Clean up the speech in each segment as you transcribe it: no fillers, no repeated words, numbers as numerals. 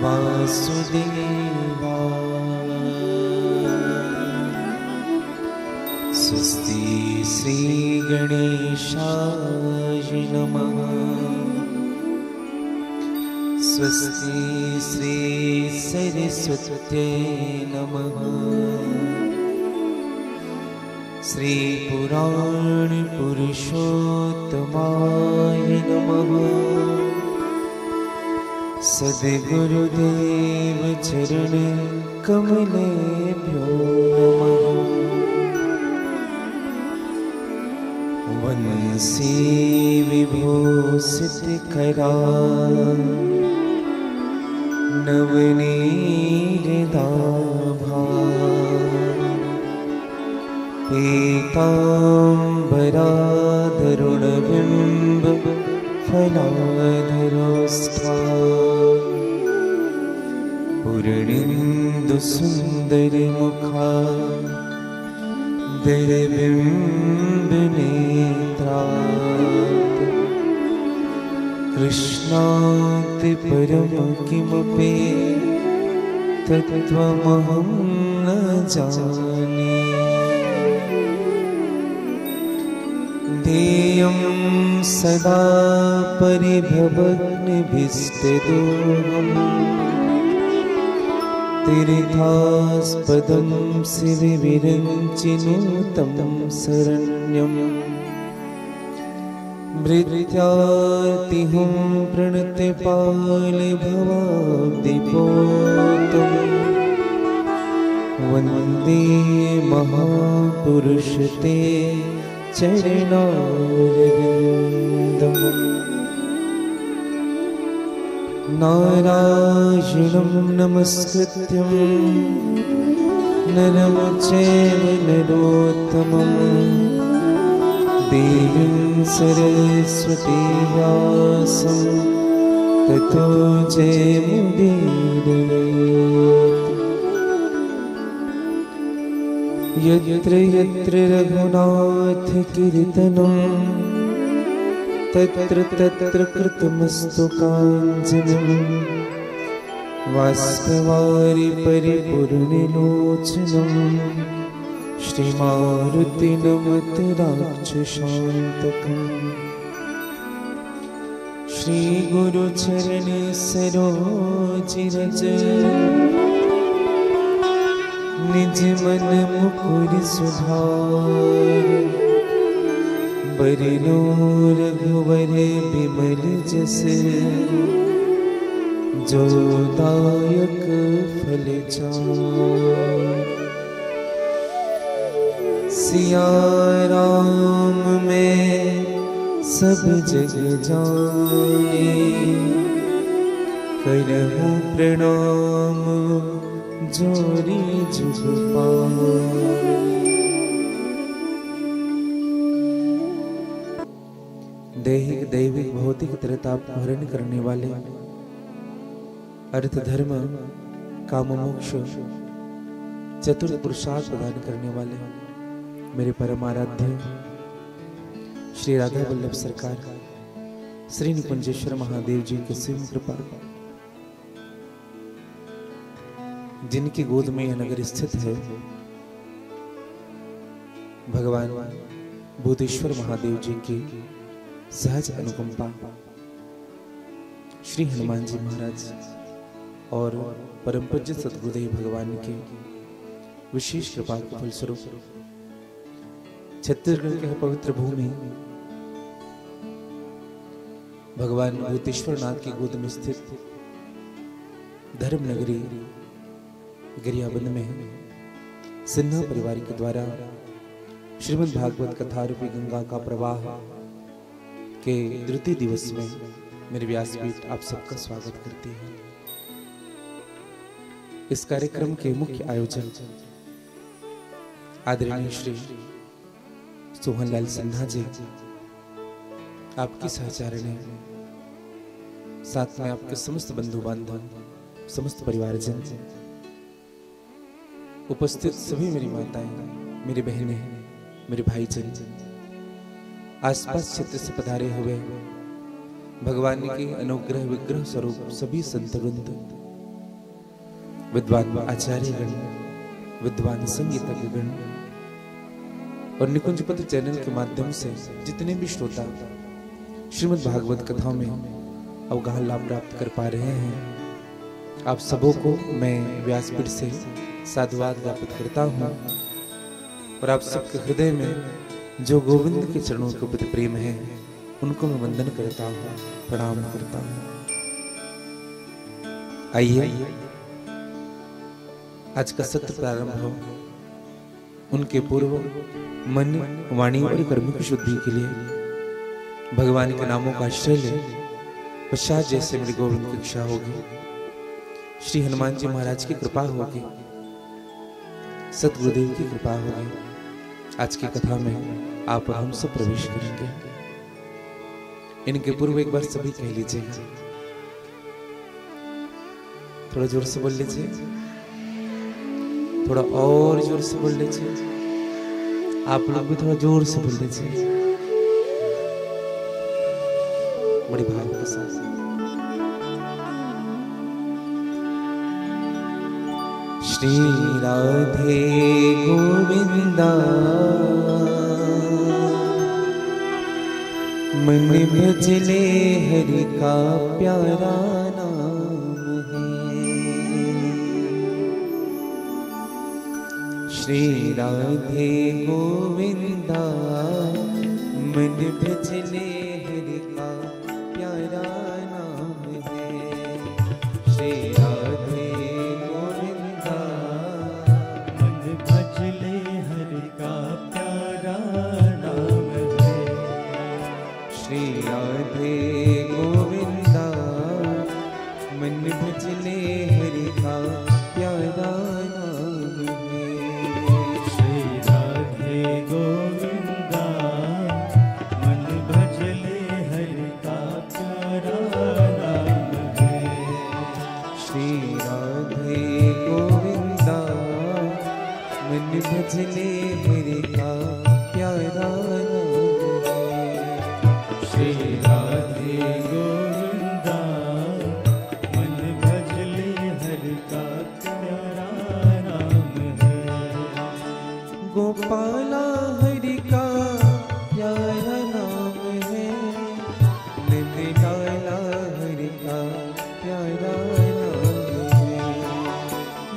वासुदेवा। स्वस्ति श्री गणेशाय नमः। स्वस्ति श्री सरस्वत्यै नमः। श्री पुराण पुरुषोत्तमाय नमः। सद्गुरुदेव चरण कमलेभ्यो नमः। वंशी विभूषित करा नवनीरदाभा। पीताम्बराधरुणबिम्ब फलाधरोष्ठा। पूर्णेन्दुसुन्दरमुखा दरबिम्बनेत्रा। कृष्णात् परं किमपि तत्त्वमहं न जाने। ध्येयं सदा परिभवग्नभीष्टदोहम्। तीर्थास्पदं शिवविरञ्चिनुतं शरण्यम्। मृत्यार्तिहं प्रणतपालभवाब्धिपोतम्। वन्दे महापुरुषते चरणारविन्दम्। नारायणं नमस्कृत्यं नरं चैव नरोत्तमं। देवीं सरस्वतीं व्यासं ततो जयमुदीरयेत्। यत्र यत्र रघुनाथ कीर्तनं तत्र तत्र कृतमस्तु काञ्चनं। बाष्पवारि परिपूर्णलोचनं श्रीमारुतिनमत राक्षसान्तकम्। श्रीगुरुचरण सरोज निज मन मुकुर सुधार। बरनो रघुवर बिमल जस जो दायक फल चार। सिया राम में सब जग जाने। करहूँ प्रणाम जोरी जुग पार। दैहिक दैविक भौतिक त्रिताप हरण करने वाले, अर्थ धर्म काम मोक्ष चतुर्थ पुरुषार्थ प्रदान करने वाले मेरे परम आराध्य श्री राधा वल्लभ सरकार श्री निकुंजेश्वर महादेव जी की सिंह कृपा, जिनकी गोद में यह नगर स्थित है, भगवान भूतेश्वर महादेव जी की सहज अनुकंपा, श्री हनुमान जी महाराज और परम पूज्य सद्गुरुदेव भगवान के विशेष कृपा के फलस्वरूप छत्तीसगढ़ के पवित्र भूमि भगवान भूतेश्वर नाथ की गोद में स्थित धर्म नगरी गरियाबंद में सिन्हा परिवार के द्वारा श्रीमद् भागवत कथा रूपी गंगा का प्रवाह के द्वितीय दिवस में मेरे व्यासपीठ आप सबका स्वागत करती है। इस कार्यक्रम के मुख्य आयोजक आदरणीय श्री सोहनलाल सिन्हा जी, आपकी सहचारिणी, साथ में आपके समस्त बंधु बांधव, समस्त परिवारजन, उपस्थित सभी मेरी माताएं, मेरी बहनें, मेरे भाईजन, आसपास क्षेत्र से पधारे हुए भगवान के अनुग्रह विग्रह स्वरूप सभी संतवृंद, विद्वान आचार्यगण, विद्वान संगीतज्ञगण और निकुंज पत्र चैनल के माध्यम से जितने भी श्रोता श्रीमद् भागवत कथाओं में अवगाहन लाभ प्राप्त कर पा रहे हैं, आप सबों को मैं व्यासपीठ से साधुवाद ज्ञापित करता हूँ और आप सबके हृदय में जो गोविंद के चरणों के प्रति प्रेम है उनको मैं वंदन करता हूँ, प्रणाम करता हूँ। आइए आज का सत्र प्रारंभ हो। उनके पूर्व मन, वाणी और कर्म की शुद्धि के लिए भगवान के नामों का आश्रय ले। पश्चात जैसे मेरे गोविंद की इच्छा होगी, श्री हनुमान जी महाराज की कृपा होगी, सतगुरुदेव की कृपा होगी, आज की कथा में आप और हम सब प्रवेश करेंगे। इनके पूर्व एक बार सभी कह लीजिए, थोड़ा जोर से बोल लीजिए, थोड़ा और जोर से बोल लीजिए, आप लोग भी थोड़ा जोर से बोल लीजिए, बड़ी भाव के साथ। श्री राधे गोविंदा मन भजले हरि का प्यारा नाम है। श्री राधे गोविंदा मन भजले हरि का प्यारा नाम है। श्री राधे गोविंदा मन भजले हरि का प्यारा नाम है। श्री राधे गोविंदा मन भजले हरि का प्यारा नाम है। श्री राधे गोविंदा मन भजले हरि का प्यारा नाम है। श्री राधे गोविंदा मन भजले हरि का प्यारा नाम है। श्री राधे गोविंदा मन भजले हरि का प्यारा नाम है। गोपाला हरि का प्यारा नाम है, नंदलाला हरि का प्यारा नाम है।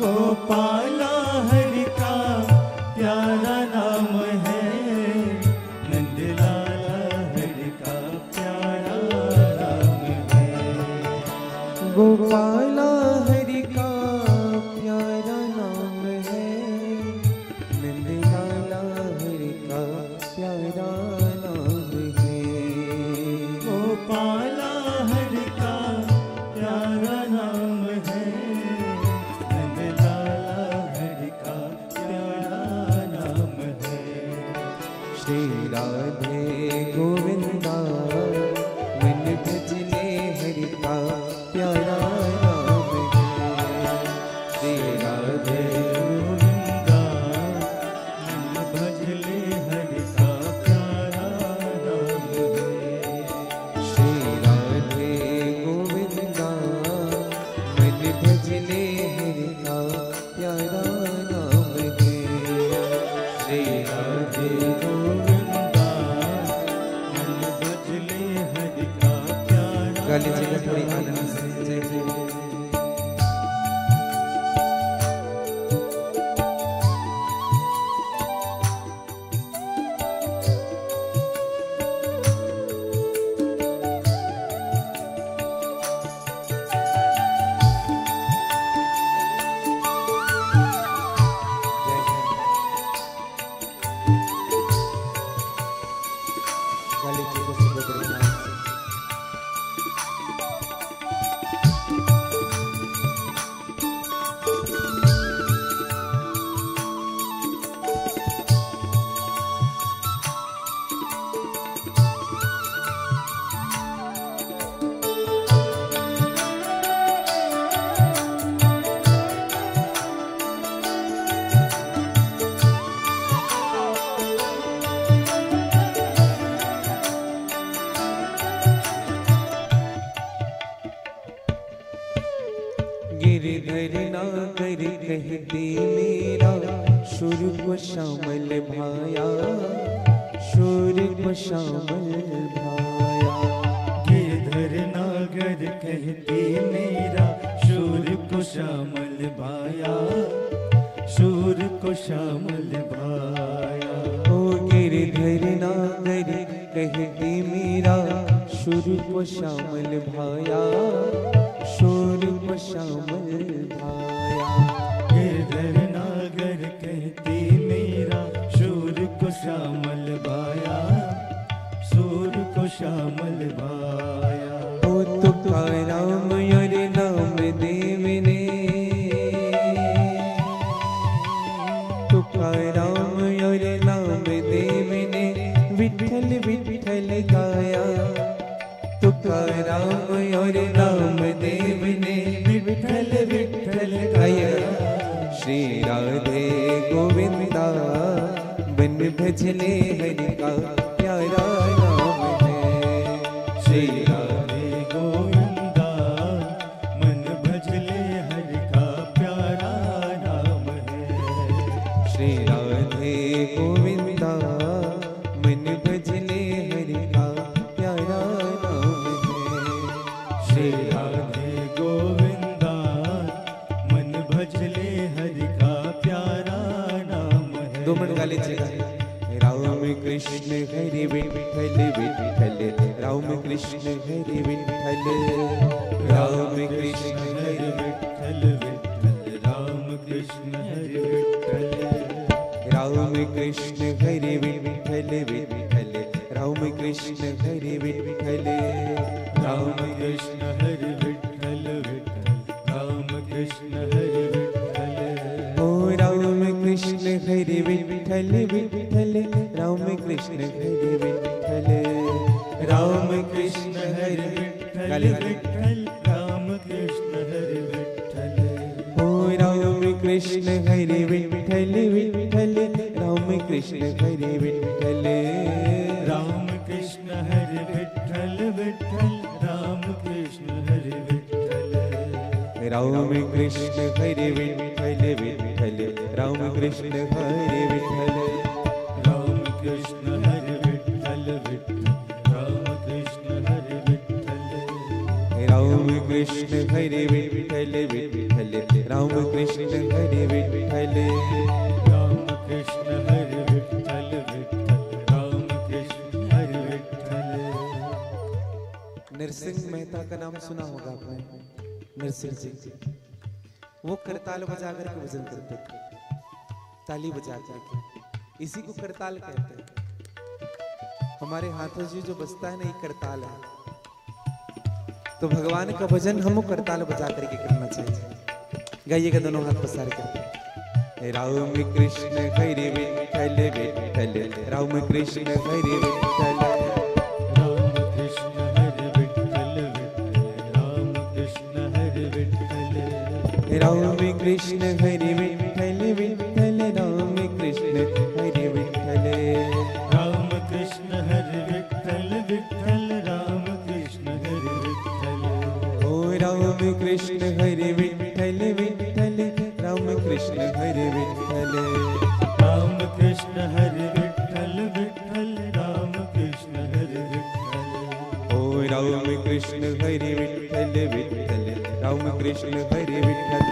गोपाला हरि का प्यारा नाम है, नंदलाला हरि का प्यारा नाम है। गोपाला हरि का प्यारा नाम है, नंदलाला हरि का प्यारा नाम है। गोपाला हरि का प्यारा नाम है, नंदलाला हरि का प्यारा नाम है। श्री राधे गोविंदा मन भजले हरि का प्यारा नाम है। गिरधर नागर कहते मेरा शुर को श्यामल भाया, शुर को श्यामल भाया। गिरधर नागर कहते मेरा शूर को श्यामल भाया, शूर को श्यामल भाया। ओ गिरधर नागर कहते मेरा शुर को श्यामल भाया, शुर को श्यामल भाया। गिरधर नागर कहते मेरा शूर को श्यामल भाया, शूर को श्यामल भाया। ओ तुकाराम और नाम देव ने, तुकाराम और नाम देव ने विठल विठल गाया, तुकाराम और नाम देव ने विठल विठल गाया। श्री राधे गोविंदा बन भजले हरि का प्यारा नाम है। श्री राधे गोविंदा मन भजले हरि का प्यारा नाम है। श्री राधे गोविंदा मन भजले हरि का प्यारा नाम है। श्री राधे गोविंदा मन भजले हरि का प्यारा नाम है। 2 मिनट गा लीजिएगा। राम कृष्ण हरि विठल विठल, राम कृष्ण हरि विठल, राम कृष्ण हरि विठल विठल, राम कृष्ण हरि विठल, राम कृष्ण हरि विठल विठल, राम कृष्ण हरि विठल, राम कृष्ण हरि विठल विठल, राम कृष्ण हरि विठल। ओ राम कृष्ण हरि विठल विठल, राम कृष्ण हरि विठल, राम कृष्ण हरि विठल विठल, राम कृष्ण हरि विठल। ओ राम कृष्ण हरि विठल विठल, राम कृष्ण हरि विठल, राम कृष्ण हरि विठल विठल, राम कृष्ण हरि विठल, राम कृष्ण हरि विठल विठल, राम कृष्ण हरि विठल, राम कृष्ण हरि विठल विठल, राम कृष्ण हरि विठल, राम कृष्ण हरि विठल विठल, राम कृष्ण हरि विठल, राम कृष्ण हरि विठल विठल, राम कृष्ण हरि विठल। नरसिंह मेहता का नाम सुना होगा आपने, नरसिंह जी। वो करताल बजा कर के भजन करते थे, ताली बजा करके, इसी को करताल कहते हैं। हमारे हाथों से जो बजता है ना, ये करताल है। तो भगवान का भजन हमको करताल बजा करके करना चाहिए। गाइएगा दोनों हाथ पसार करके। राम कृष्ण हरि विठल विठल, राम कृष्ण हरि विठल, राम कृष्ण हरि विठल विठल, राम कृष्ण हरि विठल, राम कृष्ण हरि विठल विठल, राम कृष्ण हरि विठल, राम कृष्ण हरि विठल विठल, राम कृष्ण हरि विठल। ओ राम कृष्ण हरि विठल विठल, राम कृष्ण हरि विठल, राम कृष्ण हरि विठल विठल, राम कृष्ण हरि विठल। ओ राम कृष्ण हरि विठल विठल, राम कृष्ण हरि विठल,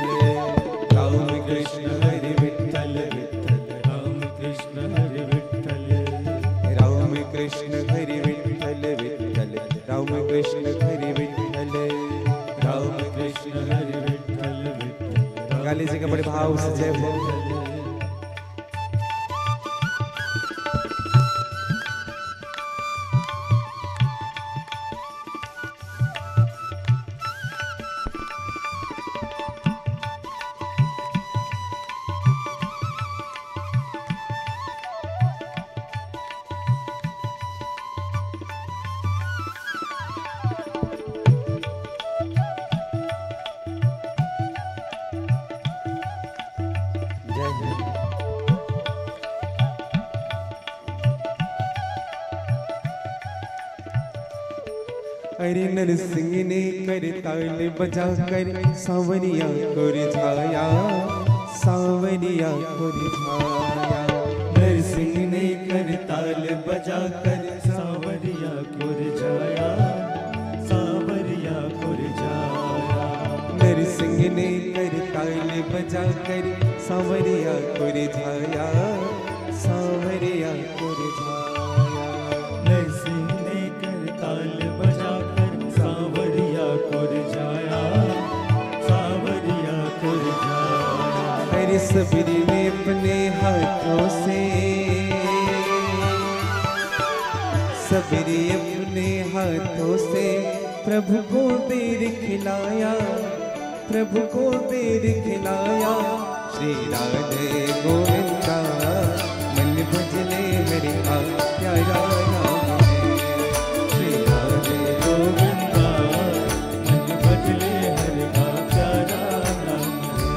राम कृष्ण हरि विठल विठल, राम कृष्ण हरि विठल, राम कृष्ण हरि विठल विठल, राम कृष्ण हरि विठल, राम कृष्ण हरि विठल विठल। गा लीजिएगा बड़े भाव से जय हो। जय अरे नरसिंह ने कर ताल बजा कर सांवरिया को रिझाया, सांवरिया को रिझाया। नरसिंह ने कर ताल बजा कर सांवरिया को रिझाया, सांवरिया को रिझाया। नरसिंह ने कर ताल बजा कर सांवरिया को रिझाया, सांवरिया को रिझाया। नरसिंह ने कर ताल बजा कर सांवरिया को रिझाया, सांवरिया को रिझाया। अरे सबरी ने अपने हाथों से, सबरी अपने हाथों से प्रभु को बेर खिलाया, प्रभु को बेर खिलाया। श्री राधे गोविंदा मन भजले हरि का प्यारा नाम है। श्री राधे गोविंदा मन भजले हरि का प्यारा नाम है।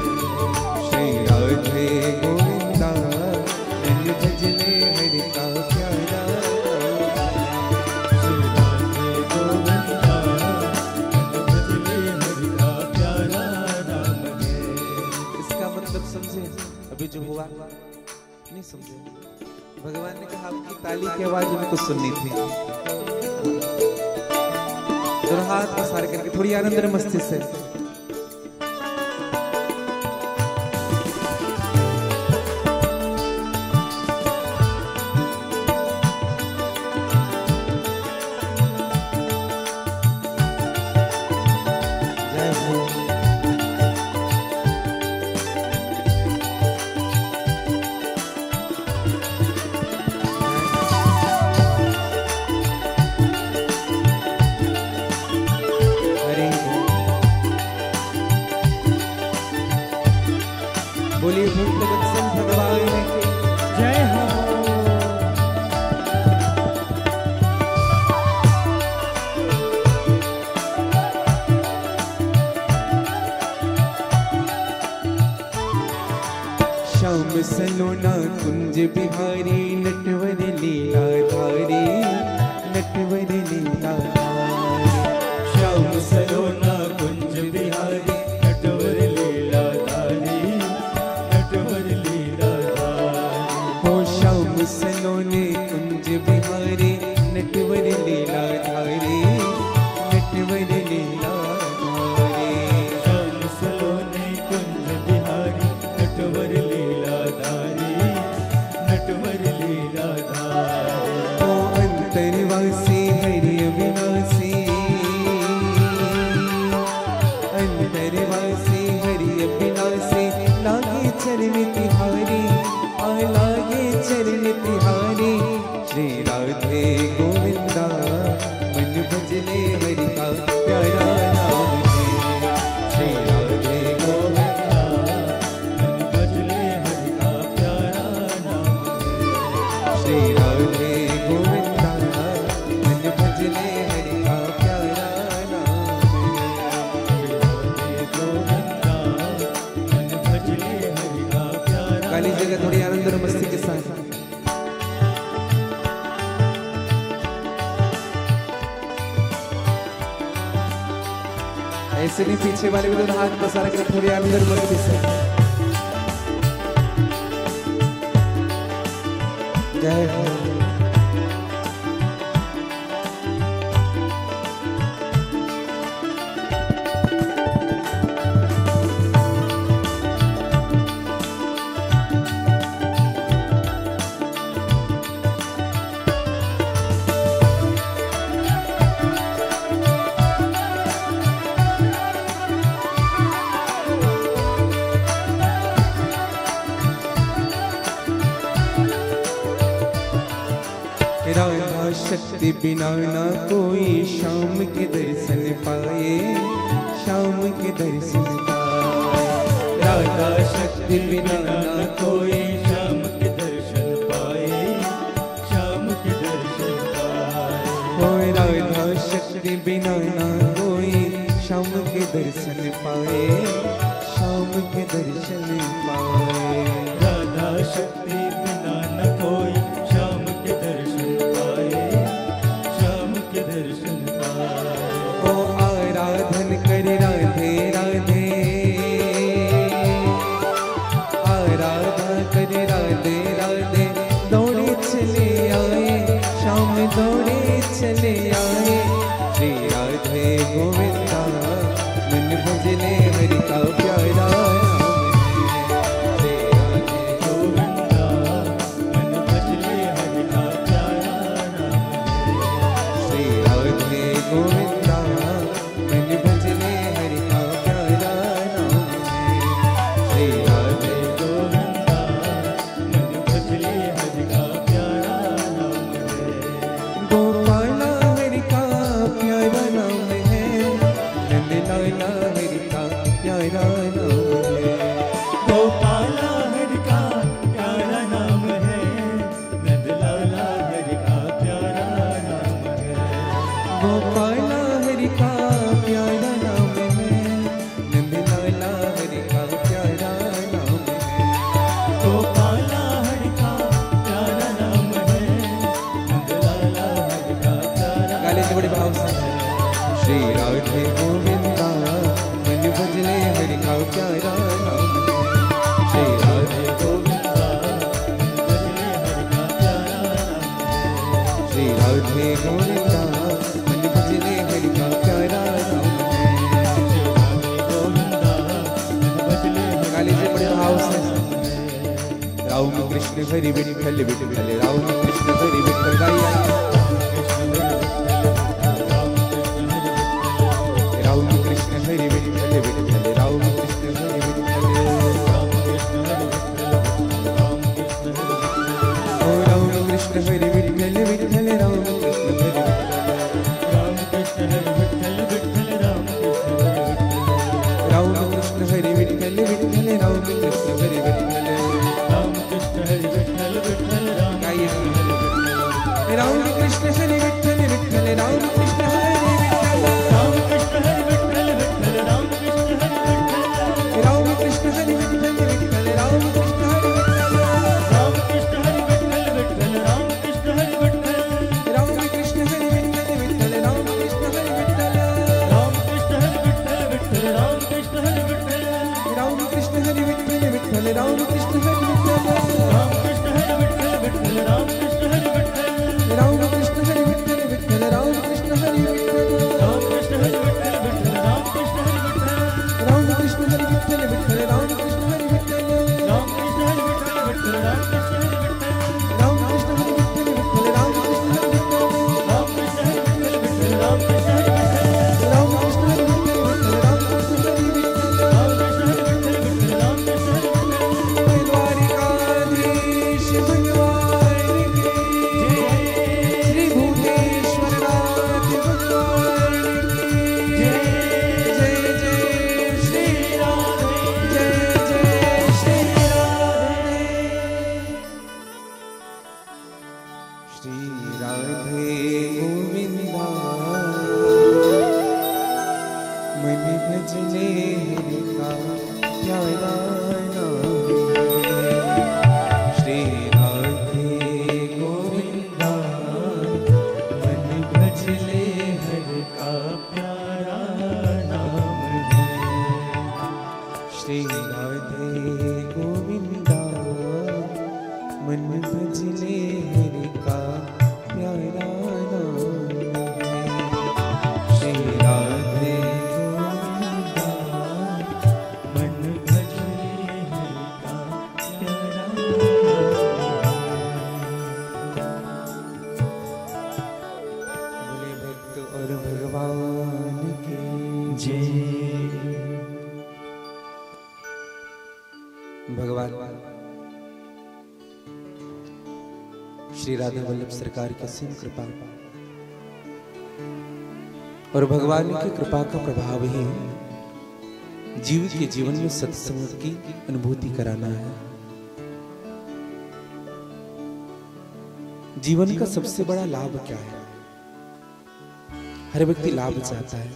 श्री राधे गोविंदा मन भजले हरि का प्यारा नाम है। श्री राधे गोविंदा मन भजले हरि का प्यारा नाम है। इसका मतलब समझे? अभी जो हुआ नहीं समझे? भगवान ने कहा आपकी ताली की आवाज उनको सुननी थी, तो हाथ पसार करके थोड़ी आनंद मस्ती से जय हो। बोलिए भक्तवत्सल भगवान की जय हो। श्याम सलोना कुंज बिहारी नटवर लीला धारी, नटवर लीला धारी। श्याम सलोना कुंज बिहारी नटवर लीला धारी, नटवर लीला धारी। हो श्याम सलोने कुंज बिहारी नटवर लीला धारी, नटवर लीला धारी। श्याम सलोने कुंज बिहारी नटवर लीला धारी, नटवर लीला धारी। हो अंतरवासी हरि अविनाशी, अंतरवासी हरि अविनाशी। लागे चरण तिहारी, आ लागे चरण तिहारी। श्री राधे गोविंदा मन भजले हरि का प्यारा नाम है। श्री राधे गोविंदा मन भजले हरि का प्यारा नाम है। श्री राधे गोविंदा मन भजले हरि का प्यारा नाम है। श्री गोविंदा मन भजले हरि का प्यारा। काली जगह थोड़ी आनंद और मस्ती के साथ ऐसे नहीं, पीछे वाले भी दोनों हाथ पसार के थोड़ी आनंद और मस्ती से। जय हो। राधा शक्ति बिना ना कोई शाम के दर्शन पाए, शाम के दर्शन पाए। राधा शक्ति बिना ना कोई श्याम के दर्शन पाए, श्याम के दर्शन पाए। हो राधा शक्ति बिना ना कोई शाम के दर्शन पाए, शाम के दर्शन पाए। राधा शक्ति बिना न कोई श्याम के दर्शन पाए, श्याम के दर्शन पाए। गोविंदा मन भजले हरि का प्यारा श्री राधे गोविंदा मन भजले हरि का प्यारा नाम श्री राधे गोविंदा श्री राधे गोविंदा मन भजले हरि का प्यारा नाम काली से बड़े भाव से राम कृष्ण हरि विठ्ठल विठ्ठल राम कृष्ण हरि विठ्ठल गाइए हरि विठ्ठल विठ्ठल राम कृष्ण हरि विठ्ठल राम कृष्ण हरि विठ्ठल विठ्ठल राम कृष्ण हरि विठ्ठल राम कृष्ण हरि विठ्ठल विठ्ठल राम कृष्ण हरि विठ्ठल गाइए राम कृष्ण हरि विठ्ठल विठ्ठल राम कृष्ण हरि श्री राधा वल्लभ सरकार की असीम कृपा और भगवान की कृपा का प्रभाव ही जीव के जीवन में सत्संग की अनुभूति कराना है। जीवन का सबसे बड़ा लाभ क्या है? हर व्यक्ति लाभ चाहता है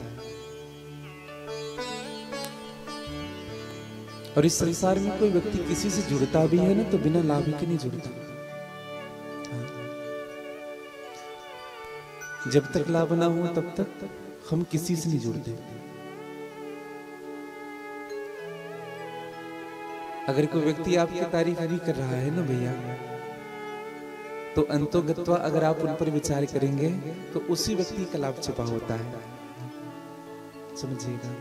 और इस संसार में कोई व्यक्ति किसी से जुड़ता भी है ना तो बिना लाभ के नहीं जुड़ता। जब तक लाभ ना हो तब तक हम किसी से नहीं जुड़ते। अगर कोई व्यक्ति आपकी तारीफ भी कर रहा है ना भैया, तो अंतोगत्वा अगर आप उन पर विचार करेंगे तो उसी व्यक्ति का लाभ छिपा होता है। समझिएगा।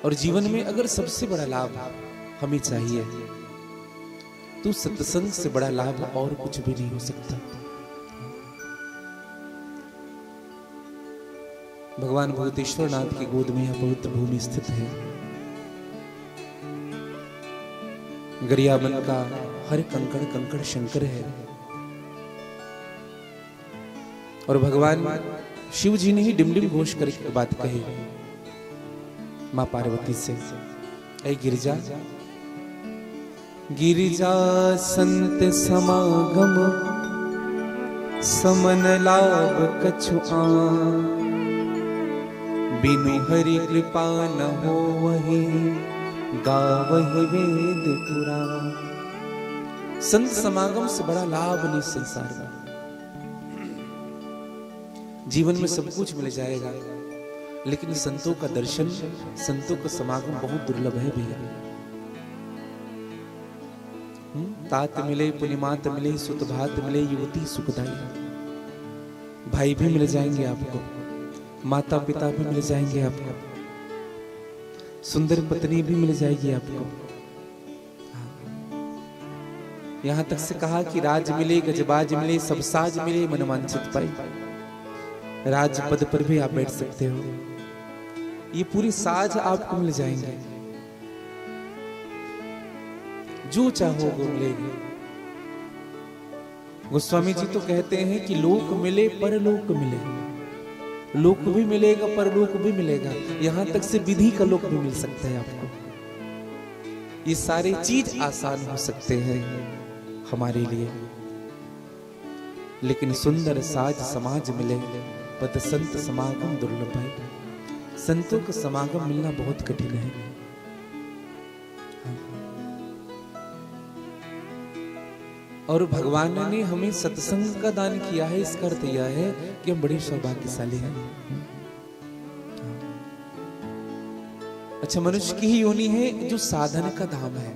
और जीवन में अगर सबसे बड़ा लाभ हमें चाहिए तो सत्संग से बड़ा लाभ और कुछ भी नहीं हो सकता। भगवान भूतेश्वर नाथ की गोद में यह पवित्र भूमि स्थित है। गरियाबन का हर कंकड़ कंकड़ शंकर है। और भगवान शिव जी ने ही डिमडिम घोष करके बात कही मां पार्वती से, ऐ गिरिजा, गिरिजा संत समागम समन लाभ कछु आन, बिनु हरि कृपा न हो वही गावहि वेद पुराण। संत समागम से बड़ा लाभ नहीं संसार में। जीवन में सब कुछ मिल जाएगा, लेकिन संतों का दर्शन, संतों का समागम बहुत दुर्लभ है भैया। तात मिले पुनिमात मिले सुत भात मिले युवती सुखदाई। भाई भी मिल जाएंगे आपको, माता पिता भी मिल जाएंगे आपको, सुंदर पत्नी भी मिल जाएगी आपको। यहां तक से कहा कि राज मिले गजबाज मिले सब साज मिले मन वांछित पाई। राजपद पर भी आप बैठ सकते हो, ये पूरी साज आपको मिल जाएंगे, जो चाहो वो मिलेगी। गोस्वामी जी तो कहते हैं कि लोक मिले परलोक मिले, लोक भी मिलेगा परलोक भी मिलेगा, यहां तक से विधि का लोक भी मिल सकता है आपको। ये सारी चीज आसान हो सकते हैं हमारे लिए, लेकिन सुंदर साज समाज मिले पद संत समागम दुर्लभ है। संतों का समागम मिलना बहुत कठिन है। और भगवान ने हमें सत्संग का दान किया है, इसका अर्थ यह है कि हम बड़े सौभाग्यशाली हैं। अच्छा, मनुष्य की ही योनि है जो साधन का धाम है।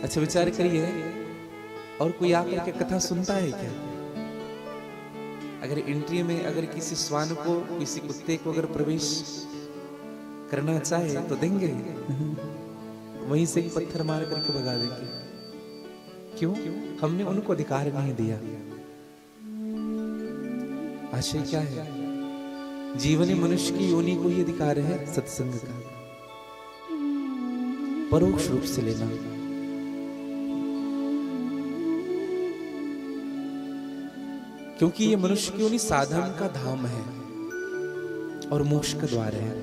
अच्छा विचार करिए, और कोई आकर के कथा सुनता है क्या? अगर एंट्री में अगर किसी श्वान को, किसी कुत्ते को अगर प्रवेश करना चाहे तो देंगे? वहीं से एक पत्थर मार करके भगा देंगे। क्यों? हमने उनको अधिकार नहीं दिया। आशय क्या है? जीवन में मनुष्य की योनि को ही अधिकार है सत्संग का, परोक्ष रूप से लेना। क्योंकि ये मनुष्य की योनि साधन का धाम है और मोक्ष का द्वार है।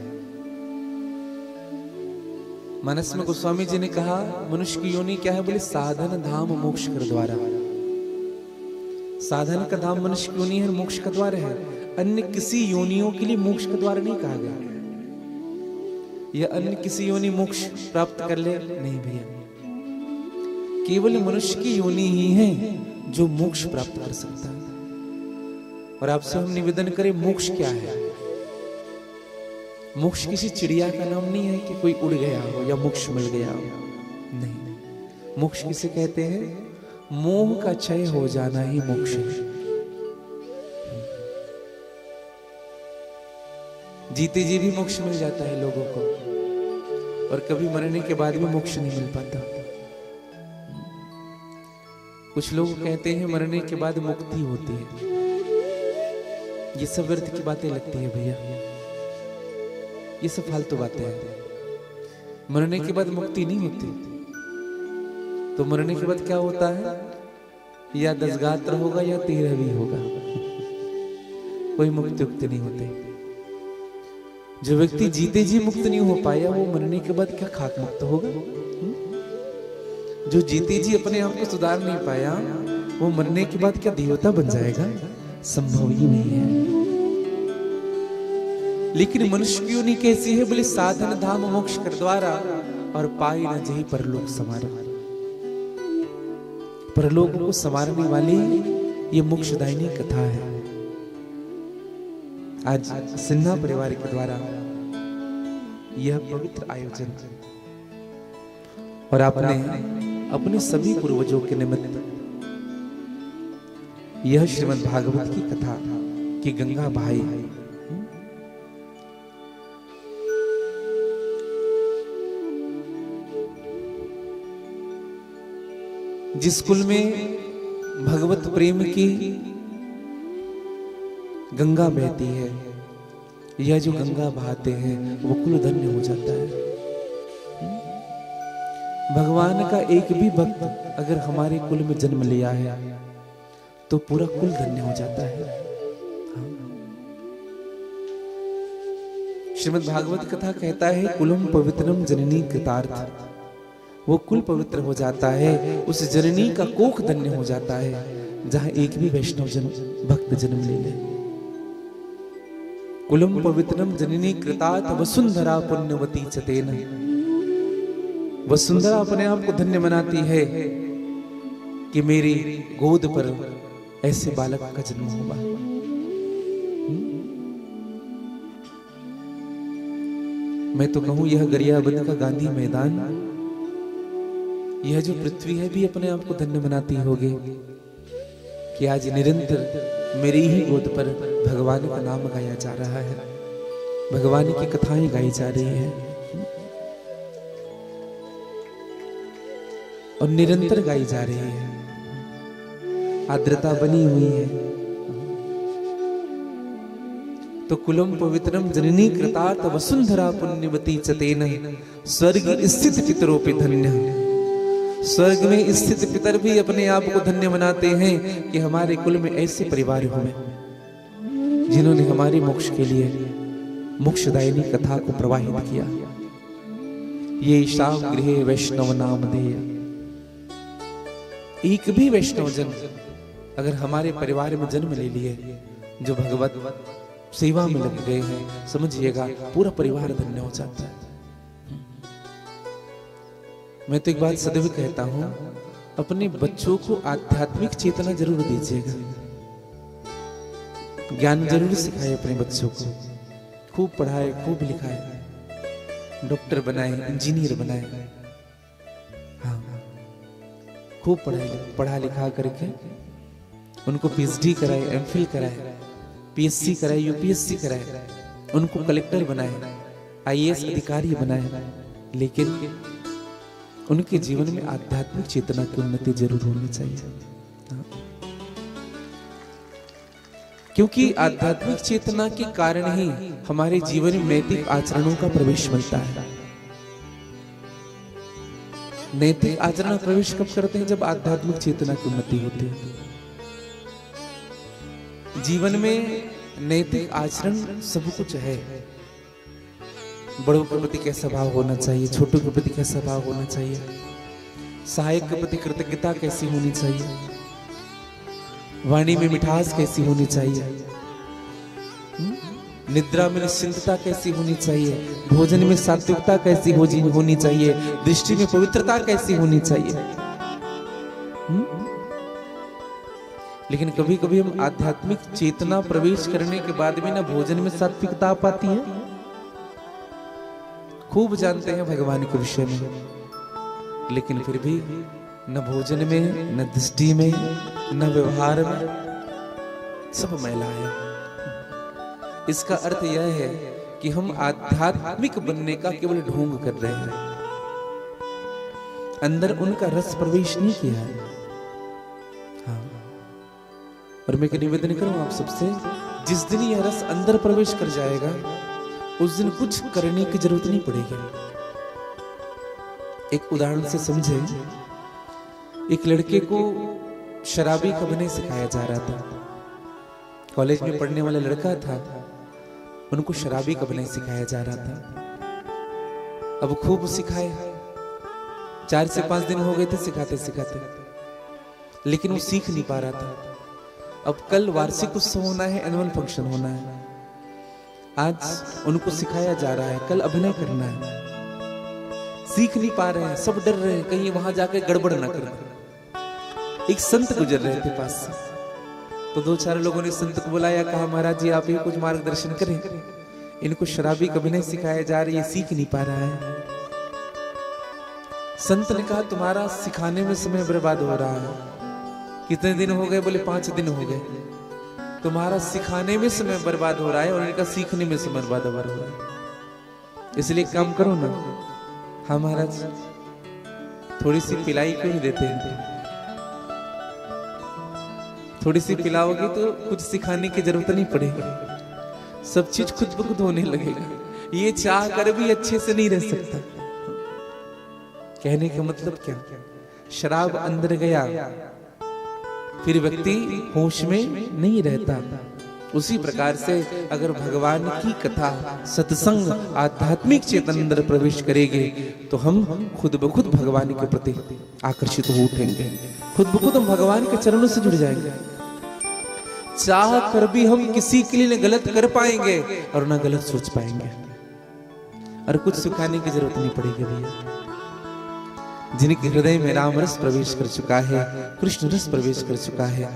मानस में गोस्वामी जी ने कहा मनुष्य की योनि क्या है? बोले साधन धाम मोक्ष का द्वार। साधन का धाम मनुष्य की योनि है, मोक्ष का द्वार है। अन्य किसी योनियों के लिए मोक्ष का द्वार नहीं कहा गया। यह अन्य किसी योनि मोक्ष प्राप्त कर ले, नहीं भैया। केवल मनुष्य की योनि ही है जो मोक्ष प्राप्त कर सकता है। और आपसे हम निवेदन करें, मोक्ष क्या है? मोक्ष किसी चिड़िया का नाम नहीं है कि कोई उड़ गया हो या मोक्ष मिल गया हो, नहीं। मोक्ष किसे कहते हैं? मोह का क्षय हो जाना ही मोक्ष है। जीते जी भी मोक्ष मिल जाता है लोगों को, और कभी मरने के बाद भी मोक्ष नहीं मिल पाता। कुछ लोग कहते हैं मरने के बाद मुक्ति होती है। ये सब व्यर्थ की बातें लगती है भैया, ये सब फालतू बातें हैं। मरने के बाद मुक्ति नहीं होती। तो मरने के बाद क्या होता है? या 10 गात्र होगा या 13 भी होगा, कोई मुक्ति उक्ति नहीं होती। जो व्यक्ति जीते जी मुक्त नहीं हो पाया, वो मरने के बाद क्या खाक मुक्त होगा? जो जीते जी अपने आप को सुधार नहीं पाया, वो मरने के बाद क्या देवता बन जाएगा? संभव ही नहीं है। लेकिन मनुष्य की योनि कैसी है? बोले साधन धाम मोक्ष कर द्वारा, और पाई न जही परलोक समारा। परलोक को संवारने वाली ये मोक्षदायिनी कथा है। आज सिन्हा परिवार के द्वारा यह पवित्र आयोजन, और आपने अपने सभी पूर्वजों के निमित्त यह श्रीमद् भागवत की कथा कि गंगा भाई जिस कुल में भगवत प्रेम की गंगा बहती है, यह जो गंगा बहाते हैं वो कुल धन्य हो जाता है। भगवान का एक भी भक्त अगर हमारे कुल में जन्म लिया है तो पूरा कुल धन्य हो जाता है। श्रीमद् भागवत कथा कहता है कुलम पवित्रम जननी कृतार्थ, वो कुल पवित्र हो जाता है, उस जननी का कोख धन्य हो जाता है जहां एक भी वैष्णव भक्त जन्म ले ले। कुलम पवित्रम जननी कृतार्थ वसुंधरा पुण्यवती चतेन, वसुंधरा अपने आप को धन्य मनाती है कि मेरी गोद पर ऐसे बालक का जन्म होगा। मैं तो कहूं यह गरियाबंद का गांधी मैदान, यह जो पृथ्वी है भी अपने आप को धन्य मनाती होगी कि आज निरंतर मेरी ही गोद पर भगवान का नाम गाया जा रहा है, भगवान की कथाएं गाई जा रही है और निरंतर गाई जा रही है, आर्द्रता बनी हुई है। तो कुलम पवित्रम जननी कृतार्थ वसुंधरा पुण्यवती चतेन, स्वर्ग स्थित पितरों पे धन्य, स्वर्ग में स्थित पितर भी अपने आप को धन्य मनाते हैं कि हमारे कुल में ऐसे परिवार हुए जिन्होंने हमारे मोक्ष के लिए मोक्षदायिनी कथा को प्रवाहित किया। ये शाम गृह वैष्णव नाम देय, एक भी वैष्णव जन अगर हमारे परिवार में जन्म ले लिए जो भगवत सेवा में लग गए हैं, समझिएगा पूरा परिवार धन्य हो जाता है। मैं तो एक बात सदैव कहता हूं, अपने बच्चों को आध्यात्मिक चेतना जरूर दीजिएगा, ज्ञान जरूर सिखाए अपने बच्चों को, खूब पढ़ाए, खूब लिखाए, डॉक्टर बनाए, इंजीनियर बनाए, हाँ खूब पढ़ा लिखा करके उनको पीएचडी कराए, एमफिल कराए, पीएससी कराए, यूपीएससी कराए, उनको कलेक्टर बनाए, आईएएस अधिकारी बनाए, लेकिन उनके जीवन में आध्यात्मिक चेतना की उन्नति जरूर होनी चाहिए। क्योंकि आध्यात्मिक चेतना के कारण ही हमारे जीवन में नैतिक आचरणों का प्रवेश मिलता है। नैतिक आचरण प्रवेश कब करते हैं? जब आध्यात्मिक चेतना की उन्नति होती है। जीवन में नैतिक आचरण सब कुछ है। बड़ों के प्रति कैसा भाव होना चाहिए, छोटों के प्रति कैसा भाव होना चाहिए, सहायक के प्रति कृतज्ञता कैसी होनी चाहिए, वाणी में मिठास कैसी होनी चाहिए, निद्रा में निश्चिंतता कैसी होनी चाहिए, भोजन में सात्विकता कैसी होनी चाहिए, दृष्टि में पवित्रता कैसी होनी चाहिए। लेकिन कभी कभी हम आध्यात्मिक चेतना प्रवेश करने के बाद भी ना भोजन में सात्विकता पाती है। खूब जानते हैं भगवान के विषय में, लेकिन फिर भी न भोजन में, न दृष्टि में, न व्यवहार में, सब मैला है। इसका अर्थ यह है कि हम आध्यात्मिक बनने का केवल ढोंग कर रहे हैं, अंदर उनका रस प्रवेश नहीं किया है। हाँ। और मैं निवेदन करूं आप सबसे, जिस दिन यह रस अंदर प्रवेश कर जाएगा उस दिन कुछ करने की जरूरत नहीं पड़ेगी। एक उदाहरण से समझे, एक लड़के को शराबी कब नहीं सिखाया जा रहा था। कॉलेज में पढ़ने वाला लड़का था, उनको शराबी कब नहीं सिखाया जा रहा था। अब खूब सिखाए, 4 से 5 दिन हो गए थे सिखाते सिखाते, लेकिन वो सीख नहीं पा रहा था। अब कल वार्षिक उत्सव होना है, एनुअल फंक्शन होना है, आज उनको सिखाया जा रहा है, कल अभिनय करना है। सीख नहीं पा रहे हैं, सब डर रहे हैं कहीं वहां जाकर गड़बड़ ना कर। एक संत गुजर रहे थे पास से, तो 2-4 लोगों ने संत को बुलाया, कहा महाराज जी आप ही कुछ मार्गदर्शन करें, इनको शराबी का अभिनय सिखाया जा रहा है, ये सीख नहीं पा रहा है। संत ने कहा तुम्हारा सिखाने में समय बर्बाद हो रहा है, कितने दिन हो गए? बोले 5 दिन हो गए। तुम्हारा सिखाने में समय बर्बाद हो रहा है और इनका सीखने में समय बर्बाद हो रहा है। इसलिए काम करो ना। हाँ महाराज, थोड़ी सी पिलाई क्यों नहीं देते हैं? थोड़ी सी पिलाओगे तो कुछ सिखाने की जरूरत नहीं पड़ेगी, सब चीज खुद ब खुद होने लगेगा। ये चाह कर भी अच्छे से नहीं रह सकता। कहने का मतलब क्या? शराब अंदर गया फिर व्यक्ति होश में नहीं रहता। उसी प्रकार से अगर भगवान की कथा, सत्संग, आध्यात्मिक चेतन अंदर प्रवेश करेंगे तो हम खुद ब खुद भगवान के प्रति आकर्षित हो उठेंगे, खुद ब खुद हम भगवान के चरणों से जुड़ जाएंगे। चाह कर भी हम किसी के लिए न गलत कर पाएंगे और न गलत सोच पाएंगे, और कुछ सिखाने की जरूरत नहीं पड़ेगी भैया। जिनके हृदय में राम रस प्रवेश कर चुका है, कृष्ण रस प्रवेश कर चुका है,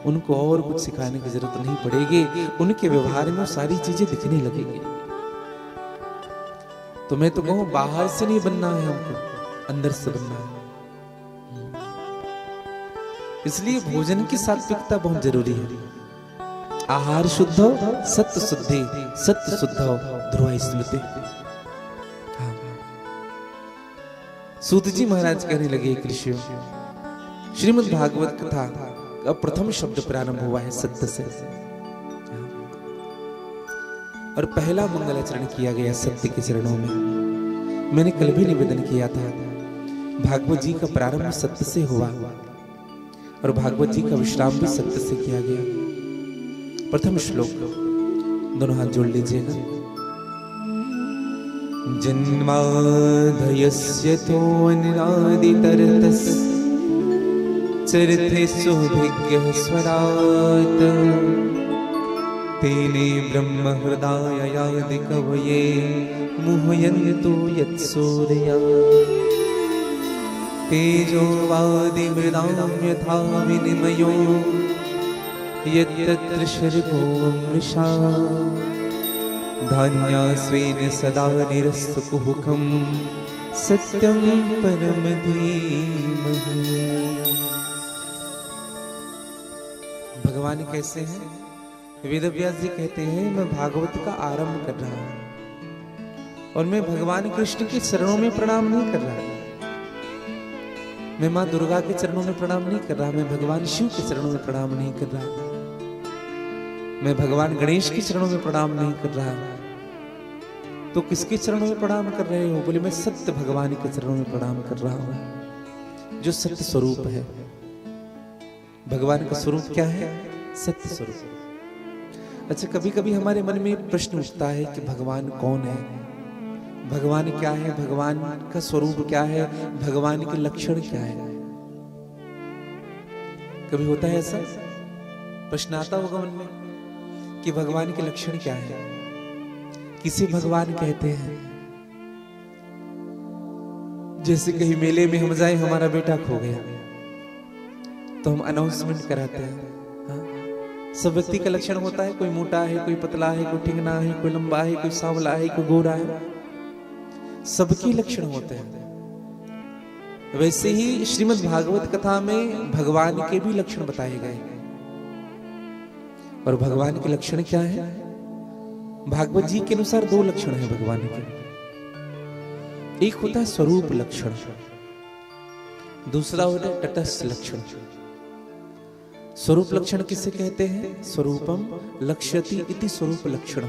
उनको और कुछ सिखाने की जरूरत नहीं पड़ेगी। उनके व्यवहार में सारी चीजें दिखने लगेगी। तो मैं तो कहूं, बाहर से नहीं बनना है हमको, अंदर से बनना है। इसलिए भोजन की सात्विकता बहुत जरूरी है। आहार शुद्ध हो, सत्य शुद्धि, सत्य शुद्ध हो, ध्रुव स्मृति। सूत जी महाराज कहने लगे, कृष्ण श्रीमद् भागवत कथा का प्रथम शब्द प्रारंभ हुआ है सत्य से, और पहला मंगलाचरण किया गया सत्य के चरणों में। मैंने कल भी निवेदन किया था, भागवत जी का प्रारंभ सत्य से हुआ और भागवत जी का विश्राम भी सत्य से किया गया। प्रथम श्लोक, दोनों हाथ जोड़ लीजिएगा। जन्मादयस्य तोऽनादितरतस् चरित्रेषु भिज्ञः स्वराट् तेने ब्रह्म हृदयादि कवये मुह्यन्तु यत्सूर्याः तेजो वादि मृदां यथा विनिमयो यत्र शर्गो मृषा धान्यास्वेन सदा निरस्तकुहुकं सत्यं परम धीमहि। भगवान कैसे हैं? वेदव्यास जी कहते हैं, मैं भागवत का आरंभ कर रहा हूं और मैं भगवान कृष्ण के चरणों में प्रणाम नहीं कर रहा, मैं मां दुर्गा के चरणों में प्रणाम नहीं कर रहा, मैं भगवान शिव के चरणों में प्रणाम नहीं कर रहा, मैं भगवान गणेश के चरणों में प्रणाम नहीं कर रहा। तो किसके चरणों में प्रणाम कर रहे हो? बोले, मैं सत्य भगवान के चरणों में प्रणाम कर रहा हूं, जो सत्य स्वरूप है। भगवान का स्वरूप क्या है? सत्य स्वरूप। अच्छा, कभी कभी हमारे मन में प्रश्न उठता है कि भगवान कौन है, भगवान क्या है, भगवान का स्वरूप क्या है, भगवान के लक्षण क्या है? कभी होता है ऐसा प्रश्न, आता होगा मन में कि भगवान के लक्षण क्या है? किसे भगवान कहते हैं? जैसे कहीं मेले में हम जाए, हमारा बेटा खो गया तो हम अनाउंसमेंट कराते हैं। हाँ? सब व्यक्ति का लक्षण होता है, कोई मोटा है, कोई पतला है, कोई ठिंगना है, कोई लंबा है, कोई सांवला है, कोई गोरा है, सबके लक्षण होते हैं। वैसे ही श्रीमद् भागवत कथा में भगवान के भी लक्षण बताए गए। और भगवान के लक्षण क्या है? भागवत जी के अनुसार 2 लक्षण है भगवान के। एक होता है स्वरूप लक्षण, दूसरा होता है तटस्थ लक्षण। स्वरूप लक्षण किसे कहते हैं? स्वरूपम लक्ष्यति इति स्वरूप लक्षण।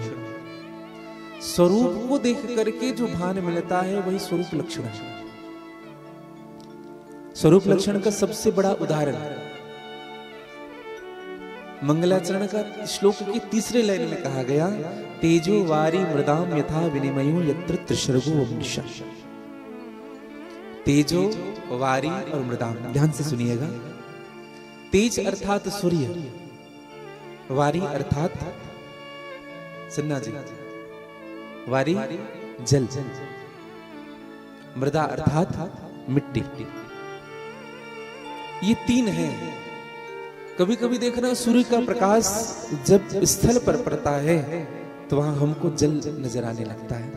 स्वरूप को देख करके जो भान मिलता है वही स्वरूप लक्षण है। स्वरूप लक्षण का सबसे बड़ा उदाहरण मंगलाचरण का श्लोक की 3रे लाइन में कहा गया, तेजो वारी मृदाम यथा विनिमयो यत्र त्रिशर्गो वमृषा। तेजो, वारी और मृदाम, ध्यान से सुनिएगा। तेज अर्थात सूर्य, वारी अर्थात सन्ना जी, वारी जल, मृदा अर्थात मिट्टी। ये 3 हैं। कभी कभी देखना, सूर्य का प्रकाश जब स्थल पर पड़ता है तो वहां हमको जल नजर आने लगता है।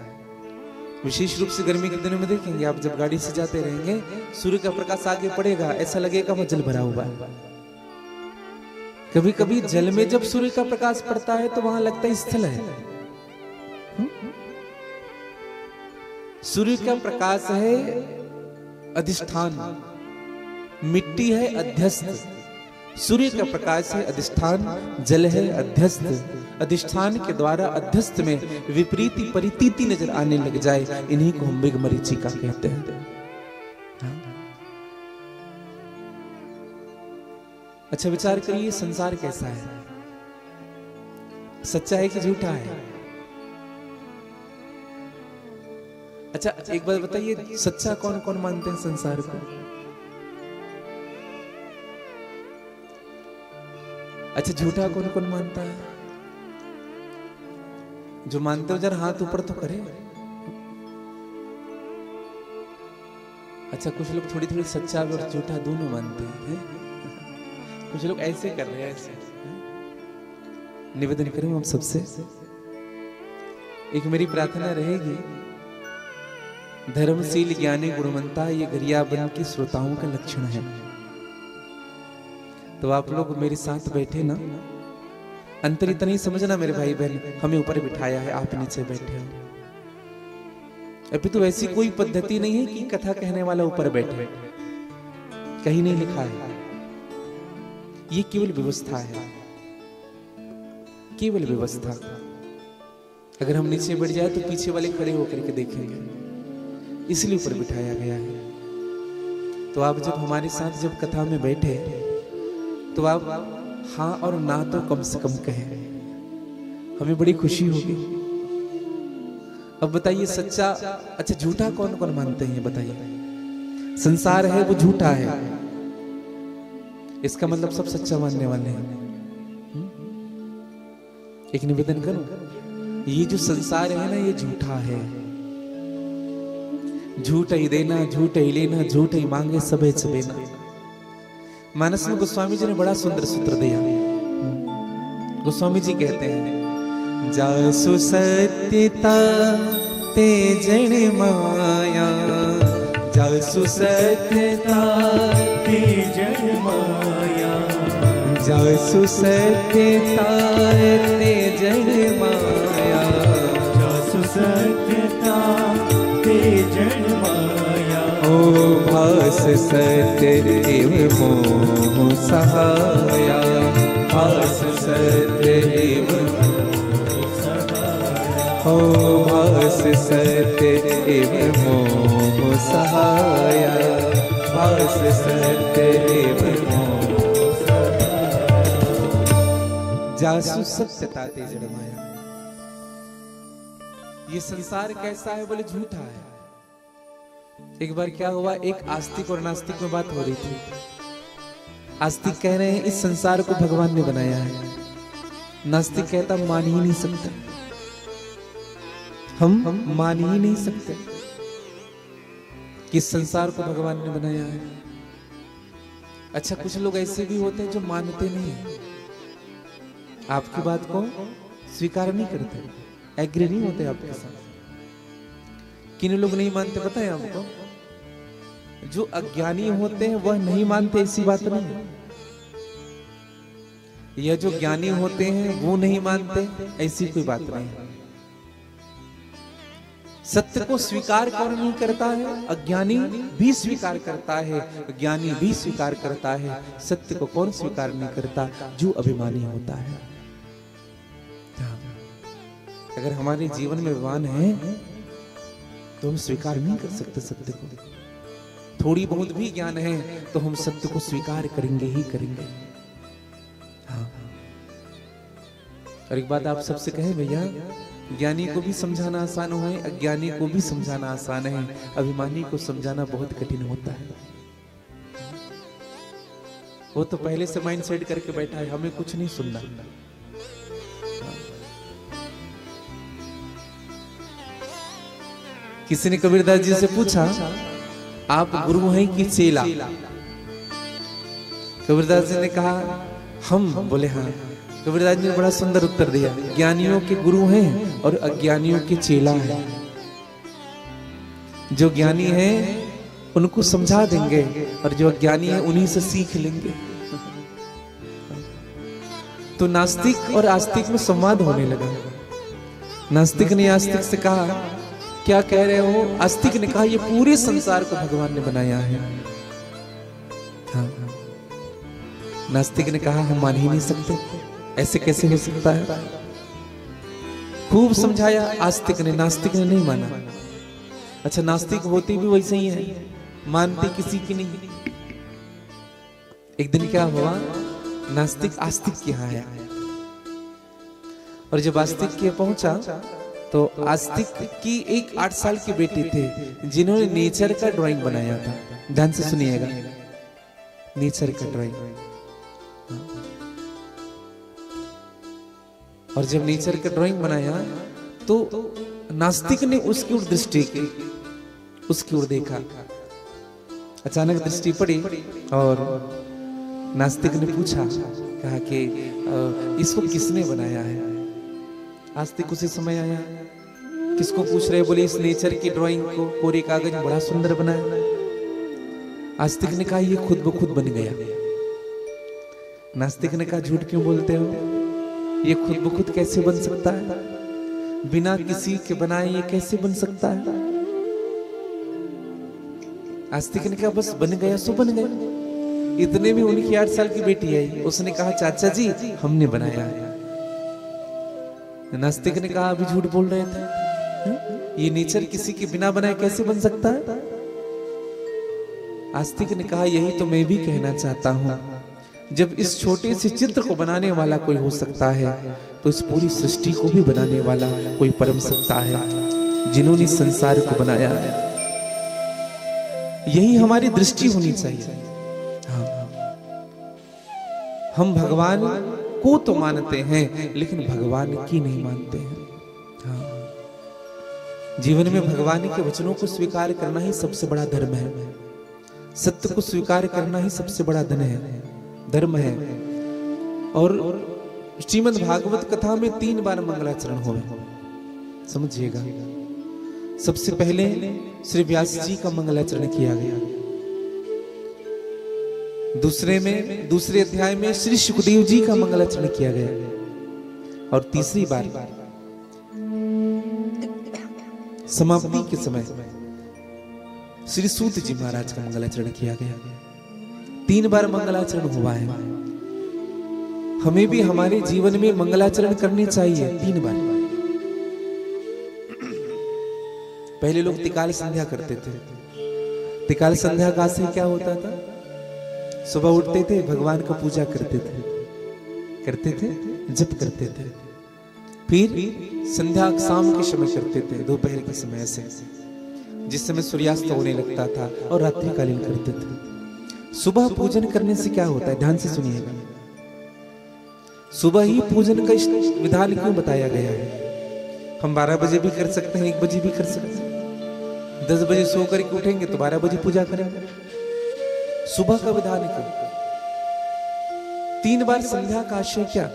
विशेष रूप से गर्मी के दिनों में देखेंगे आप, जब गाड़ी से जाते रहेंगे, सूर्य का प्रकाश आगे पड़ेगा, ऐसा लगेगा वह जल भरा हुआ है। कभी कभी जल में जब सूर्य का प्रकाश पड़ता है तो वहां लगता है स्थल है। सूर्य का प्रकाश है अधिष्ठान, मिट्टी है अध्यस्त। सूर्य का प्रकाश है अधिष्ठान, जल है अध्यस्त। अधिष्ठान के द्वारा अध्यस्त में विपरीत परितीति नजर आने लग जाए, इन्हीं को हम मरीचिका कहते हैं। अच्छा विचार करिए, संसार कैसा है? सच्चा है कि झूठा है? अच्छा एक बात बताइए, सच्चा कौन कौन मानते हैं संसार को? अच्छा झूठा कौन कौन मानता है? जो मानते हो जरा हाथ ऊपर तो करे। अच्छा कुछ लोग थोड़ी थोड़ी सच्चा और झूठा दोनों मानते हैं। कुछ लोग ऐसे कर रहे हैं, ऐसे। निवेदन करूं हम सबसे, एक मेरी प्रार्थना रहेगी, धर्मशील ज्ञानी गुणवंता ये गरियाबंद की श्रोताओं का लक्षण है। तो आप लोग मेरे साथ बैठे ना, अंतर इतना ही समझना मेरे भाई बहन, हमें ऊपर बिठाया है, आप नीचे बैठे हो। अभी तो ऐसी कोई पद्धति नहीं है कि कथा कहने वाला ऊपर बैठे, कहीं नहीं लिखा है। ये केवल व्यवस्था है, केवल व्यवस्था। अगर हम नीचे बैठ जाए तो पीछे वाले खड़े होकर के देखेंगे, इसलिए ऊपर बिठाया गया है। तो आप जब हमारे साथ जब कथा में बैठे तो आप हाँ और ना तो कम से कम कहें, हमें बड़ी खुशी होगी। अब बताइए सच्चा, अच्छा झूठा कौन कौन मानते हैं ये बताइए? संसार है वो झूठा है, इसका मतलब सब सच्चा मानने वाले हैं। एक निवेदन करूं, ये जो संसार है ना ये झूठा है। झूठ ही देना, झूठ ही लेना, झूठ ही मांगे सबे चबेना। मानस में गोस्वामी जी ने बड़ा सुंदर सूत्र दिया। गोस्वामी जी कहते हैं, जासु सत्यता ते जन माया, जासु सत्यता ते जन माया, जासु सत्यता ते जन माया, जासु सत्यता ते जन माया। ओ भास सत्य एव मोह सहाया, भास सत्य एव ओ भास सत्य एव मोह सहाया, भास सत्य एव मोह सहाया। जासु सत्यता ते जन माया। ये संसार कैसा है? बोले झूठा है। एक बार क्या हुआ, एक आस्तिक और नास्तिक में बात हो रही थी। आस्तिक कह रहे हैं इस संसार को भगवान ने बनाया है। नास्तिक कहता मान ही नहीं सकते, हम मान ही नहीं सकते कि इस संसार को भगवान ने बनाया है। अच्छा कुछ लोग ऐसे भी होते हैं जो मानते नहीं है, आपकी बात को स्वीकार नहीं करते, एग्री नहीं होते आपके साथ। किन लोग नहीं मानते पता है आपको? जो अज्ञानी होते हैं वह नहीं मानते, ऐसी बात नहीं है। यह जो ज्ञानी होते हैं वो नहीं मानते, ऐसी कोई बात नहीं है। सत्य को स्वीकार कौन नहीं करता है? अज्ञानी भी स्वीकार करता है, ज्ञानी भी स्वीकार करता है। सत्य को कौन स्वीकार नहीं करता? जो अभिमानी होता है। अगर हमारे जीवन में विमान है तो हम स्वीकार नहीं कर सकते सत्य को। थोड़ी बहुत भी ज्ञान है तो हम सत्य को स्वीकार करेंगे ही करेंगे। हाँ। और एक बात आप सबसे कहे भैया, ज्ञानी को भी समझाना आसान है, अज्ञानी को भी समझाना आसान है, अभिमानी को समझाना बहुत कठिन होता है। वो तो पहले से माइंड सेट करके बैठा है, हमें कुछ नहीं सुनना। किसी ने कबीरदास जी से पूछा, आप गुरु हैं कि चेला? कबीरदास जी ने कहा हम। बोले हाँ। कबीरदास जी ने बड़ा सुंदर उत्तर दिया, ज्ञानियों के गुरु हैं और अज्ञानियों के चेला हैं। जो ज्ञानी हैं उनको समझा देंगे और जो अज्ञानी है उन्हीं से सीख लेंगे। तो नास्तिक और आस्तिक में संवाद होने लगा। नास्तिक ने आस्तिक से कहा, क्या कह रहे हो? आस्तिक ने कहा, ये पूरे संसार को भगवान ने बनाया है। हाँ। नास्तिक ने कहा, हम मान ही नहीं सकते, ऐसे कैसे हो सकता है? खूब समझाया आस्तिक ने, नास्तिक ने नहीं माना। अच्छा, नास्तिक होते भी वैसे ही है, मानते किसी की नहीं। एक दिन क्या हुआ, नास्तिक आस्तिक के यहाँ आया, और जब आस्तिक के पहुंचा तो आस्तिक की एक 8 साल की बेटी थे जिन्होंने नेचर का ड्राइंग बनाया था। ध्यान से सुनिएगा, नेचर का ड्राइंग। और जब नेचर का ड्राइंग बनाया तो नास्तिक ने उसकी ओर दृष्टि की, उसकी ओर देखा। अचानक दृष्टि पड़ी और नास्तिक ने पूछा, कहा कि इसको किसने बनाया है? आस्तिक उसी समय आया, किसको पूछ रहे? बोले, इस नेचर की ड्राइंग को, कोरे कागज में बड़ा सुंदर बनाया। आस्तिक ने कहा, ये खुद ब खुद बन गया। नास्तिक ने कहा, झूठ क्यों बोलते हो? ये खुद ब खुद कैसे बन सकता है? बिना किसी के बनाए ये कैसे बन सकता है? आस्तिक ने कहा, बस बन गया सो बन गया। इतने में उनकी 8 साल की बेटी आई, उसने कहा, चाचा जी हमने बनाया है। नास्तिक ने कहा, अभी झूठ बोल रहे थे, ये नेचर किसी के बिना बनाए कैसे बन सकता है? आस्तिक ने कहा, यही तो मैं भी कहना चाहता हूं, जब इस छोटे से चित्र को बनाने वाला कोई हो सकता है तो इस पूरी सृष्टि को भी बनाने वाला कोई परम सत्ता है, जिन्होंने संसार को बनाया है। यही हमारी दृष्टि होनी चाहिए। हम भगवान को तो मानते हैं लेकिन भगवान की नहीं मानते हैं। हाँ। जीवन में भगवान के वचनों को स्वीकार करना ही सबसे बड़ा धर्म है। सत्य को स्वीकार करना ही सबसे बड़ा धर्म है। और श्रीमद् भागवत कथा में 3 बार मंगलाचरण हुए, समझिएगा। सबसे पहले श्री व्यास जी का मंगलाचरण किया गया, दूसरे अध्याय में श्री सुखदेव जी का मंगलाचरण किया गया, और तीसरी बार समाप्ति के समय श्री सूत जी महाराज का मंगलाचरण किया गया। 3 बार मंगलाचरण हुआ है। हमें भी हमारे जीवन में मंगलाचरण करने चाहिए 3 बार। पहले लोग तिकाल संध्या करते थे। तिकाल संध्या का आशय क्या होता था? सुबह उठते थे, भगवान का पूजा करते थे, जप करते थे, फिर संध्या शाम के समय करते थे, दोपहर के समय से, जिस समय सूर्यास्त होने लगता था, और रात्रिकालीन करते थे। सुबह पूजन करने से क्या होता है? ध्यान से सुनिएगा। सुबह ही पूजन का विधान क्यों बताया गया है? हम 12 बजे भी कर सकते हैं, 1 बजे भी कर सकते हैं, 10 बजे सो करके उठेंगे तो 12 बजे पूजा करेंगे। सुबह का विधान क्यों? 3 बार संध्या का आशय क्या?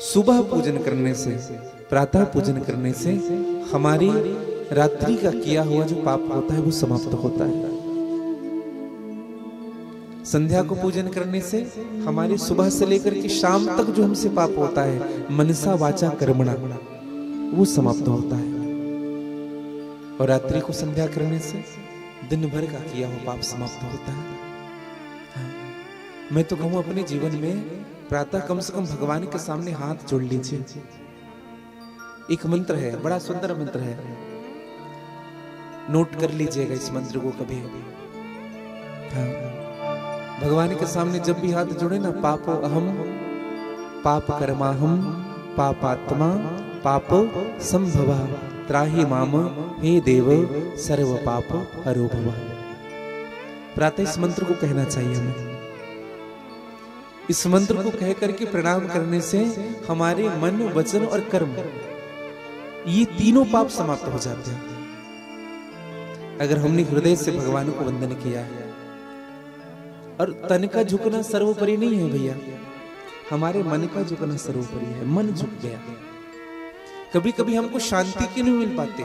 सुबह पूजन करने से, प्रातः पूजन करने से हमारी रात्रि का किया हुआ जो पाप होता है वो समाप्त होता है। संध्या को पूजन करने से हमारे सुबह से लेकर के शाम तक जो हमसे पाप होता है, मनसा वाचा कर्मणा, वो समाप्त होता है। और रात्रि को संध्या करने से दिन भर का किया हुआ पाप समाप्त होता है। हाँ। मैं तो कहूं, अपने जीवन में प्रातः कम से कम भगवान के सामने हाथ जोड़ लीजिए। एक मंत्र है, बड़ा सुंदर मंत्र है, नोट कर लीजिएगा इस मंत्र को कभी। हाँ। भगवान के सामने जब भी हाथ जोड़े ना, पापो अहम पाप कर्माहम पापात्मा पापो संभवा त्राहि माम हे देव सर्व पाप हरो भव। प्रातः इस मंत्र को कहना चाहिए हमें। इस मंत्र को कह करके प्रणाम करने से हमारे मन, वचन और कर्म, ये तीनों पाप समाप्त हो जाते हैं। अगर हमने हृदय से भगवान को वंदन किया है। और तन का झुकना सर्वोपरि नहीं है भैया, हमारे मन का झुकना सर्वोपरि है। मन झुक गया। कभी कभी हमको शांति क्यों नहीं मिल पाती?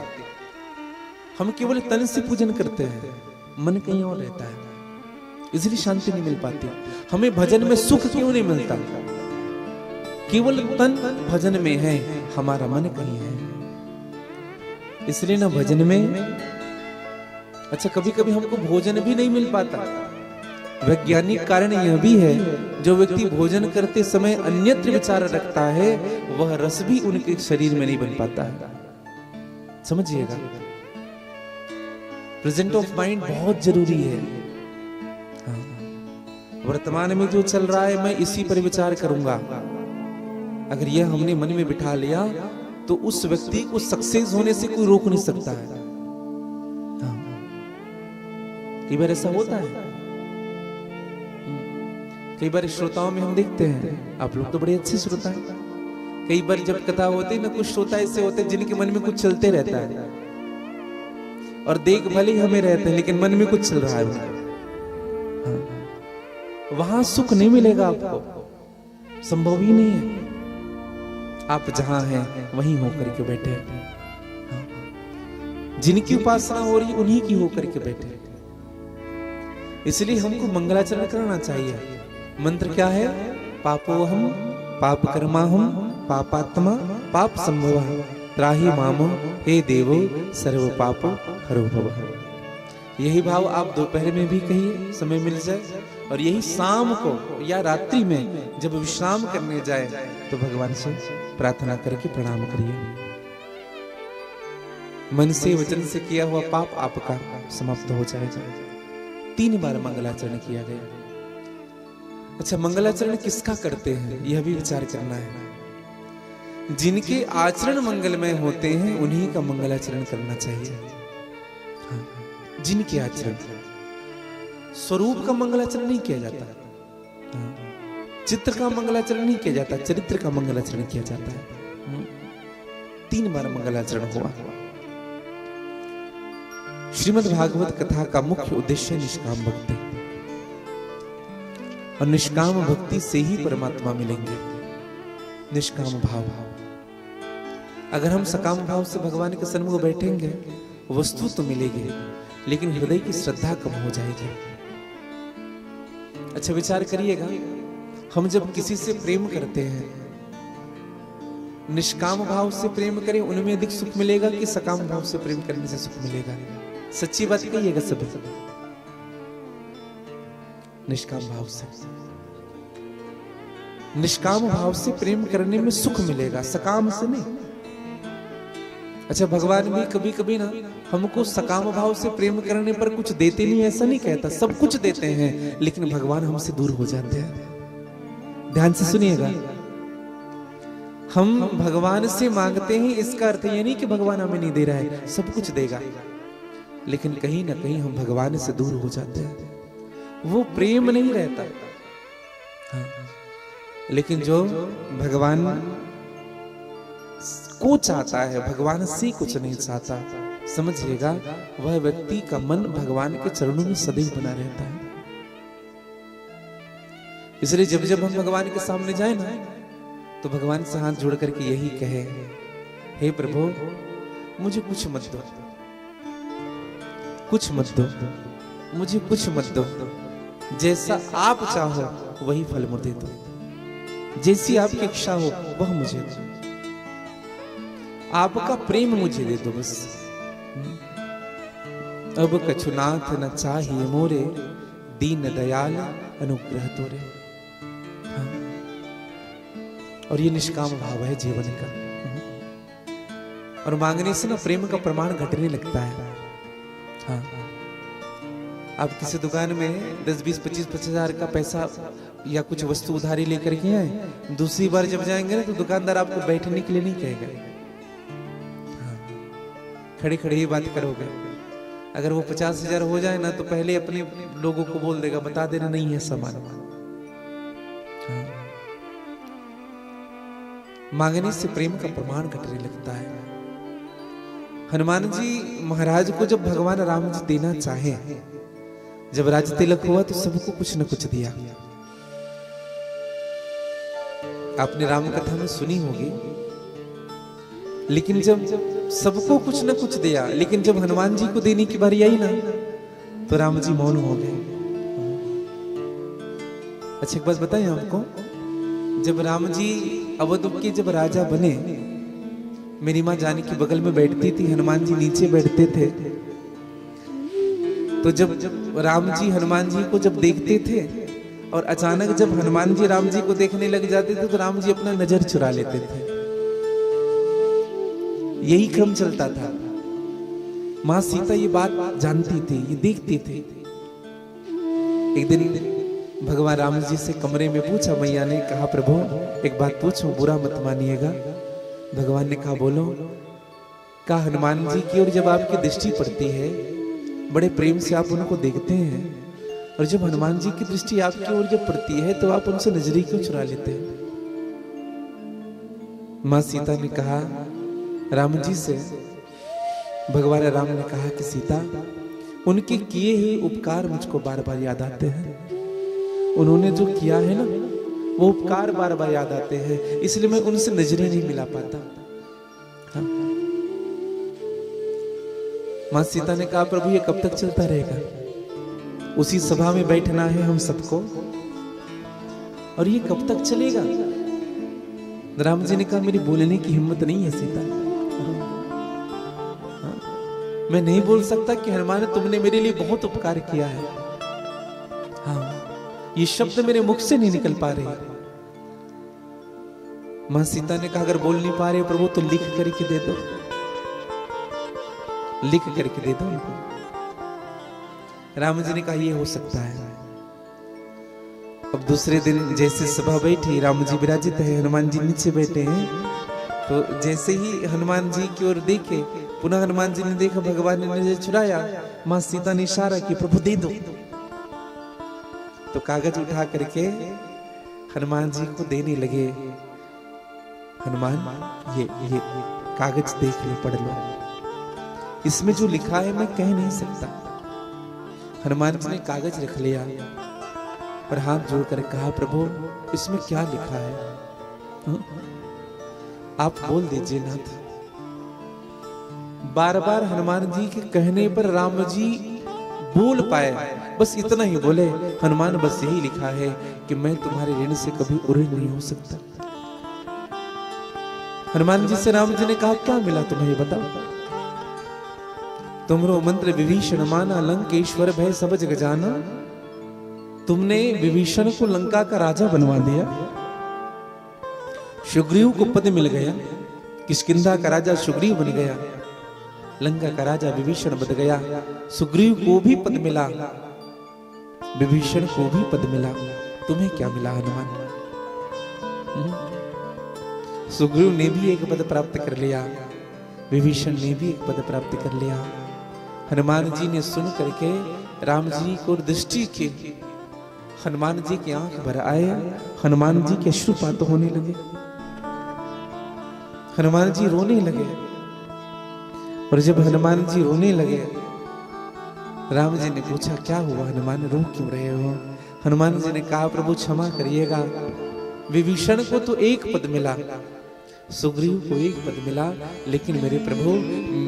हम केवल तन से पूजन करते हैं, मन कहीं और रहता है, इसलिए शांति नहीं मिल पाती। हमें भजन में सुख क्यों नहीं मिलता? केवल तन भजन में है, हमारा मन कहीं है। इसलिए ना भजन में, अच्छा कभी कभी हमको भोजन भी नहीं मिल पाता। वैज्ञानिक कारण यह भी है, जो व्यक्ति भोजन करते समय अन्यत्र विचार रखता है, वह रस भी उनके शरीर में नहीं बन पाता है। समझिएगा, प्रेजेंट ऑफ माइंड बहुत जरूरी है। वर्तमान में जो चल रहा है, मैं इसी पर विचार करूंगा। अगर यह हमने मन में बिठा लिया, तो उस व्यक्ति को सक्सेस होने से कोई रोक नहीं सकता है। कई बार ऐसा होता है, कई बार श्रोताओं में हम देखते हैं, आप लोग तो बड़े अच्छे श्रोता हैं। कई बार जब कथा होती है ना, कुछ श्रोता ऐसे होते हैं जिनके मन में कुछ चलते रहता है, और देख भले ही हमें रहते हैं, लेकिन मन में कुछ चल रहा है। वहां सुख नहीं मिलेगा आपको, संभव ही नहीं है। आप जहां हैं वहीं होकर के बैठे हैं। जिनकी उपासना हो रही उन्हीं की होकर के बैठे। इसलिए हमको मंगलाचरण करना चाहिए। मंत्र क्या है? पापोहम पाप कर्माहम पापात्मा पाप संभव त्राहि मामो हे देवो सर्व पापो हरो भवः। यही भाव आप दोपहर में भी कहिए, समय मिल जाए, और यही शाम को या रात्रि में जब विश्राम करने जाए तो भगवान से प्रार्थना करके प्रणाम करिए। मन से वचन से किया हुआ पाप आपका समाप्त हो जाएगा। 3 बार मंगलाचरण किया गया। अच्छा, मंगलाचरण किसका करते हैं, यह भी विचार करना है। जिनके आचरण मंगलमय होते हैं उन्हीं का मंगलाचरण करना चाहिए। जिनके आचरण, स्वरूप का मंगलाचरण नहीं किया जाता, चित्र का मंगलाचरण नहीं किया जाता, चरित्र का मंगलाचरण किया जाता है। 3 बार मंगलाचरण हुआ। श्रीमद् भागवत कथा का मुख्य उद्देश्य निष्काम भक्ति, और निष्काम भक्ति से ही परमात्मा मिलेंगे। निष्काम भाव, अगर हम सकाम भाव से भगवान के सन्मुख बैठेंगे, वस्तु तो मिलेगी, लेकिन हृदय की श्रद्धा कम हो जाएगी। अच्छा विचार करिएगा, हम जब किसी से प्रेम करते हैं, निष्काम भाव से प्रेम करें, उनमें अधिक सुख मिलेगा कि सकाम भाव से प्रेम करने से सुख मिलेगा? सच्ची बात कहिएगा सभी। निष्काम भाव से, निष्काम भाव से प्रेम करने में सुख मिलेगा, सकाम से नहीं। अच्छा, भगवान भी कभी कभी ना हमको सकाम भाव से प्रेम करने पर कुछ देते नहीं, ऐसा नहीं कहता, सब कुछ देते हैं, लेकिन भगवान हमसे दूर हो जाते हैं। ध्यान से सुनिएगा, हम भगवान से मांगते हैं, इसका अर्थ ये नहीं कि भगवान हमें नहीं दे रहा है, सब कुछ देगा, लेकिन कहीं ना कहीं हम भगवान से दूर हो जाते हैं। वो प्रेम नहीं रहता। लेकिन जो भगवान को चाहता है, भगवान से कुछ नहीं चाहता, समझिएगा वह व्यक्ति का मन भगवान के चरणों में सदैव बना रहता है। इसलिए जब जब हम भगवान के सामने जाए ना, तो भगवान से हाथ जोड़ करके यही कहे, हे प्रभु मुझे कुछ मत दो, कुछ मत दो, मुझे कुछ मत दो, जैसा आप चाहो वही फल मुझे दो, जैसी आपकी इच्छा हो वह मुझे दो, आपका प्रेम मुझे दे दो बस। अब कछुनाथ न चाहिए मोरे, दीन दयाल अनुग्रह तोरे। और ये निष्काम भाव है जीवन का। और मांगने से ना प्रेम का प्रमाण घटने लगता है। हाँ, आप किसी दुकान में 10, 20, 25 हजार का पैसा या कुछ वस्तु उधारी लेकर के आए, दूसरी बार जब जाएंगे ना तो दुकानदार आपको बैठने के लिए नहीं कहेगा, खड़े खड़े ही बात करोगे। अगर वो 50,000 हो जाए ना तो पहले अपने लोगों को बोल देगा, बता देना नहीं है सामान। मांगने से प्रेम का प्रमाण घटने लगता है। हनुमान जी महाराज को जब भगवान राम जी देना चाहे, जब राज तिलक हुआ तो सबको कुछ न कुछ दिया। आपने राम कथा में सुनी होगी, लेकिन जब सबको कुछ न कुछ दिया, लेकिन जब हनुमान जी को देने की बारी आई ना तो राम जी मौन हो गए। अच्छा एक बात बताएं आपको, जब राम जी अवध के जब राजा बने, मेरी माँ जानकी बगल में बैठती थी, हनुमान जी नीचे बैठते थे। तो जब राम जी हनुमान जी को जब देखते थे और अचानक जब हनुमान जी राम जी को देखने लग जाते थे तो राम जी अपना नजर चुरा लेते थे। यही क्रम चलता था। माँ सीता ये बात जानती थी, ये देखती थी। एक दिन भगवान राम जी से कमरे में पूछा, मैया ने कहा प्रभु एक बात पूछूं, बुरा मत मानिएगा। भगवान ने कहा बोलो। कहा हनुमान जी की ओर जब आपकी दृष्टि पड़ती है, बड़े प्रेम से आप उनको देखते हैं, और जब हनुमान जी की दृष्टि आपकी ओर जब पड़ती है तो आप उनसे नजरें क्यों चुरा लेते हैं? माँ सीता ने कहा राम जी से, भगवान राम ने कहा कि सीता, उनके किए हुए उपकार मुझको बार बार याद आते हैं। उन्होंने जो किया है ना, वो उपकार बार बार याद आते हैं, इसलिए मैं उनसे नजरें नहीं मिला पाता। हाँ? मां सीता ने कहा प्रभु ये कब तक चलता रहेगा? उसी सभा में बैठना है हम सबको, और ये कब तक चलेगा? राम जी ने कहा मेरी बोलने की हिम्मत नहीं है सीता। हाँ? मैं नहीं बोल सकता कि हनुमान तुमने मेरे लिए बहुत उपकार किया है। हाँ, ये शब्द मेरे मुख से नहीं निकल पा रहे। मां सीता ने कहा अगर बोल नहीं पा रहे प्रभु तो लिख करके दे दो, लिख करके दे दो उनको। राम जी ने कहा ये हो सकता है। अब दूसरे दिन जैसे सभा बैठी, राम जी विराजित है, हनुमान जी नीचे बैठे हैं, तो जैसे ही हनुमान जी की ओर देखे, पुनः हनुमान जी ने देखा, भगवान ने नजर चुराया, मां सीता ने इशारा किया प्रभु दे दो। तो कागज उठा करके हनुमान जी को देने लगे। हनुमान ये कागज देख लो, पढ़ लो, इसमें जो लिखा है मैं कह नहीं सकता। हनुमान जी ने कागज रख लिया और हाथ जोड़कर कहा प्रभु इसमें क्या लिखा है? आप बोल दीजिए नाथ। बार बार हनुमान जी के कहने पर राम जी बोल पाए, बस इतना ही बोले, हनुमान बस यही लिखा है कि मैं तुम्हारे ऋण से कभी उऋण नहीं हो सकता। हनुमान जी से राम जी ने कहा क्या मिला तुम्हें ये बताओ? तुमरो मंत्र विभीषण माना, लंकेश्वर भय सब जग जाना। तुमने विभीषण को लंका का राजा बनवा दिया, सुग्रीव को पद मिल गया, किष्किंधा का राजा सुग्रीव बन गया, लंका का राजा विभीषण बन गया, सुग्रीव को भी पद मिला, विभीषण को भी पद मिला। तुम्हें क्या मिला हनुमान? सुग्रीव ने भी एक पद प्राप्त कर लिया, विभीषण ने भी एक पद प्राप्त कर लिया। हनुमान जी ने सुन करके राम जी को दृष्टि की, हनुमान जी की आंख भर आए, हनुमान जी के अश्रुपात होने लगे, हनुमान जी रोने लगे। और जब हनुमान जी रोने लगे, राम जी ने पूछा क्या हुआ हनुमान, रो क्यों रहे हो? हनुमान जी ने कहा प्रभु क्षमा करिएगा, विभीषण को तो एक पद मिला, सुग्रीव को एक पद मिला, लेकिन मेरे प्रभु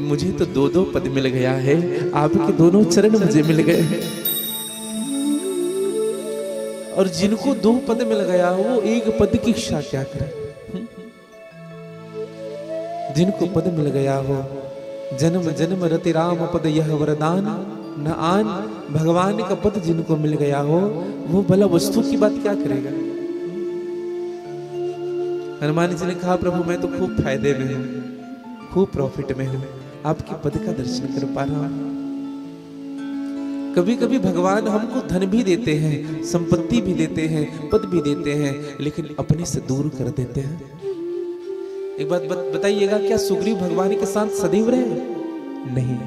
मुझे तो दो दो पद मिल गया है, आपके दोनों चरण मुझे मिल गए हैं। और जिनको दो पद मिल गया वो एक पद की इच्छा क्या करे? जिनको पद मिल गया हो, जन्म जन्म रति राम पद यह वरदान न आन, भगवान का पद जिनको मिल गया हो वो भला वस्तु की बात क्या करेगा? हनुमान जी ने कहा प्रभु मैं तो खूब फायदे में हूं, खूब प्रॉफिट में हूं, आपके पद का दर्शन कर पा रहा हूं। कभी कभी भगवान हमको धन भी देते हैं, संपत्ति भी देते हैं, पद भी देते हैं, लेकिन अपने से दूर कर देते हैं। एक बात बताइएगा, क्या सुग्रीव भगवान के साथ सदैव रहे? नहीं।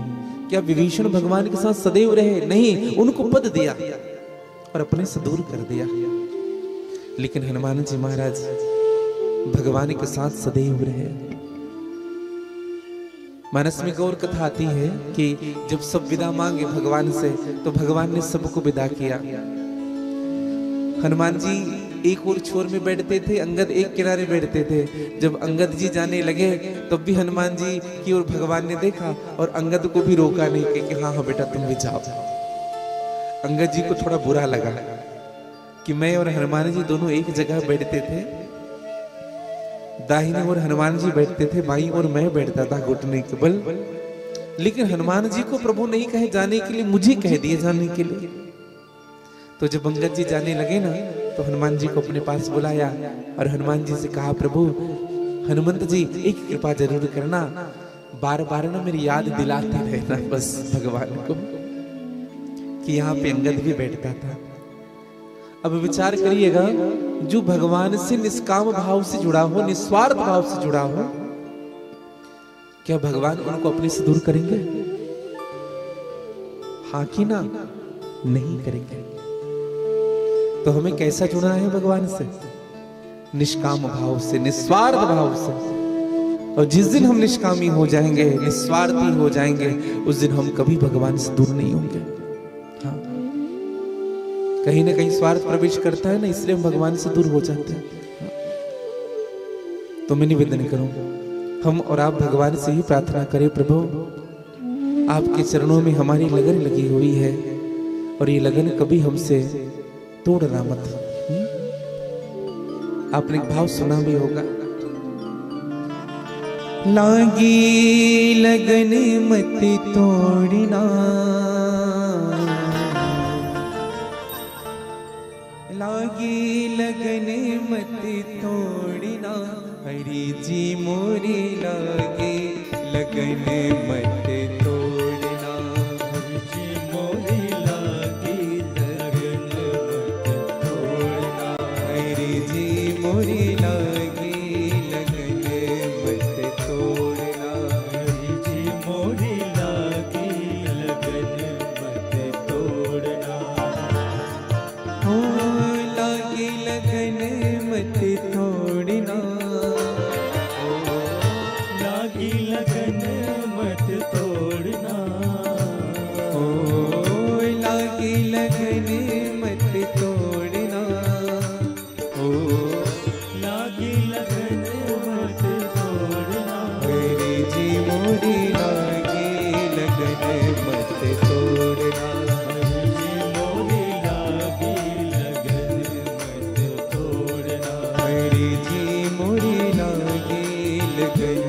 क्या विभीषण भगवान के साथ सदैव रहे? नहीं। उनको पद दिया और अपने से दूर कर दिया। लेकिन हनुमान जी महाराज भगवान के साथ सदैव रहे। मानस में गौर कथा आती है कि जब सब विदा मांगे भगवान से तो भगवान ने सबको विदा किया। हनुमान जी एक और छोर में बैठते थे, अंगद एक किनारे बैठते थे। जब अंगद जी जाने लगे तब भी हनुमान जी की ओर भगवान ने देखा और अंगद को भी रोका नहीं कि हाँ हाँ बेटा तुम भी जाओ। अंगद जी को थोड़ा बुरा लगा कि मैं और हनुमान जी दोनों एक जगह बैठते थे, दाहिने ओर हनुमान जी बैठते थे, बाईं ओर मैं बैठता था घुटने के बल। लेकिन हनुमान जी को प्रभु नहीं कहे जाने के लिए, मुझे कह दिए जाने के लिए। तो जब अंगद जी जाने लगे ना, तो हनुमान जी को अपने पास बुलाया और हनुमान जी से कहा, प्रभु हनुमंत जी एक कृपा जरूर करना, बार बार ना मेरी याद दिलाते रहना बस भगवान को, कि यहाँ पे अंगद भी बैठता था। अब विचार करिएगा, जो भगवान से निष्काम भाव से जुड़ा हो, निस्वार्थ भाव से जुड़ा हो, क्या भगवान उनको अपने से दूर करेंगे? हाँ कि ना? नहीं करेंगे। तो हमें कैसा जुड़ना है भगवान से? निष्काम भाव से, निस्वार्थ भाव से। और जिस दिन हम निष्कामी हो जाएंगे, निस्वार्थी हो जाएंगे, उस दिन हम कभी भगवान से दूर नहीं होंगे। हाँ, कहीं ना कहीं स्वार्थ प्रवेश करता है ना, इसलिए हम भगवान से दूर हो जाते हैं। तो मैं निवेदन करूं, हम और आप भगवान से ही प्रार्थना करें, प्रभु आपके चरणों में हमारी लगन लगी हुई है और ये लगन कभी हमसे तोड़ना मत। आपने एक भाव सुना भी होगा, लागी लगन मत तोड़ना, लागी लगन मत तोड़ना, हरि जी मोरी लागे लगन मत तोड़ना, हरि जी मोरी लागे लगन मत तोड़ना, हरि जी मोरी लागे लगन मत तोड़ना, हरि जी मोरी लागे लगन मत तोड़ना, हो लागे लगन मत तोड़ना, लागी लगन मत तोड़ना, ओ लागी लगन मत तोड़ना, ओ लागी लगन मत तोड़ना, हरि जी मोरी लागी लगन मत तोड़ना, हरि जी मोरी लागी लगन मत तोड़ना, हरि जी मोरी लागी लगन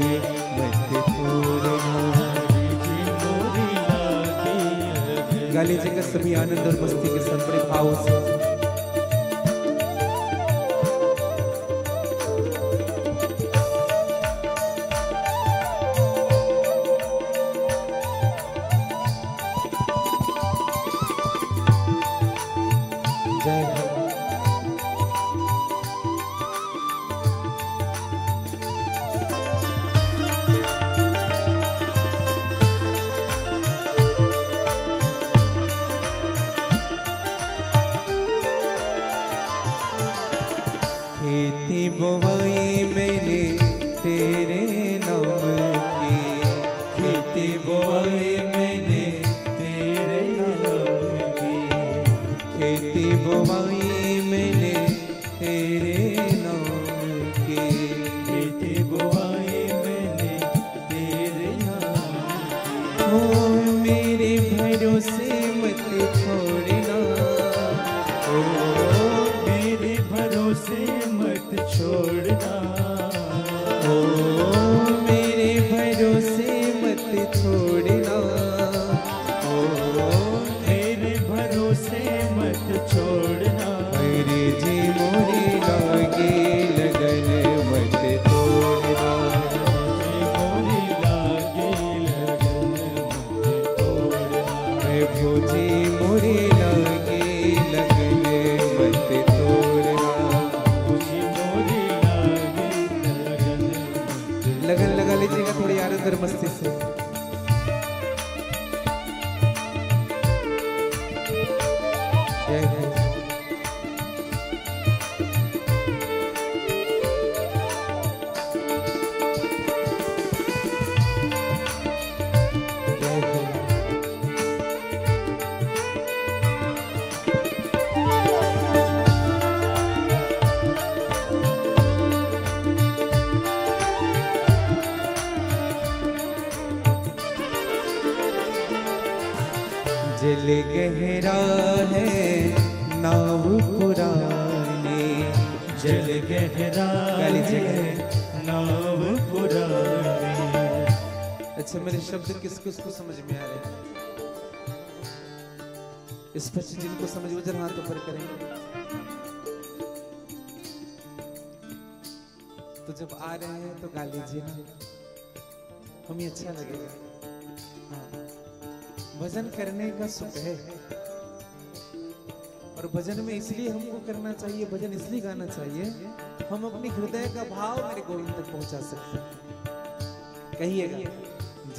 गा लीजिएगा सभी आनंद और मस्ती के साथ बड़े भाव से। जय हो। खेती बुआई मैंने तेरे नाम की, खेती बुआई मैंने तेरे नाम की, खेती बुआई मैंने तेरे नाम की, खेती बुआई मैंने तेरे नाम की, ओ मेरे भरोसे मत छोड़ना, ओ मेरे भरोसे मत छोड़ना, ओ मेरे भरोसे मत छोड़ना, ओ मेरे भरोसे मत छोड़ना, हरि जी मोरी लागे लगन मत तोड़ना, मोरी लागे लगन मत तोड़ना, प्रभु जी मोरी लागे लगन मत तोड़ना, लगन लगा लीजिएगा थोड़ी आनंद और मस्ती से। जय जय जल गहरा है नाव पुरानी, जल गहरा है नाव पुरानी। अच्छा, मेरे शब्द किस किस को समझ में आ रहे हैं? स्पष्ट जिनको समझ वो जरा हाथ ऊपर करेंगे। तो जब आ रहे हैं तो गा लीजिए ना, हमें अच्छा लगेगा। हाँ, भजन करने का सुख है, और भजन में इसलिए हमको करना चाहिए, भजन इसलिए गाना चाहिए, हम अपनी हृदय का भाव मेरे गोविंद तक पहुंचा सकते हैं। कहिएगा,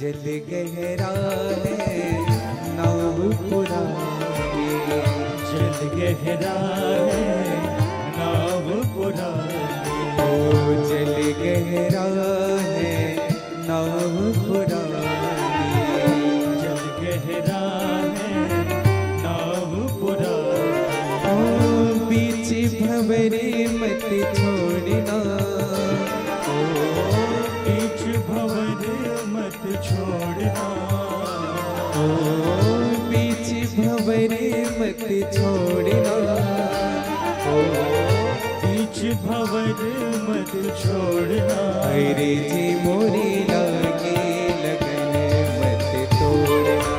जल गहरा है नाव पुरानी, जल गहरा है नाव पुरानी। ओ जल गहरा है नाव पुरानी, जल गहरा है नाव पुरानी। ओ बीच भंवरे मत छोड़ना, ओ बीच भंवर मत छोड़ना। ओ बीच भंवरे मत छोड़ना, ओ बीच भंवर मत छोड़ना। अरे जी मोरी लागे लगन मत तोड़ना,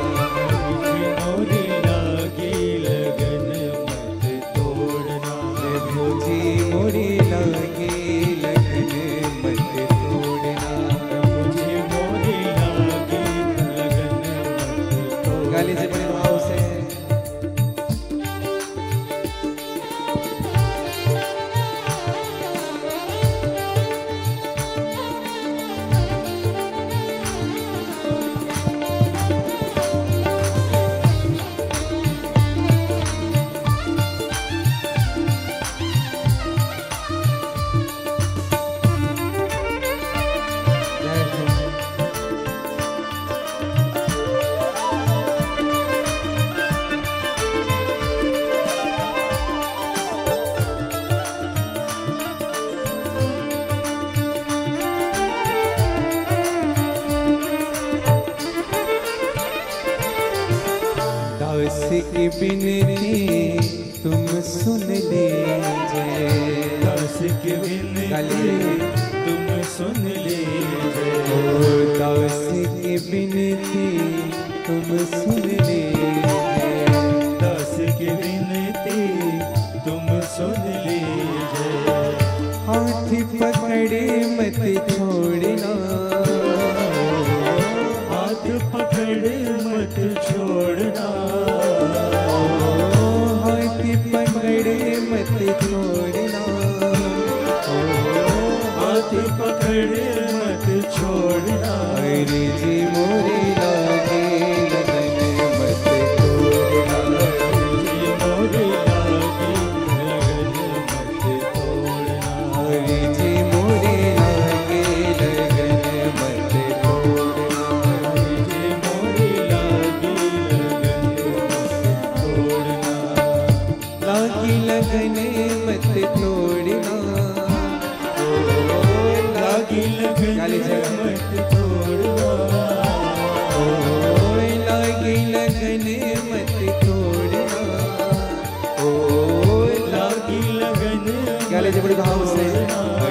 जी मोरी लागी लगन मत तोड़ना। प्रभु जी मोरी लागे लगन मत तोड़ना। मुझे मोरी लागी लगन मत तोड़ना। गाली से बड़े भाव से दास की बिनती तुम सुन लीजिए, दास के विनती तुम सुन लीजिए। ओ दास की बिनती तुम सुन लीजिए, दास की विनती तुम सुन लीजिए। हाथ पकड़े मत छोड़ना, हाथ पकड़ मत छोड़ना। हाथ पकड़े मत छोड़ना, हाथ पकड़ मत छोड़ना। अरे जी मोरे लागे लगन मत तोड़ना, जी मोरी लागी लगन मत तोड़ना। अरे जी मोरे लागे लगन मत तोड़ना। जी मोरी लागी लगन मत तोड़ना। लागी लगन मत तोड़ना, लागी लगन गाली जगह मत तोड़ना। ओ लागी लगन मत तोड़ना, ओ लागी लगन गाली जबड़ी भाव से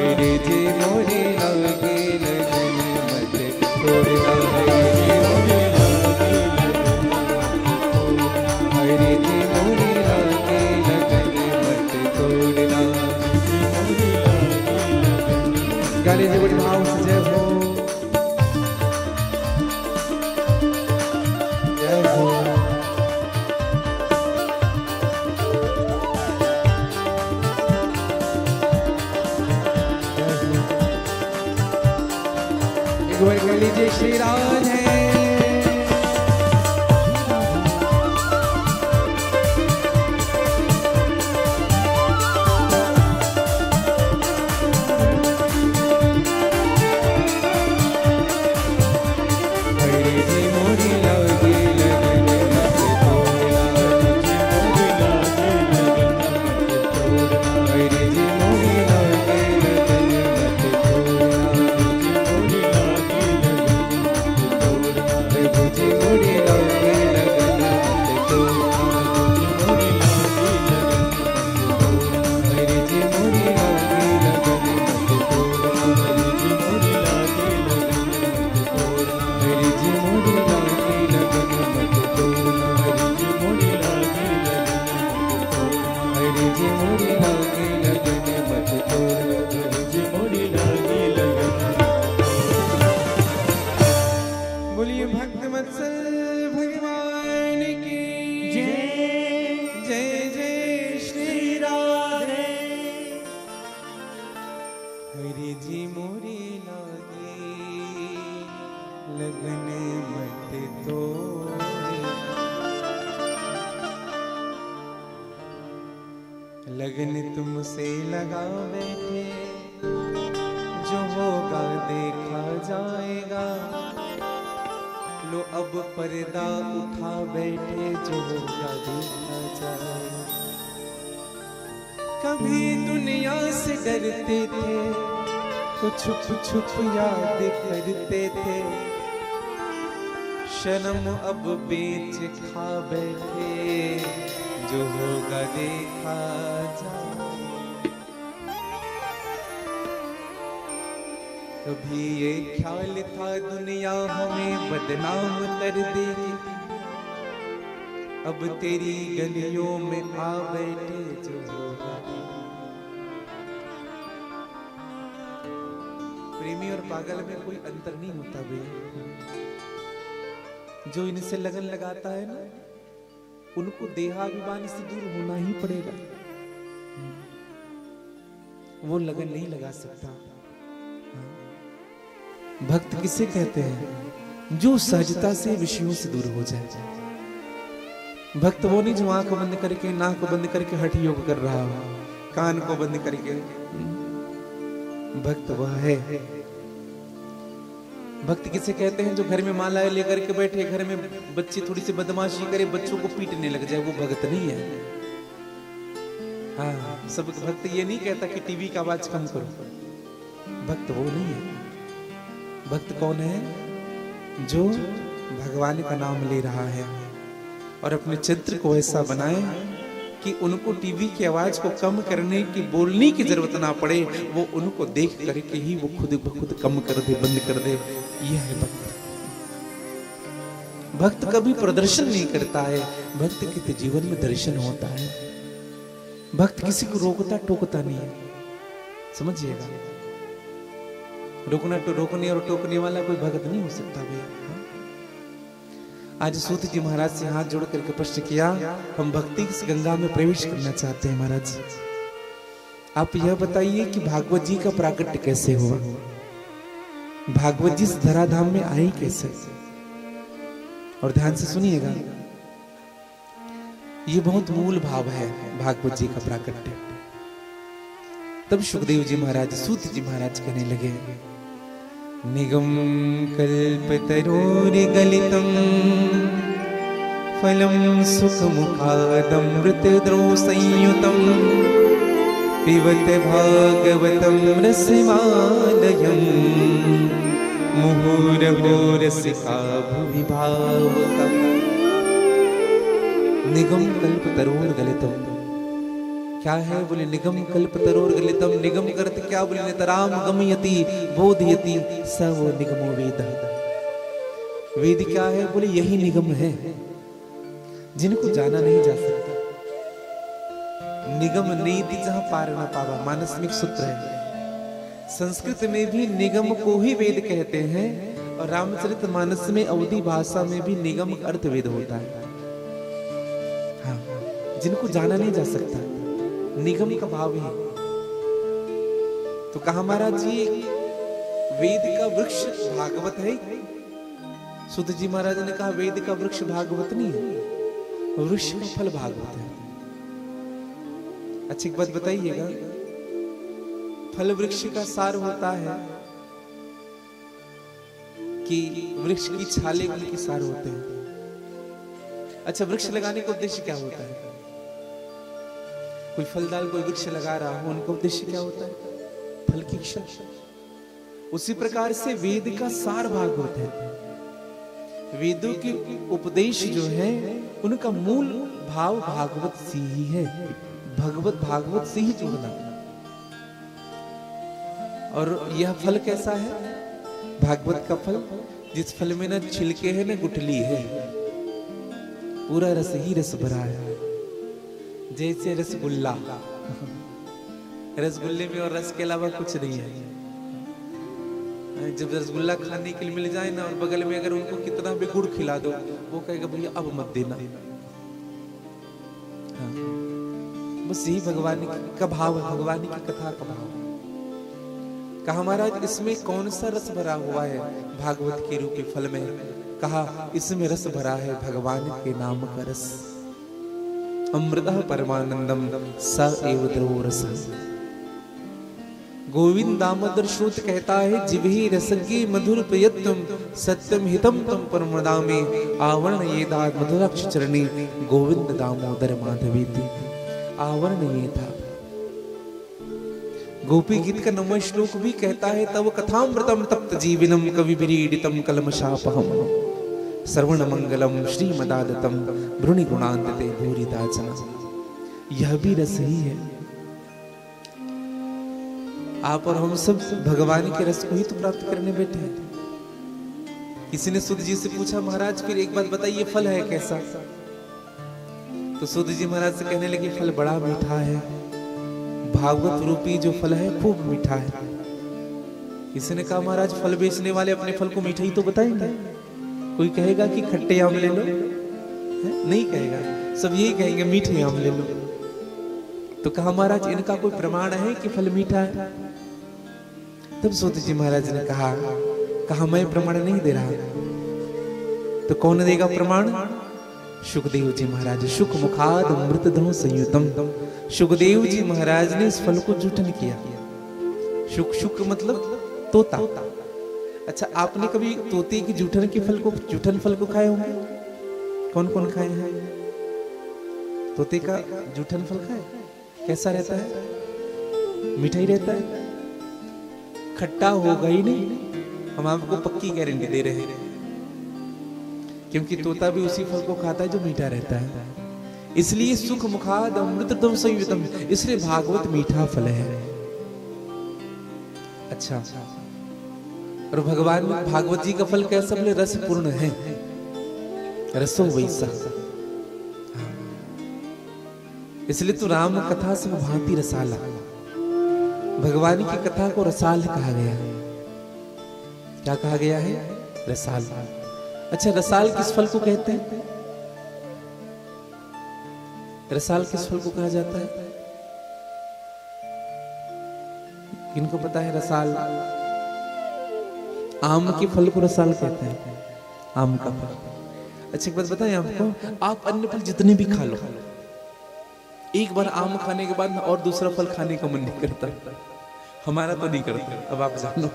अरे जी मोरे लागे लगन मत तोड़ना, अरे जी मोरे लागे लगन मत तोड़ना। गाली जबड़ी भाव से जय हो, जय हो। एक बार कह लीजिए श्री राम है। हरे जी मोरी लागे लगन मत तोड़ना, हरे जी मोरी लागे लगन मत तोड़ना। लगन मत तोड़ना, लगन तुमसे लगा बैठे, जो होगा देखा जाएगा। लो अब पर्दा उठा बैठे, जो होगा देखा जाएगा। कभी दुनिया से डरते थे तो छुप छुप याद करते थे, शर्म अब बेच खा बैठे, जो होगा देखा जाए। कभी ये ख्याल था दुनिया हमें बदनाम कर देगी, अब तेरी गलियों में आ बैठे, जो होगा। प्रेमी और पागल में कोई अंतर नहीं होता भैया। जो इनसे लगन लगाता है ना, उनको देहाभिमान से दूर होना ही पड़ेगा, वो लगन नहीं लगा सकता। भक्त किसे कहते हैं? जो सहजता से विषयों से दूर हो जाए। भक्त वो नहीं जो आंख बंद करके, नाक बंद करके हठ योग कर रहा हो, कान को बंद करके। भक्त वह है। भक्त किसे कहते हैं? जो घर में मालाएं लेकर के बैठे, घर में बच्चे थोड़ी सी बदमाशी करे, बच्चों को पीटने लग जाए, वो भक्त नहीं है। हाँ, सब भक्त ये नहीं कहता कि टीवी का आवाज कम करो, भक्त वो नहीं है। भक्त कौन है? जो भगवान का नाम ले रहा है और अपने चित्र को ऐसा बनाए कि उनको टीवी की आवाज को कम करने की, बोलने की जरूरत ना पड़े, वो उनको देख करके ही वो खुद ब खुद कम कर दे, बंद कर दे। यह है भक्त। भक्त कभी प्रदर्शन नहीं करता है, भक्त के जीवन में दर्शन होता है। भक्त किसी को रोकता टोकता नहीं है, समझिएगा। रोकने और टोकने वाला कोई भक्त नहीं हो सकता भैया। आज सूत जी महाराज से हाथ जोड़ करके प्रश्न किया, हम भक्ति की गंगा में प्रवेश करना चाहते हैं महाराज, आप यह बताइए कि भागवत जी का प्राकट्य कैसे हुआ, भागवत जी इस धराधाम में आई कैसे। और ध्यान से सुनिएगा, ये बहुत मूल भाव है भागवत जी का प्राकट्य। तब सुखदेव जी महाराज सूत जी महाराज कहने लगे, निगम कल्पतरोर्गलितं फलं सुखमुखादमृतद्रव संयुतं पिबत भागवतं रसमालयं मुहुरहो रसिका भुवि भावुकम्। निगम कल्पतरोर्गलितं क्या है? बोले निगम कल्पतरोर्गलितं। निगम करत क्या? बोले नितराम गमयति बोधयति स वो निगमो वेद। वेद क्या है? बोले यही निगम है, जिनको जाना नहीं जा सकता। निगम नीति जहां पार न पावा, मानसमिक सूत्र है। संस्कृत में भी निगम को ही वेद कहते हैं, और रामचरितमानस में अवधी भाषा में भी निगम अर्थ वेद होता है। हाँ, जिनको जाना नहीं जा सकता, निगम का भाव है। तो कहा महाराज जी वेद का वृक्ष भागवत है। सुत जी महाराज ने कहा वेद का वृक्ष भागवत नहीं है, वृक्ष का फल भागवत है। अच्छी बात बताइएगा, फल वृक्ष का सार होता है कि वृक्ष की छाले उनके सार होते हैं। अच्छा, वृक्ष लगाने का उद्देश्य क्या होता है? कोई फलदार कोई वृक्ष लगा रहा हो, उनका उद्देश्य क्या होता है? फल की इच्छा। उसी प्रकार से वेद का सार भागवत है। वेदों के उपदेश जो है उनका मूल भाव भागवत से ही है, भगवत भागवत से ही जुड़ना। और यह फल कैसा है? भागवत का फल, जिस फल में न छिलके है न गुठली है, पूरा रस ही रस भरा है। जैसे रसगुल्ला, रसगुल्ले में और रस के अलावा कुछ नहीं है। जब रसगुल्ला खाने के लिए मिल जाए ना, और बगल में अगर उनको कितना भी गुड़ खिला दो, वो कहेगा भैया अब मत देना। हाँ, बस यही भगवान का भाव है, भगवान की कथा का भाव। कहा महाराज इसमें कौन सा रस भरा हुआ है भागवत के रूपी फल में? कहा इसमें रस भरा है भगवान के नाम का रस। अमृतः परमानंदम स एव द्रवो रस। गोविंद दामोदर श्रुत कहता है जिवहि रसज्ञे मधुर प्रयत्नम सत्यम हितम तम परमदामे आवरण ये दाद मधुराक्ष चरणी गोविंद दामोदर माधवेति। आवरण ये था। गोपी गीत का 9वां श्लोक भी कहता है तव कथामृतम तप्त जीवनम कवि विरीडितम कलमशापहम श्रवण मंगलम श्रीमदादतम भ्रुणि गुणान्ते भूरिदाचना। यह भी रस ही है। आप और हम सब भगवान के रस को ही तो प्राप्त करने बैठे हैं। किसी ने सुध जी से पूछा महाराज फिर एक बात बताइए फल है कैसा? तो सुध जी महाराज से कहने लगे फल बड़ा मीठा है। भागवत रूपी जो फल है खूब मीठा है। किसी ने कहा महाराज फल बेचने वाले अपने फल को मीठा ही तो बताएंगे। कोई कहेगा कि खट्टे आम ले लो? नहीं कहेगा, सब यही कहेंगे मीठे आम ले लो। तो कहा महाराज इनका कोई प्रमाण है कि फल मीठा है? तब सूत जी महाराज ने कहा मैं प्रमाण नहीं दे रहा। तो कौन देगा प्रमाण? सुखदेव जी महाराज। सुख मुखाद अमृतधम संयुतम। सुखदेव जी महाराज ने इस फल को जूठन किया। शुक मतलब तोता। अच्छा आपने कभी तोते की जूठन के फल को जूठन फल को खाए होंगे? कौन कौन खाए हैं? तोते का जूठन फल खाए? कैसा रहता है? मीठा ही रहता है, खट्टा होगा ही नहीं। हम आपको पक्की गारंटी दे रहे हैं क्योंकि तोता भी उसी फल को खाता है जो मीठा रहता है। इसलिए सुख मुखाद अमृतम संयुतम, इसलिए भागवत मीठा फल है। अच्छा और भगवान भागवत जी का फल कैसा? बोले रस पूर्ण है। रसो वैसा। इसलिए तो राम कथा से भांति रसाला। भगवान की कथा को रसाल कहा गया है। क्या कहा गया है? रसाल। अच्छा रसाल किस फल को कहते हैं? रसाल किस फल को कहा जाता है? किनको पता है रसाल? आम के फल को रसाल कहते हैं। आम का फल। अच्छा एक बात बताएं आपको, आप अन्य फल जितने भी खा लो, एक बार आम खाने के बाद और दूसरा फल खाने का मन नहीं करता। हमारा तो नहीं करता। अब आप जानो,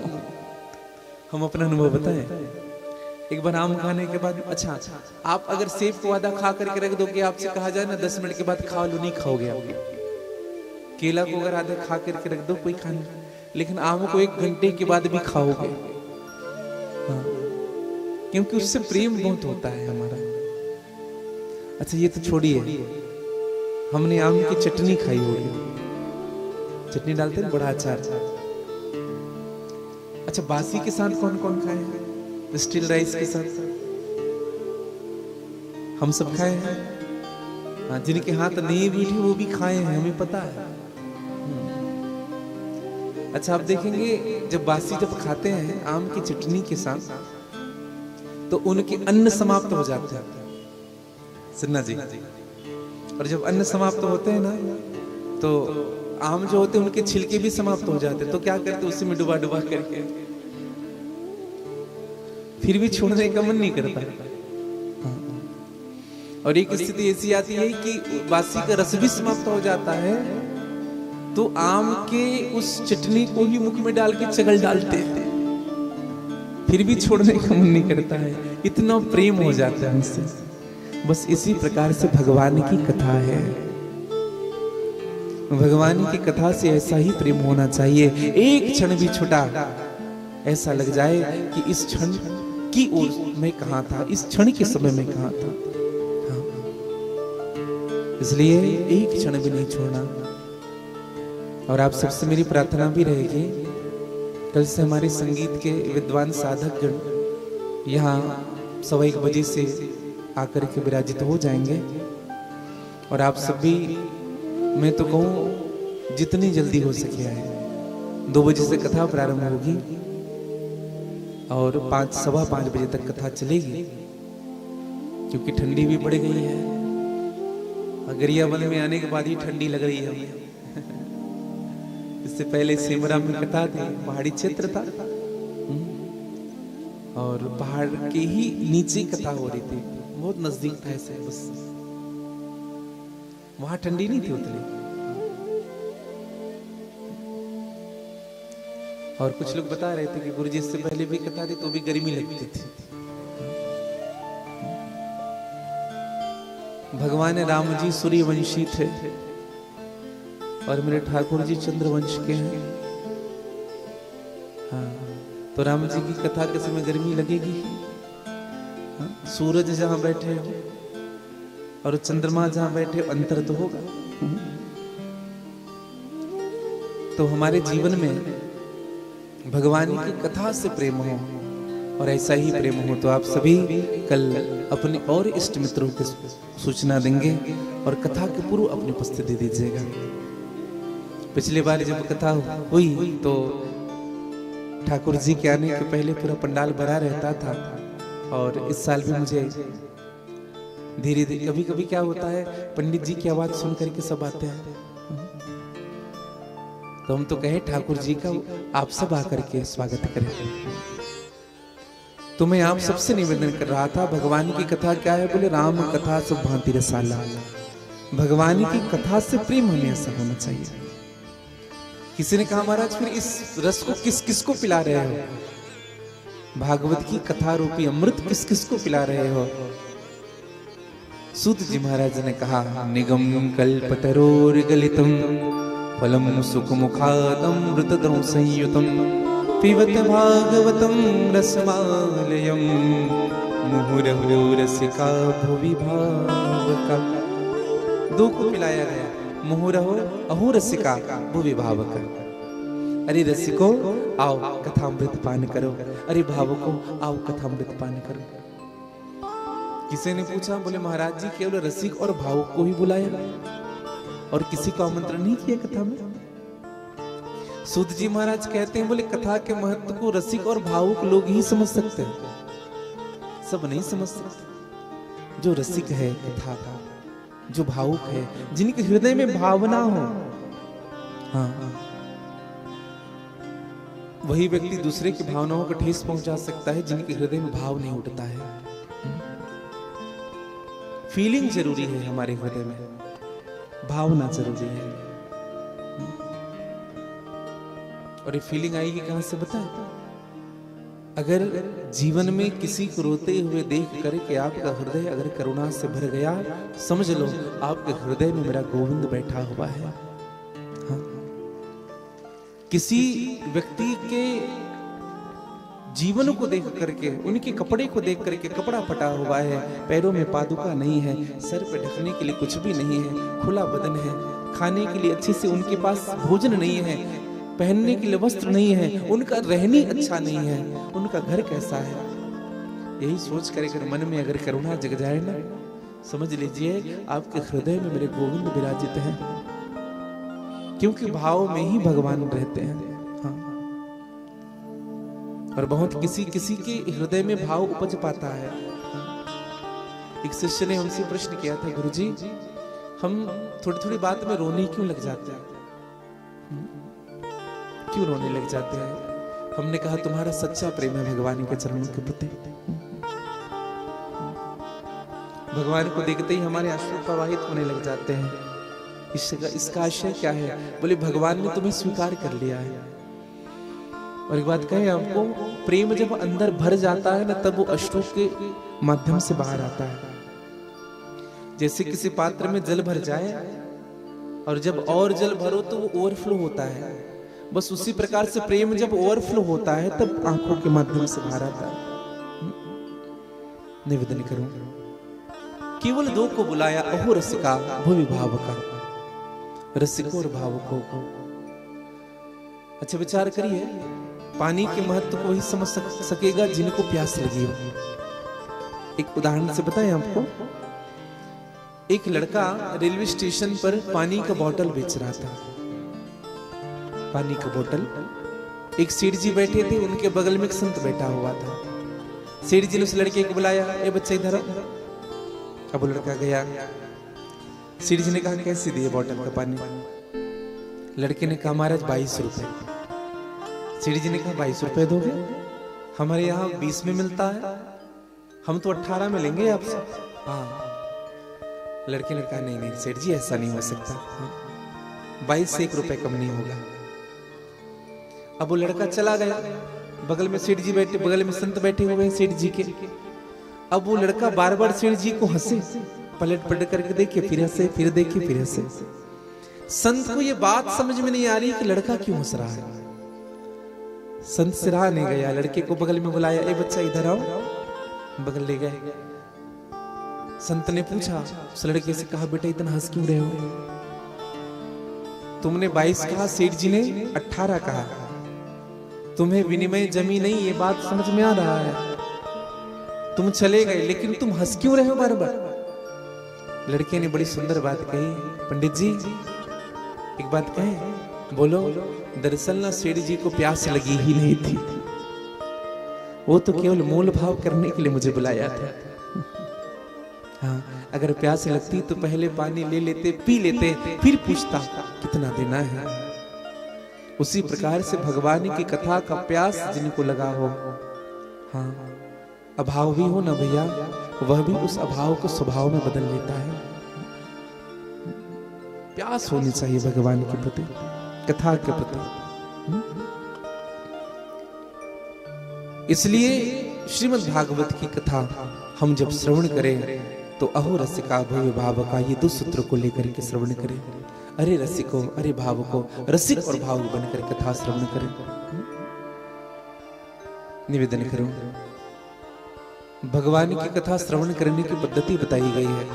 हम अपना अनुभव बताएं। एक बार आम खाने के बाद अच्छा आप अगर सेब को आधा खा करके रख दोगे, आपसे कहा जाए ना 10 मिनट के बाद खा लो, नहीं खाओगे आप। केला को अगर आधा खा करके रख दो कोई खाने, लेकिन आम को 1 घंटे के बाद भी खाओगे। हाँ, क्योंकि उससे प्रेम बहुत होता है हमारा। अच्छा ये तो छोड़िए, हमने आम की चटनी खाई होगी। चटनी डालते हैं, बड़ा अचार। अच्छा बासी के साथ कौन कौन खाए हैं? स्टील राइस के साथ हम सब खाए हैं। हाँ, जिनके हाथ नहीं मीठे वो भी खाए हैं, हमें पता है। अच्छा आप देखेंगे जब बासी जब खाते हैं आम की चटनी के साथ तो उनके अन्न समाप्त हो जाते हैं। सुनना जी। और जब अन्न समाप्त होते हैं ना तो आम जो होते हैं उनके छिलके भी समाप्त हो जाते हैं। तो क्या करते? उसी में डुबा डुबा करके, फिर भी छोड़ने का मन नहीं करता। और एक स्थिति ऐसी आती है कि बासी का रस भी समाप्त हो जाता है तो आम के उस चटनी को ही मुख में डाल के चगल डालते हैं, फिर भी छोड़ने का मन नहीं करता है। इतना प्रेम हो जाता है उनसे। बस इसी प्रकार से भगवान की कथा है। भगवान की कथा से ऐसा ही प्रेम होना चाहिए। एक क्षण भी छूटा ऐसा लग जाए कि इस क्षण की ओर मैं कहां था, इस क्षण के समय में कहां था। हाँ। इसलिए एक क्षण भी नहीं छोड़ना। और आप सबसे मेरी प्रार्थना भी रहेगी, कल से हमारे संगीत के विद्वान साधक गण यहाँ 1:15 बजे से आकर के विराजित हो जाएंगे। और आप सभी, मैं तो कहूँ जितनी जल्दी हो सके आए। 2 बजे से कथा प्रारंभ होगी और 5-5:15 बजे तक कथा चलेगी, क्योंकि ठंडी भी बढ़ गई है। गरियाबंद में आने के बाद ही ठंडी लग रही है। इससे पहले सिमरा में कथा थी, पहाड़ी क्षेत्र था और पहाड़ के ही नीचे कथा हो रही थी, बहुत नजदीक था ऐसे, बस वहां ठंडी नहीं थी उतनी। और कुछ लोग बता रहे थे कि गुरुजी इससे पहले भी कथा थी तो भी गर्मी लगती थी। भगवान राम जी सूर्यवंशी थे और मेरे ठाकुर जी चंद्रवंश के हैं। हाँ, तो राम जी की कथा के समय गर्मी लगेगी। हाँ, सूरज जहां बैठे हो और चंद्रमा जहां बैठे हो, अंतर तो होगा। तो हमारे जीवन में भगवान की कथा से प्रेम हो और ऐसा ही प्रेम हो तो आप सभी कल अपने और इष्ट मित्रों को सूचना देंगे और कथा के पूर्व अपनी उपस्थिति दीजिएगा। पिछली बार जब कथा हुई तो ठाकुर जी के आने के पहले पूरा पंडाल भरा रहता था और इस साल भी मुझे धीरे धीरे कभी कभी क्या होता है, पंडित जी की आवाज सुन करके सब आते हैं, तो हम तो कहे ठाकुर जी का आप सब आकर के स्वागत करें। तो मैं आप सबसे निवेदन कर रहा था, भगवान की कथा क्या है? बोले राम कथा सब भांति रसाला। भगवान की कथा से प्रेम हमें ऐसा होना चाहिए। किसी ने कहा महाराज फिर इस रस को किस किस को पिला रहे हो? भागवत की कथा रूपी अमृत किस किस को पिला रहे हो? सूत जी महाराज ने कहा, निगम कल्पतरोर गलितम फलम सुख मुखादमृतद्रव संयुतम पिबत भागवतम रसमालयम मुहुरहो रसिका भुवि भावका। दो को पिलाया गया, मुहुरहो अहो रसिका भुवि भावका। अरे रसिको आओ कथामृत पान करो, अरे भावको आओ कथामृत पान करो। किसी ने पूछा, बोले महाराज जी केवल रसिक और भावुक को ही बुलाया और किसी को आमंत्रण नहीं किया कथा में? सूत जी महाराज कहते हैं, बोले कथा के महत्व को रसिक और भावुक लोग ही समझ सकते हैं, सब नहीं समझ सकते। जो रसिक है कथा का, जो भावुक है, जिनके हृदय में भावना हो, हाँ, वही व्यक्ति दूसरे की भावनाओं को ठेस पहुंचा सकता है जिनके हृदय में भाव नहीं उठता है। फीलिंग जरूरी है, हमारे हृदय में भावना जरूरी है। और ये फीलिंग आएगी कहां से बताएं? अगर जीवन में किसी को रोते हुए देख करके आपका हृदय अगर करुणा से भर गया, समझ लो आपके हृदय में मेरा गोविंद बैठा हुआ है। हाँ? किसी व्यक्ति के जीवन को देख करके, उनके कपड़े को देख करके, कपड़ा फटा हुआ है, पैरों में पादुका नहीं है, सर पे ढकने के लिए कुछ भी नहीं है, खुला बदन है, खाने के लिए अच्छे से उनके पास भोजन नहीं है, पहनने के लिए वस्त्र नहीं है, उनका रहनी अच्छा नहीं है, उनका घर कैसा है, यही सोच कर अगर मन में अगर करुणा जग जाए ना, समझ लीजिए आपके हृदय में मेरे गोविंद विराजित हैं, क्योंकि भाव में ही भगवान रहते हैं। हाँ। और बहुत किसी किसी के हृदय में भाव उपज पाता है। एक शिष्य ने हमसे प्रश्न किया था, गुरुजी हम थोड़ी थोड़ी बात में रोने क्यों लग जाते हैं? क्यों रोने लग जाते हैं? हमने कहा तुम्हारा सच्चा प्रेम है भगवान के चरणों के प्रति। भगवान को देखते ही हमारे आंसू प्रवाहित होने लग जाते हैं। इसका आशय क्या है? बोले भगवान ने तुम्हें स्वीकार कर लिया है। और एक बात कहें आपको, प्रेम जब अंदर भर जाता है ना, तब वो अश्रु के माध्यम से बाहर आता है। जैसे किसी पात्र में जल भर जाए और जब और जल भरो तो वो ओवरफ्लो होता है, बस उसी प्रकार से प्रेम जब ओवरफ्लो होता है तब आंखों के माध्यम से बाहर आता है। निवेदन करूं, केवल दो को बुलाया, अहो रसिका भुवि भावका, रसिकों और भावुकों को। अच्छा विचार करिए, पानी के महत्व को ही समझ सकेगा जिनको प्यास लगी हो। एक उदाहरण से बताएं आपको, एक लड़का रेलवे स्टेशन पर पानी का बोतल बेच रहा था। पानी का बोतल, एक सेठ जी बैठे थे, उनके बगल में एक संत बैठा हुआ था। सेठ जी ने उस लड़के को बुलाया, ए बच्चा इधर आओ। अब लड़का गया, सेठ जी ने कहा कैसे दिए बोतल का पानी? लड़के ने कहा महाराज 22 रुपए। सेठ जी ने कहा 22 रुपए दोगे? हमारे यहाँ 20 में मिलता है, हम तो 18 में लेंगे आपसे। हाँ। लड़के ने कहा नहीं नहीं सेठ जी ऐसा नहीं हो सकता, 22 से 1 रुपए कम नहीं होगा। अब वो लड़का चला गया, बगल में सेठ जी बैठे, बगल में संत बैठे हुए हैं सेठ जी के। अब वो लड़का बार बार सेठ जी को हंसे, पलट पलट करके देखे, फिर हंसे, फिर देखे, फिर हंसे। संत को ये बात समझ में नहीं आ रही कि लड़का क्यों हंस रहा है। संत सिराने गया, लड़के को बगल में बुलाया, ए बच्चा इधर आओ, बगल ले गए। संत ने पूछा, उस लड़के से कहा बेटा इतना हंस क्यों रहे हो? तुमने 22 कहा, सेठ जी ने 18 कहा, तुम्हें विनिमय जमी नहीं, ये बात समझ में आ रहा है। तुम चले गए लेकिन तुम हंस क्यों रहे हो बार बार? लड़के ने बड़ी सुंदर बात कही, पंडित जी एक बात कहें? बोलो। दरअसल ना सेठ जी को प्यास लगी ही नहीं थी, वो तो केवल मोल भाव करने के लिए मुझे बुलाया था। हाँ, अगर प्यास लगती तो पहले पानी ले लेते, पी लेते, फिर पूछता कितना देना है। उसी प्रकार से भगवान की कथा का प्यास जिनको लगा हो, हाँ अभाव भी हो ना भैया, वह भी उस अभाव को स्वभाव में बदल लेता है। प्यास होनी चाहिए भगवान के प्रति, कथा के प्रति। इसलिए श्रीमद् भागवत की कथा हम जब श्रवण करें तो अहो रसिका भव्य भावका, ये 2 सूत्रों को लेकर के श्रवण करें। अरे रसिको, अरे भावको, रसिक और भावुक बनकर कथा श्रवण करें। निवेदन करूं, भगवान की कथा श्रवण करने की पद्धति बताई गई है।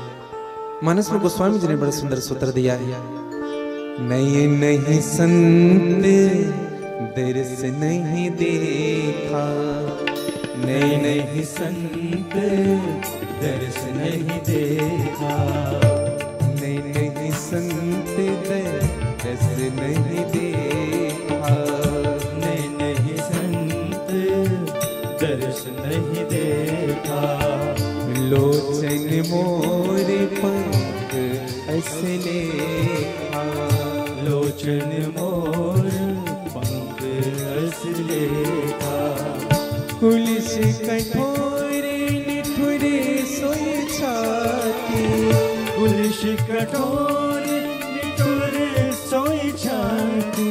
मानस में गोस्वामी जी ने बड़ा सुंदर सूत्र दिया है। नए नहीं संत दर्श नहीं देखा, नए नहीं संत दर्श नहीं देखा, नए नहीं संत दर्श नहीं देखा, नए नहीं संत दर्श नहीं देखा। लोचन मोर पंख असले खा, लोचन मोर पंख असले खा। कुलिश कठोर निठुर सोई छाती, कुलिश कठोर निठुर सोई छाती।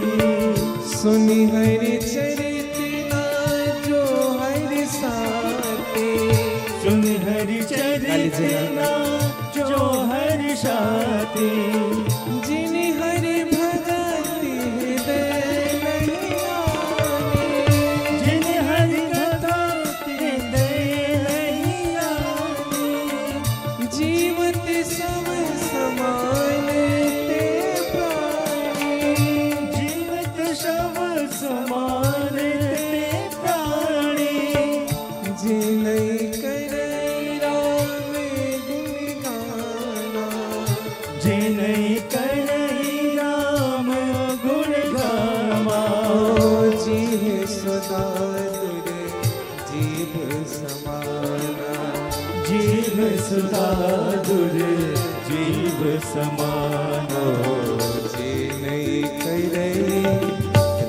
सुनि हरि चरित ना जो हरि साथे, सुनि हरि चरित ना जो हरि साथे। जिन हरि भगति हृदय नहीं आने, जिन हरि भगति हृदय नहीं आने। जीवत सब समान ते प्राणी, जीवत सब समान ते प्राणी। जिनहि करई राम गुण गाना, जिनहि करई राम गुण गावा। जी सदा दुर जीव समाना, जीव सुधा दुर जीव समाना। जिनहि करई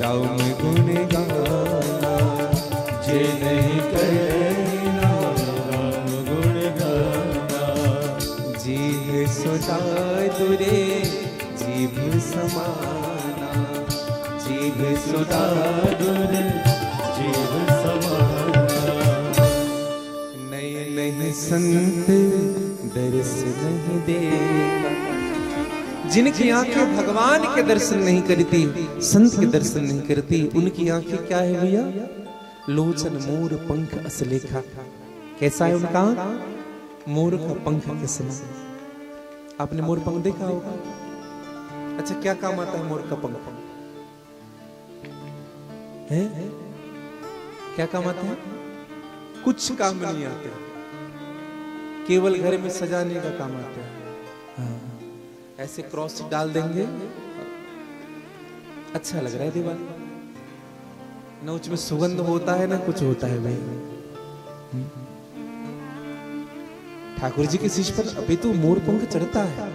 राम गुण गाना, जिनहि करई राम गुण गावा। जीव सदा दुरे जीव समाना, जीव सुधा दुर जीव समाना। नए नहीं संत दर्श नहीं देखा। जिनकी आंखें भगवान के दर्शन नहीं करती, संत के दर्शन नहीं करती, उनकी आंखें क्या है भैया? लोचन मोर पंख असलेखा। कैसा है उनका? मोर का पंख के समान। आपने मोर पंख देखा होगा? अच्छा क्या काम आता है मोर का पंख? है? क्या काम आता है? कुछ काम नहीं आते, केवल घर में सजाने का काम आता है। हाँ, ऐसे क्रॉस डाल देंगे, अच्छा लग रहा है दीवार, ना उसमें सुगंध होता है ना कुछ होता है भाई। ठाकुर जी के शीश पर अभी तो मोर पंख चढ़ता है,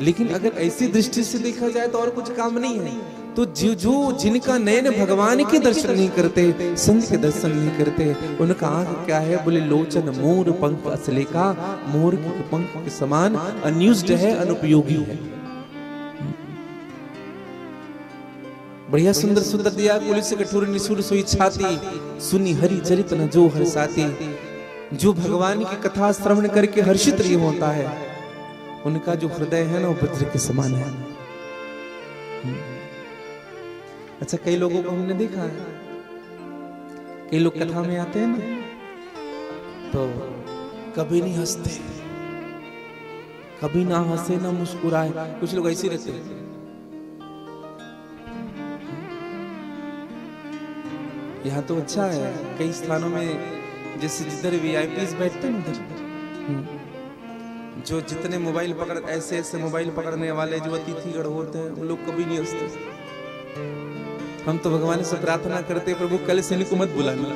लेकिन अगर ऐसी दृष्टि से देखा जाए तो और कुछ काम नहीं है। तो जो जिनका नयन भगवान के दर्शन नहीं करते, संत के दर्शन नहीं करते, उनका आंख क्या है? बोले लोचन मोर पंख असलेखा, मोर के पंख के समान अनयूज्ड है, अनुपयोगी है। बढ़िया सुंदर सुंदर दिया कुल से कठोर निसुर सोई छाती, सुनी हरि चरित न जो हर्षाती। जो भगवान की कथा श्रवण करके हर्षित नहीं होता है, उनका जो हृदय है ना वो वज्र के समान है। अच्छा, कई लोगों को हमने देखा है, कई लोग कथा में आते हैं ना तो कभी नहीं हंसते, कभी ना हंसे ना मुस्कुराए। कुछ लोग ऐसे रहते हैं। यहाँ तो अच्छा है, कई स्थानों में जैसे जिधर वीआईपीस बैठते हैं उधर जो जितने मोबाइल पकड़ ऐसे ऐसे मोबाइल पकड़ने वाले जो अतिथिगण होते हैं, वो लोग कभी नहीं हंसते। हम तो भगवान से प्रार्थना करते हैं, प्रभु कल से इनको मत बुलाना।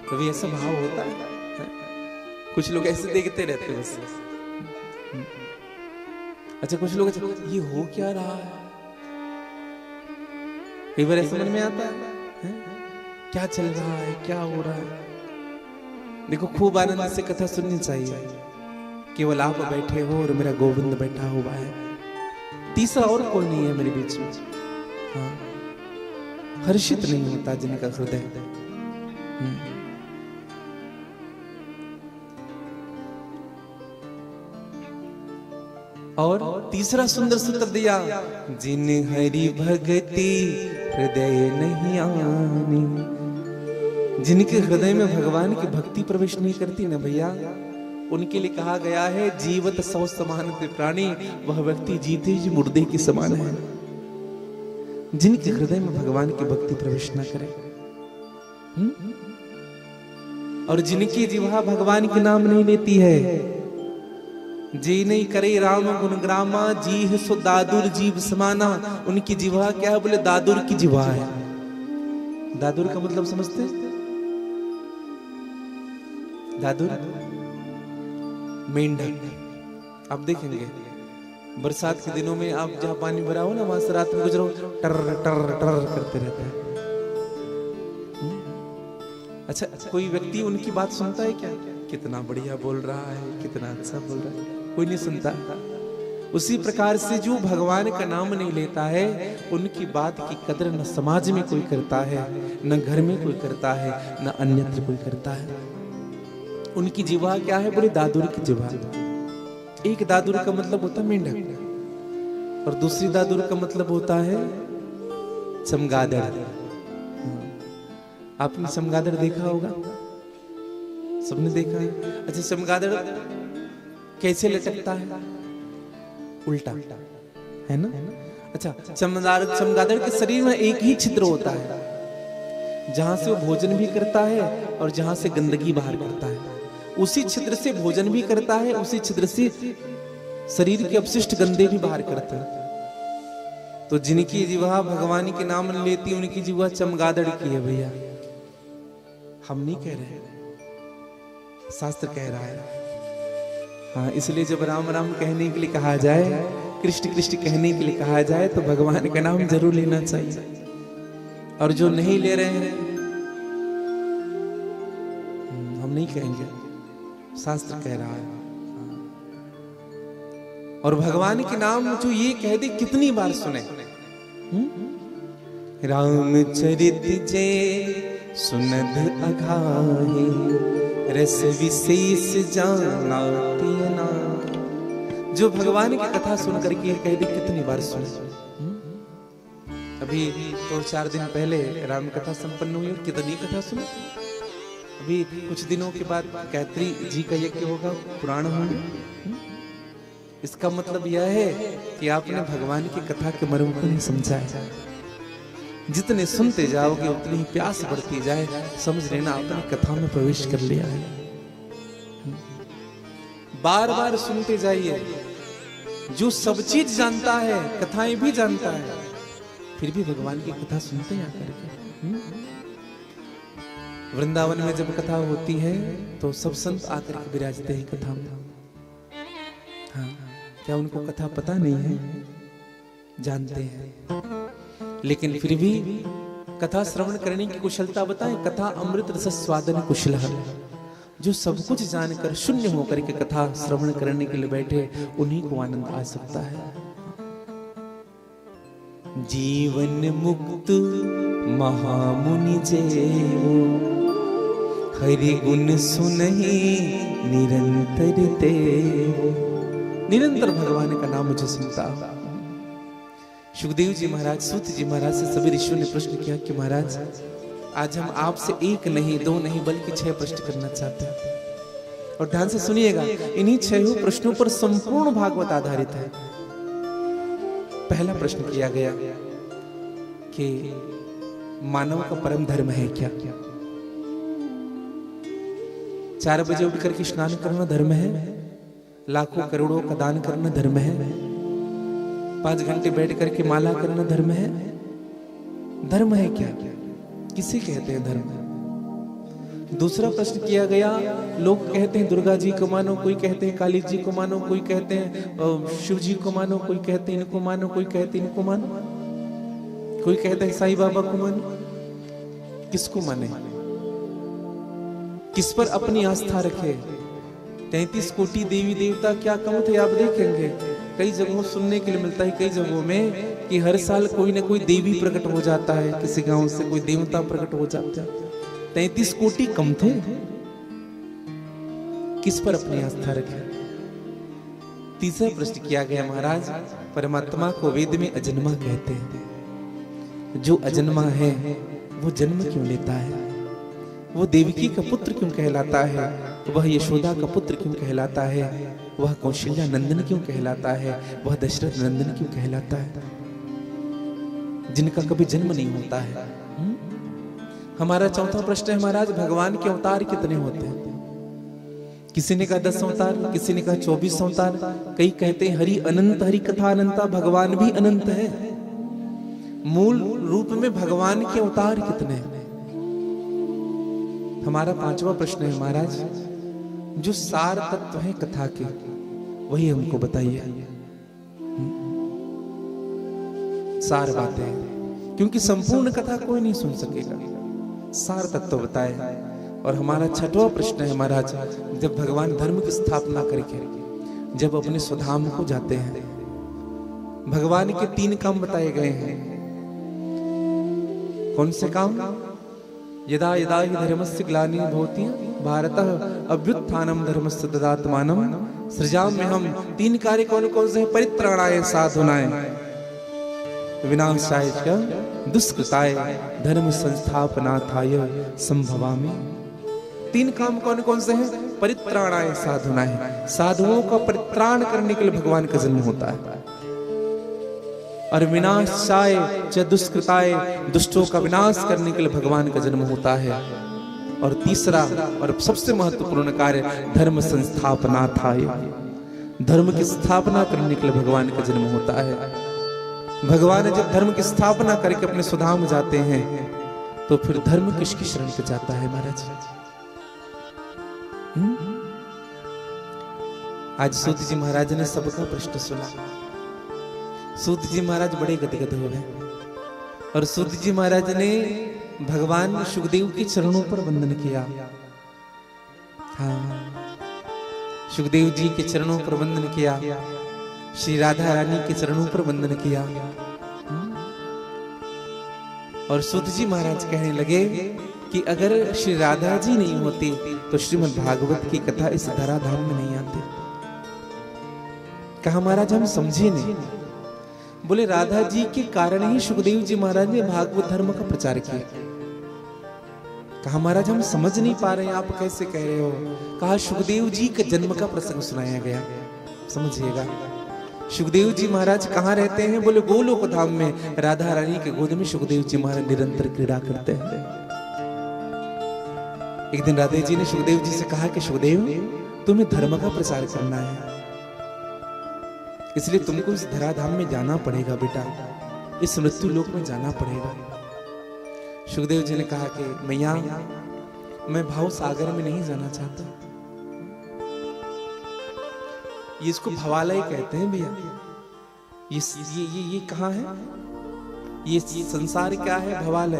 कभी ऐसा भाव होता है? कुछ लोग ऐसे देखते रहते हैं बस। अच्छा, कुछ लोग ये हो क्या रहा है, कई बार ऐसे मन में आता है, क्या चल रहा है, क्या हो रहा है। देखो, खूब आनंद से कथा सुननी चाहिए। केवल आप बैठे हो और मेरा गोविंद बैठा हुआ है, तीसरा और कोई नहीं है मेरे बीच में। हाँ, हर्षित नहीं होता जिनका हृदय। और तीसरा सुंदर सूत्र दिया, जिन हरि भगति हृदय नहीं आनी। जिनके हृदय में भगवान की भक्ति प्रवेश नहीं करती ना भैया, उनके लिए कहा गया है जीवत सौ समान प्राणी, वह व्यक्ति जीते जी मुर्दे के समान है। जिनके हृदय में भगवान की भक्ति प्रवेश न करे, और जिनकी जिह्वा भगवान के नाम नहीं लेती है, जी नहीं करे राम गुणग्रामा, जी सो दादुर जीव समाना। उनकी जिह्वा क्या है? बोले दादुर की जिह्वा है। दादुर का मतलब समझते? दादुर मेंढक। आप देखेंगे बरसात के दिनों में आप जहां पानी भरा हो ना, वहां से रात में गुजरो टर टर टर करते रहते हैं। अच्छा, कोई व्यक्ति उनकी बात सुनता है क्या? कितना बढ़िया बोल रहा है, कितना अच्छा बोल रहा है, कोई नहीं सुनता। उसी प्रकार से जो भगवान का नाम नहीं लेता है, उनकी बात की कदर न समाज में कोई करता है, न घर में कोई करता है, न अन्यत्र कोई करता है। उनकी जिह्वा क्या है? बोले दादुर की जिह्वा। एक दादुर का मतलब होता है मेंढक, और दूसरी दादुर का मतलब होता है चमगादड़। आपने चमगादड़ देखा होगा, सबने देखा है। अच्छा, चमगादड़ कैसे लटकता है? उल्टा, है ना? अच्छा, चमगादड़ के शरीर में एक ही छिद्र होता है, जहां से वो भोजन भी करता है और जहां से गंदगी बाहर करता है। उसी छिद्र से भोजन भी करता है, उसी छिद्र से शरीर के अपशिष्ट गंदे भी बाहर करता है। तो जिनकी जिह्वा भगवान के नाम नहीं लेती, उनकी जिह्वा चमगादड़ की है भैया। हम नहीं कह रहे, शास्त्र कह रहा है। हाँ, इसलिए जब राम राम कहने के लिए कहा जाए, कृष्ण कृष्ण कहने के लिए कहा जाए, तो भगवान का नाम जरूर लेना चाहिए। और जो नहीं ले रहे हैं, हम नहीं कहेंगे, शास्त्र कह रहा है। और भगवान के नाम जो ये कह दे, कितनी बार सुने? रामचरित जे सुनद अघाये, रस विशेष जाना तियना। जो भगवान की कथा सुन करके कह दे, कितनी बार सुने? अभी तो 4 दिन पहले राम कथा संपन्न हुई, और कितनी कथा सुनी। अभी कुछ दिनों के बाद गायत्री जी का यज्ञ होगा, पुराण होंगे। इसका मतलब यह है कि आपने भगवान की कथा के मर्म को नहीं समझा है। जितने सुनते जाओगे उतनी ही प्यास बढ़ती जाए, समझ लेना आपने कथा में प्रवेश कर लिया है। बार बार सुनते जाइए। जो सब चीज जानता है, कथाएं भी जानता है, फिर भी भगवान की कथा सुनते हैं आकर के। वृंदावन में जब कथा होती है तो सब संत आकर के विराजते हैं कथा में। क्या उनको कथा पता नहीं है? जानते हैं, लेकिन फिर भी कथा श्रवण करने की कुशलता बताएं। कथा अमृत रस स्वादन कुशल, जो सब कुछ जानकर शून्य होकर के कथा श्रवण करने के लिए बैठे, उन्हीं को आनंद आ सकता है। जीवन मुक्त महामुनि जेवो, हरि गुण सुनहि निरंतर देवो। निरंतर भगवान का नाम मुझे सुनता। सुखदेव जी महाराज, सूत जी महाराज से सभी ऋषियों ने प्रश्न किया कि महाराज, आज हम आपसे 1 नहीं 2 नहीं बल्कि 6 प्रश्न करना चाहते हैं। और ध्यान से सुनिएगा, इन्हीं 6 प्रश्नों पर संपूर्ण भागवत आधारित है। पहला प्रश्न किया गया कि मानव का परम धर्म है क्या? 4 बजे उठ करके स्नान करना धर्म है? लाखों करोड़ों का दान करना धर्म है? 5 घंटे बैठ करके माला करना धर्म है? धर्म है क्या? किसे कहते हैं धर्म? दूसरा प्रश्न किया गया, लोग कहते हैं दुर्गा जी को मानो, कोई कहते हैं काली जी को मानो, कोई कहते हैं शिव जी को मानो, कोई कहते हैं इनको मानो, कोई कहते हैं इनको मानो, कोई कहते हैं साईं बाबा को मानो। किसको माने? किस पर अपनी आस्था रखे? 33 कोटि देवी देवता क्या कम थे? आप देखेंगे कई जगहों सुनने के लिए मिलता है, कई जगहों में कि हर साल कोई ना कोई देवी प्रकट हो जाता है, किसी गांव से कोई देवता प्रकट हो जाता है। 33 कोटि कम थे? किस पर अपनी आस्था रखे? तीसरा प्रश्न किया गया, महाराज परमात्मा को वेद में अजन्मा कहते हैं। जो अजन्मा है वो जन्म क्यों लेता है? वो देवकी का पुत्र क्यों कहलाता है? वह यशोदा का पुत्र क्यों कहलाता है? वह कौशल्या नंदन क्यों कहलाता है? वह दशरथ नंदन क्यों कहलाता है? जिनका कभी जन्म नहीं होता है। हमारा चौथा प्रश्न है, महाराज भगवान के अवतार कितने होते हैं? किसी ने कहा 10 अवतार, किसी ने कहा 24 अवतार, कई कहते हैं हरि अनंत, हरि कथा अनंता, भगवान भी अनंत है। मूल रूप में भगवान के अवतार कितने हैं? हमारा 5वां प्रश्न है, महाराज जो सार तत्व है कथा के, वही हमको बताइए। सार बातें, क्योंकि संपूर्ण कथा कोई नहीं सुन सकेगा। सार तत्व बताए। और हमारा 6वां प्रश्न है, महाराज जब भगवान धर्म की स्थापना करके जब अपने स्वधाम को जाते हैं, भगवान के 3 काम बताए गए हैं। कौन से काम? यदा यदा हि धर्मस्य ग्लानिर् भवति भारतः अभ्युत्थानं धर्मस्य तदात्मानं सृजाम्यहम्। 3 कार्य कौन कौन से हैं? परित्राणाय साधुनाय, विनाशाय च दुष्कृताय, धर्म संस्थापनार्थाय संभवामि। 3 काम कौन कौन से हैं? परित्राणाय साधुनाय, साधुओं का परित्राण करने के लिए भगवान का जन्म होता है। और विनाशाय च दुष्कृताय, दुष्टों का विनाश करने के लिए भगवान का जन्म होता है। और तीसरा और सबसे महत्वपूर्ण कार्य धर्म संस्थापनार्थाय, धर्म की स्थापना करने के लिए भगवान का जन्म होता है। भगवान जब धर्म की स्थापना करके अपने स्वधाम जाते हैं तो फिर धर्म किसकी शरण पे जाता है महाराज? आज सूत जी महाराज ने सबका प्रश्न सुना। सूत जी महाराज बड़े गदगद हो गए और सूत जी महाराज ने भगवान सुखदेव के चरणों पर वंदन किया। हाँ, सुखदेव जी के चरणों पर वंदन किया, श्री राधा रानी के चरणों पर वंदन किया। और सूत जी महाराज कहने लगे कि अगर श्री राधा जी नहीं होती तो श्रीमद् भागवत की कथा इस धराधाम में नहीं आती। कहा महाराज हम समझे नहीं। बोले राधा जी के कारण ही सुखदेव जी महाराज ने भागवत धर्म का प्रचार किया। कहा महाराज हम समझ नहीं पा रहे हैं, आप कैसे कह रहे हो? कहा सुखदेव जी के जन्म का प्रसंग सुनाया गया, समझिएगा। सुखदेव जी महाराज कहाँ रहते हैं? बोले गोलोक धाम में, राधा रानी के गोद में सुखदेव जी महाराज निरंतर क्रीड़ा करते हैं। एक दिन राधा जी ने सुखदेव जी से कहा कि सुखदेव तुम्हें धर्म का प्रचार करना है, इसलिए तुमको इस धराधाम में जाना पड़ेगा बेटा, इस मृत्यु लोक में जाना पड़ेगा। सुखदेव जी ने कहा कि मैया मैं भाव सागर में नहीं जाना चाहता, ये इसको भवालय कहते हैं भैया। ये कहाँ है? ये संसार क्या है? भवालय।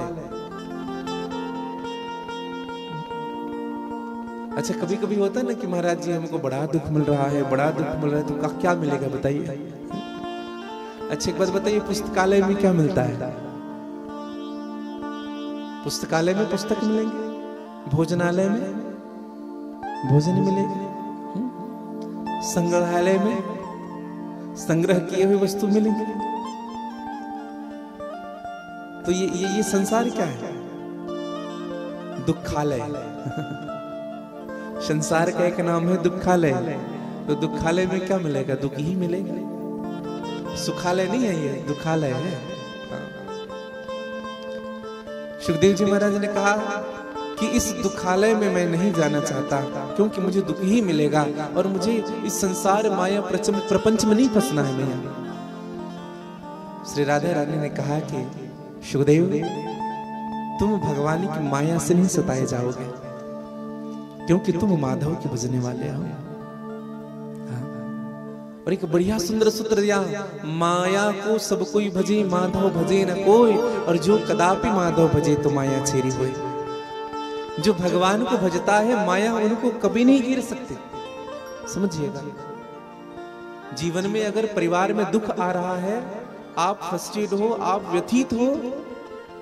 अच्छा, कभी कभी होता है ना कि महाराज जी हमको बड़ा दुख मिल रहा है, बड़ा दुख मिल रहा है, तो क्या मिलेगा बताइए? अच्छा एक बात बताइए, पुस्तकालय में क्या मिलता है? पुस्तकालय में पुस्तक मिलेंगे, भोजनालय में भोजन मिलेगा, संग्रहालय में संग्रह किए हुए वस्तु मिलेंगे। तो ये संसार क्या है? दुखालय। संसार का एक नाम है दुखालय। तो दुखालय में क्या मिलेगा? दुख ही मिलेगा। सुखालय नहीं है, ये दुखालय है। सुखदेव जी महाराज ने कहा कि इस दुखालय में मैं नहीं जाना चाहता, क्योंकि मुझे दुख ही मिलेगा और मुझे इस संसार माया प्रपंच में नहीं फंसना है भैया। श्री राधा रानी ने कहा कि सुखदेव, तुम भगवान की माया से नहीं सताए जाओगे, क्योंकि तुम माधव के भजने वाले हो। और एक बढ़िया सुंदर सूत्र दिया, माया को सब कोई भजे, माधव भजे न कोई, और जो कदापि माधव भजे तो माया छेरी होए। जो भगवान को भजता है, माया उनको कभी नहीं गिर सकती। समझिएगा, जीवन में अगर परिवार में दुख आ रहा है, आप फ्रस्ट्रेट हो, आप व्यथित हो,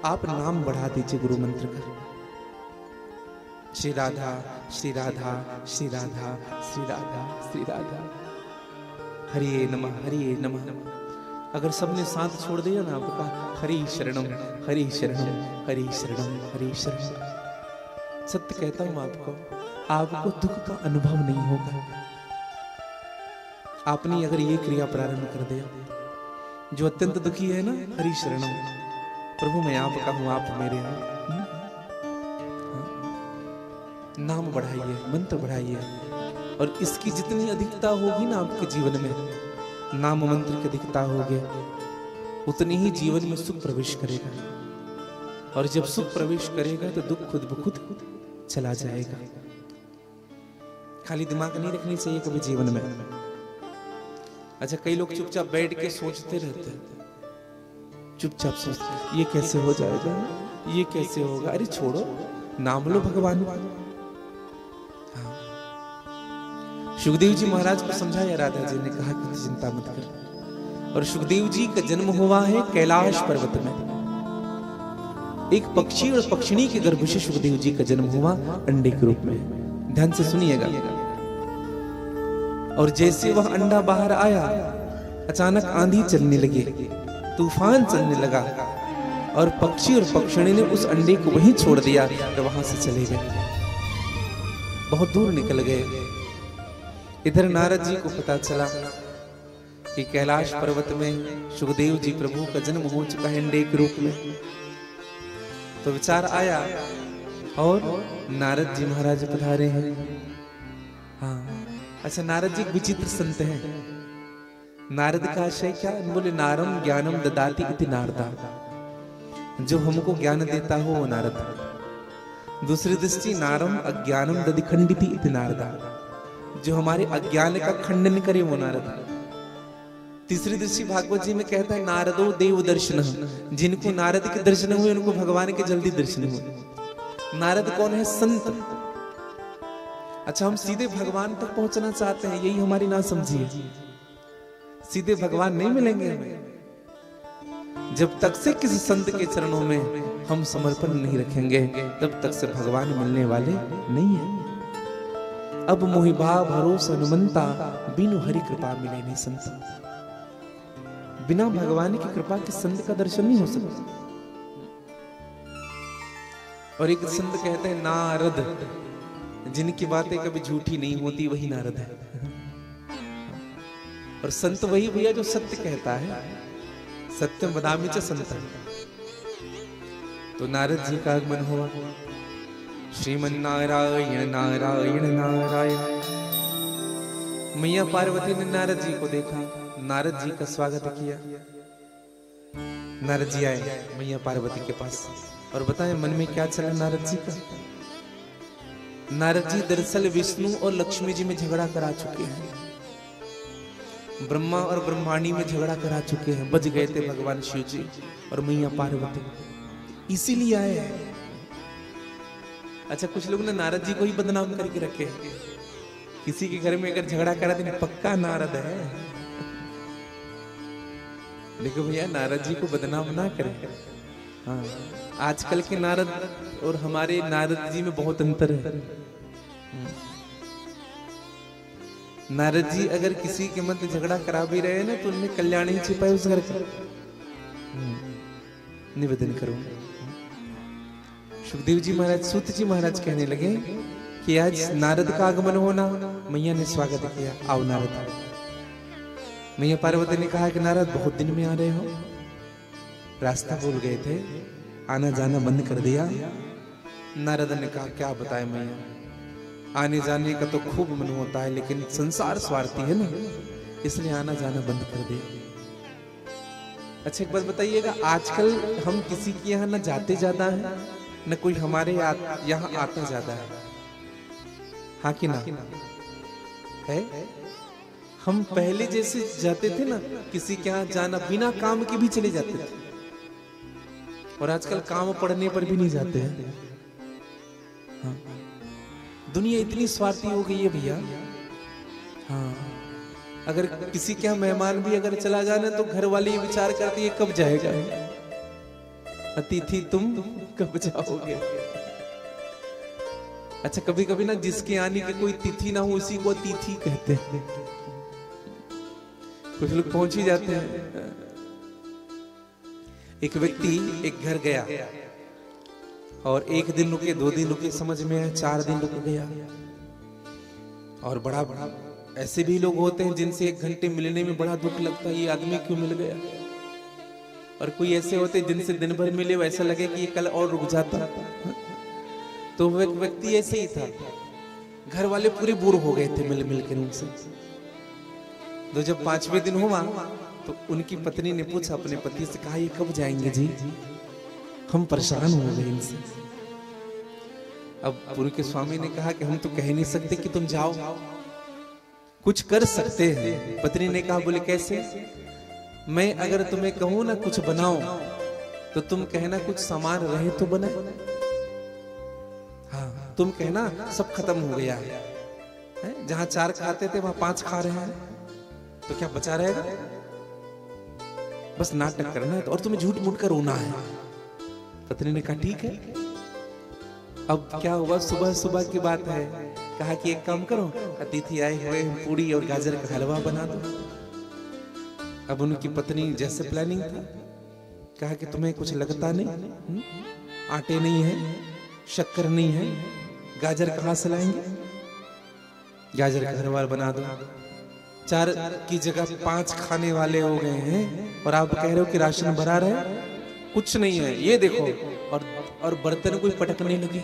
आप नाम बढ़ा दीजिए गुरु मंत्र का। श्री राधा श्री राधा श्री राधा श्री राधा श्री राधा, हरिये नमः हरिये नमः। अगर सबने साथ छोड़ दिया ना, आपका हरि शरणम हरि शरणम हरि शरणम हरि शरणम। सत्य कहता हूं आपको दुख का अनुभव नहीं होगा। आपने अगर ये क्रिया प्रारंभ कर दिया, जो अत्यंत दुखी है ना, हरि शरणम, प्रभु मैं आपका हूं, आप मेरे हैं। नाम बढ़ाइए, मंत्र बढ़ाइए, और इसकी जितनी अधिकता होगी ना आपके जीवन में, नाम मंत्र की अधिकता होगी, उतनी ही जीवन में सुख प्रवेश करेगा। और जब सुख प्रवेश करेगा तो दुख खुद ब खुद चला जाएगा। खाली दिमाग नहीं रखनी चाहिए कभी जीवन में। अच्छा, कई लोग चुपचाप बैठ के सोचते रहते हैं, चुपचाप सोचते, ये कैसे हो जाएगा, ये कैसे होगा। अरे छोड़ो, नाम लो भगवान। सुखदेव जी महाराज को समझाया राधा जी ने, कहा कि चिंता मत कर। और सुखदेव जी का जन्म हुआ है कैलाश पर्वत में। एक पक्षी और पक्षिणी के गर्भ से सुखदेव जी का जन्म हुआ, अंडे के रूप में। ध्यान से सुनिएगा। और जैसे वह अंडा बाहर आया, अचानक आंधी चलने लगी, तूफान चलने लगा, और पक्षी और पक्षिणी ने उस अंडे को वहीं छोड़ दिया और वहां से चले गए, बहुत दूर निकल गए। इधर नारद जी को पता चला कि कैलाश पर्वत में सुखदेव जी प्रभु का जन्म हो चुका है अंडे के रूप में। तो विचार आया, और नारद जी महाराज पधारे हैं। हाँ, अच्छा, नारद जी एक विचित्र संत हैं। नारद का आशय क्या? बोले नारम ज्ञानम ददाति इति नारदा, जो हमको ज्ञान देता हो वो नारद। दूसरी दृष्टि, नारम अज्ञानम दधिखंडिति इति नारदा, जो हमारे अज्ञान का खंडन करे वो नारद। तीसरी दृष्टि भागवत जी में कहता है, नारदो देव दर्शन, जिनको नारद के दर्शन हुए उनको भगवान के जल्दी दर्शन हुए। नारद कौन है? संत। अच्छा, हम सीधे भगवान तक पहुंचना चाहते हैं, यही हमारी ना समझिए। सीधे भगवान नहीं मिलेंगे हमें। जब तक से किसी संत के चरणों में हम समर्पण नहीं रखेंगे, तब तक से भगवान मिलने वाले नहीं है। अब मोहि भाव भरोसा हनुमंता, बिनु हरि कृपा मिले नहीं संत। बिना भगवान की कृपा के संत का दर्शन नहीं हो सकता। और एक संत कहते हैं, नारद, जिनकी बातें कभी झूठी नहीं होती वही नारद है। और संत वही भैया जो सत्य कहता है, सत्यम वदामि च संतम। तो नारद जी का आगमन हुआ। श्रीमन नारायण नारायण नारायण। मैया पार्वती ने नारद जी को देखा, नारद जी का स्वागत किया। नारद जी आए मैया पार्वती के पास और बताएं मन में क्या चला नारद जी का। नारद जी दरअसल विष्णु और लक्ष्मी जी में झगड़ा करा चुके हैं। ब्रह्मा और ब्रह्मांडी में झगड़ा करा चुके हैं, बच गए थे भगवान शिव जी और मैया पार्वती, इसीलिए आए हैं। अच्छा, कुछ लोग ने नारद जी को ही बदनाम करके रखे हैं। किसी के घर में अगर झगड़ा करा तो पक्का नारद है। देखो भैया, नारद जी को बदनाम ना करें। हाँ, आजकल के नारद और हमारे नारद जी में बहुत अंतर है। नारद जी अगर किसी के मध्य झगड़ा करा भी रहे ना तो उनमें कल्याण ही छिपा है उस घर का। निवेदन करो। सुखदेव जी महाराज, सूत जी महाराज कहने लगे कि आज नारद का आगमन होना, मैया ने स्वागत किया, आओ नारद। मैया पार्वती ने कहा कि नारद बहुत दिन में आ रहे हो, रास्ता भूल गए थे, आना जाना बंद कर दिया। नारद ने कहा क्या बताए मैया, आने जाने का तो खूब मन होता है लेकिन संसार स्वार्थी है ना, इसलिए आना जाना बंद कर दिया। अच्छा एक बात बताइएगा, आजकल हम किसी के यहाँ न जाते ज्यादा है न कोई हमारे यहाँ आता ज्यादा है, हाँ कि ना है? हम पहले जैसे जाते थे ना, किसी के यहाँ जाना बिना काम के भी चले जाते थे, और आजकल काम पड़ने पर भी नहीं जाते हैं। हाँ। दुनिया इतनी स्वार्थी हो गई है भैया। हाँ, अगर किसी के यहाँ मेहमान भी अगर चला जाना तो घर वाले ये विचार करते हैं कब जाएगा, अतिथि तुम कब जाओगे। अच्छा, कभी कभी ना जिसके आने की कोई तिथि ना हो उसी को अतिथि कहते हैं। कुछ लोग पहुंच ही जाते हैं। एक व्यक्ति एक घर गया और 1 दिन रुके, 2 दिन रुके, समझ में आया 4 दिन रुक गया। और बड़ा बड़ा ऐसे भी लोग होते हैं जिनसे 1 घंटे मिलने में बड़ा दुख लगता है, ये आदमी क्यों मिल गया। और कोई ऐसे होते हैं जिनसे दिन भर मिले वैसा लगे कि ये कल और रुक जाता। तो वो एक व्यक्ति ऐसे ही था, घर वाले पूरे बोर हो गए थे मिल मिल के उनसे। तो जब 5वें दिन हुआ तो उनकी पत्नी ने पूछा अपने पति से, कहा ये कब जाएंगे जी, हम परेशान हो गए इनसे। अब पुरी के स्वामी ने कहा कि हम तो कह नहीं सकते कि तुम जाओ, कुछ कर सकते हैं। पत्नी ने कहा, बोले कैसे? मैं अगर तुम्हें कहूं ना कुछ बनाओ तो तुम कहना कुछ सामान रहे तो बने। हाँ, तुम कहना सब खत्म हो गया है, जहां 4 खाते थे वहां 5 खा रहे हैं, तो क्या बचा रहेगा? बस नाटक करना है और तुम्हें झूठ मूठ कर रोना है। पत्नी ने कहा ठीक है। अब क्या हुआ, सुबह सुबह की बात है, कहा कि एक काम करो, अतिथि आए हुए पूड़ी और गाजर का हलवा बना दो। अब उनकी पत्नी जैसे प्लानिंग था, कहा कि तुम्हें कुछ लगता नहीं, आटे नहीं है, शक्कर नहीं है, गाजर कहां से लाएंगे, गाजर का हलवा बना दो। 4 की जगह 5 खाने वाले हो गए हैं और आप कह रहे हो कि राशन भरा रहे, कुछ नहीं है, ये देखो। और बर्तन कोई पटकने लगे।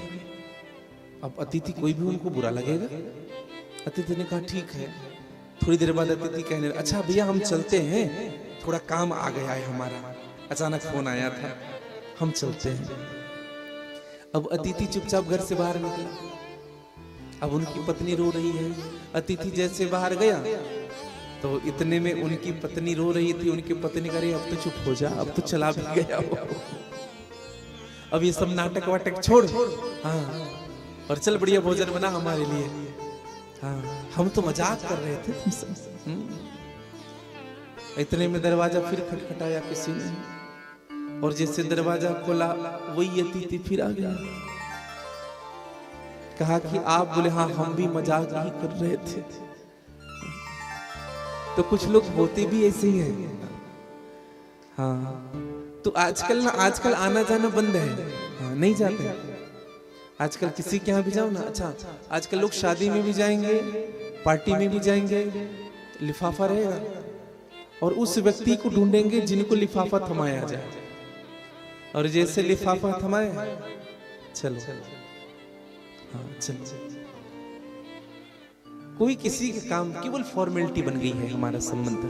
अब अतिथि कोई भी उनको बुरा लगेगा। अतिथि ने कहा ठीक है। थोड़ी देर बाद अतिथि कहने लगा, अच्छा भैया हम चलते हैं, थोड़ा काम आ गया है हमारा, अचानक फोन आया था, हम चलते हैं। अब अतिथि चुपचाप घर से बाहर निकला। अब उनकी पत्नी रो रही है। अतिथि जैसे बाहर गया तो इतने में उनकी पत्नी रो रही थी। उनकी पत्नी कह रही, अब तो चुप हो जा, अब तो चला भी गया वो, अब ये सब नाटक वाटक छोड़, हाँ, और चल बढ़िया भोजन बना हमारे लिए। हाँ, हम तो मजाक कर रहे थे तुमसे। इतने में दरवाजा फिर खटखटाया किसी ने, और जैसे दरवाजा खोला वही अतिथि फिर आ गया। कहा कि आप? बोले हाँ, हम भी मजाक ही कर रहे थे। तो कुछ लोग होते भी ऐसे ही हैं। हाँ, तो आजकल आना जाना बंद है। हाँ, नहीं जाते आजकल किसी के यहाँ भी जाओ ना। अच्छा, आजकल लोग शादी में भी जाएंगे, पार्टी में भी जाएंगे, लिफाफा रहेगा और उस व्यक्ति को ढूंढेंगे जिनको लिफाफा थमाया जाए, और जैसे लिफाफा थमाए चलो, हाँ चलो। कोई किसी के काम, केवल फॉर्मेलिटी बन गई है हमारा संबंध,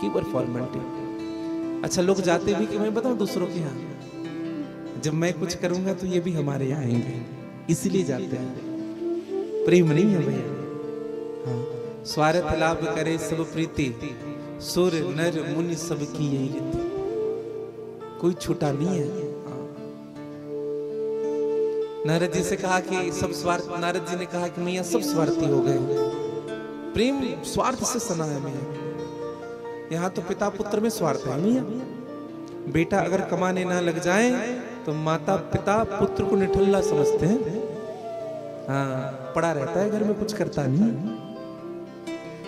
केवल फॉर्मेलिटी। अच्छा, लोग जाते भी कि मैं बताऊं दूसरों के यहाँ, जब मैं कुछ करूंगा तो ये भी हमारे यहाँ आएंगे, इसलिए जाते हैं। प्रेम नहीं है भैया। हाँ, स्वार्थ लाभ करे सब प्रीति, सुर नर मुनि सबकी यही गति, कोई छूटा नहीं है। नारद जी से कहा कि सब स्वार्थ, नारद जी ने कहा कि मैया सब स्वार्थी हो गए, प्रेम स्वार्थ से सना है मैया। यहाँ तो पिता पुत्र में स्वार्थ है मैया। बेटा अगर कमाने ना लग जाए तो माता पिता पुत्र को निठल्ला समझते हैं। हाँ, पड़ा रहता है घर में, कुछ करता नहीं।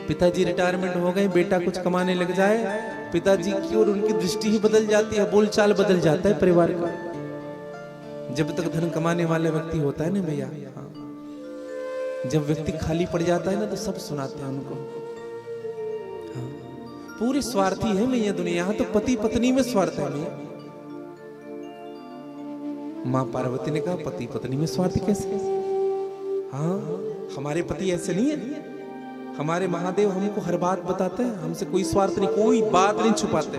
पिताजी रिटायरमेंट हो गए, बेटा कुछ कमाने लग जाए, पिताजी की और उनकी दृष्टि ही बदल जाती है, बोलचाल बदल जाता है परिवार का। जब तक धन कमाने वाला व्यक्ति होता है ना भैया, हाँ, जब व्यक्ति खाली पड़ जाता है ना तो सब सुनाते हैं उनको। हाँ, पूरी स्वार्थी है भैया दुनिया। यहाँ तो पति पत्नी में स्वार्थ है भैया। माँ पार्वती ने कहा पति पत्नी में स्वार्थ कैसे? हाँ, हमारे पति ऐसे नहीं है। हमारे महादेव हमको हर बात बताते हैं, हमसे कोई स्वार्थ नहीं, कोई बात नहीं छुपाते।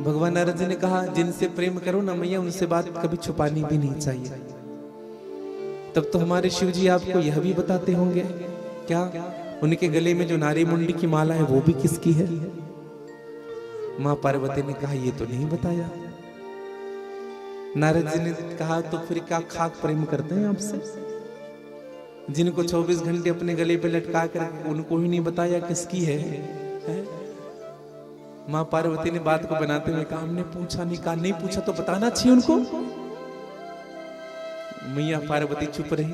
भगवान नारद जी ने कहा जिनसे प्रेम करो ना मैया, उनसे बात कभी छुपानी भी नहीं चाहिए। तब तो हमारे शिव जी आपको यह भी बताते होंगे क्या, उनके गले में जो नारी मुंडी की माला है वो भी किसकी है? माँ पार्वती ने कहा ये तो नहीं बताया। नारद जी ने कहा तो फिर क्या खाक प्रेम करते हैं आपसे? जिनको 24 घंटे अपने गले पे लटका कर उनको ही नहीं बताया किसकी है? माँ पार्वती ने बात को बनाते हुए कहा हमने पूछा नहीं। कहा नहीं पूछा तो बताना चाहिए उनको। मैया पार्वती चुप रही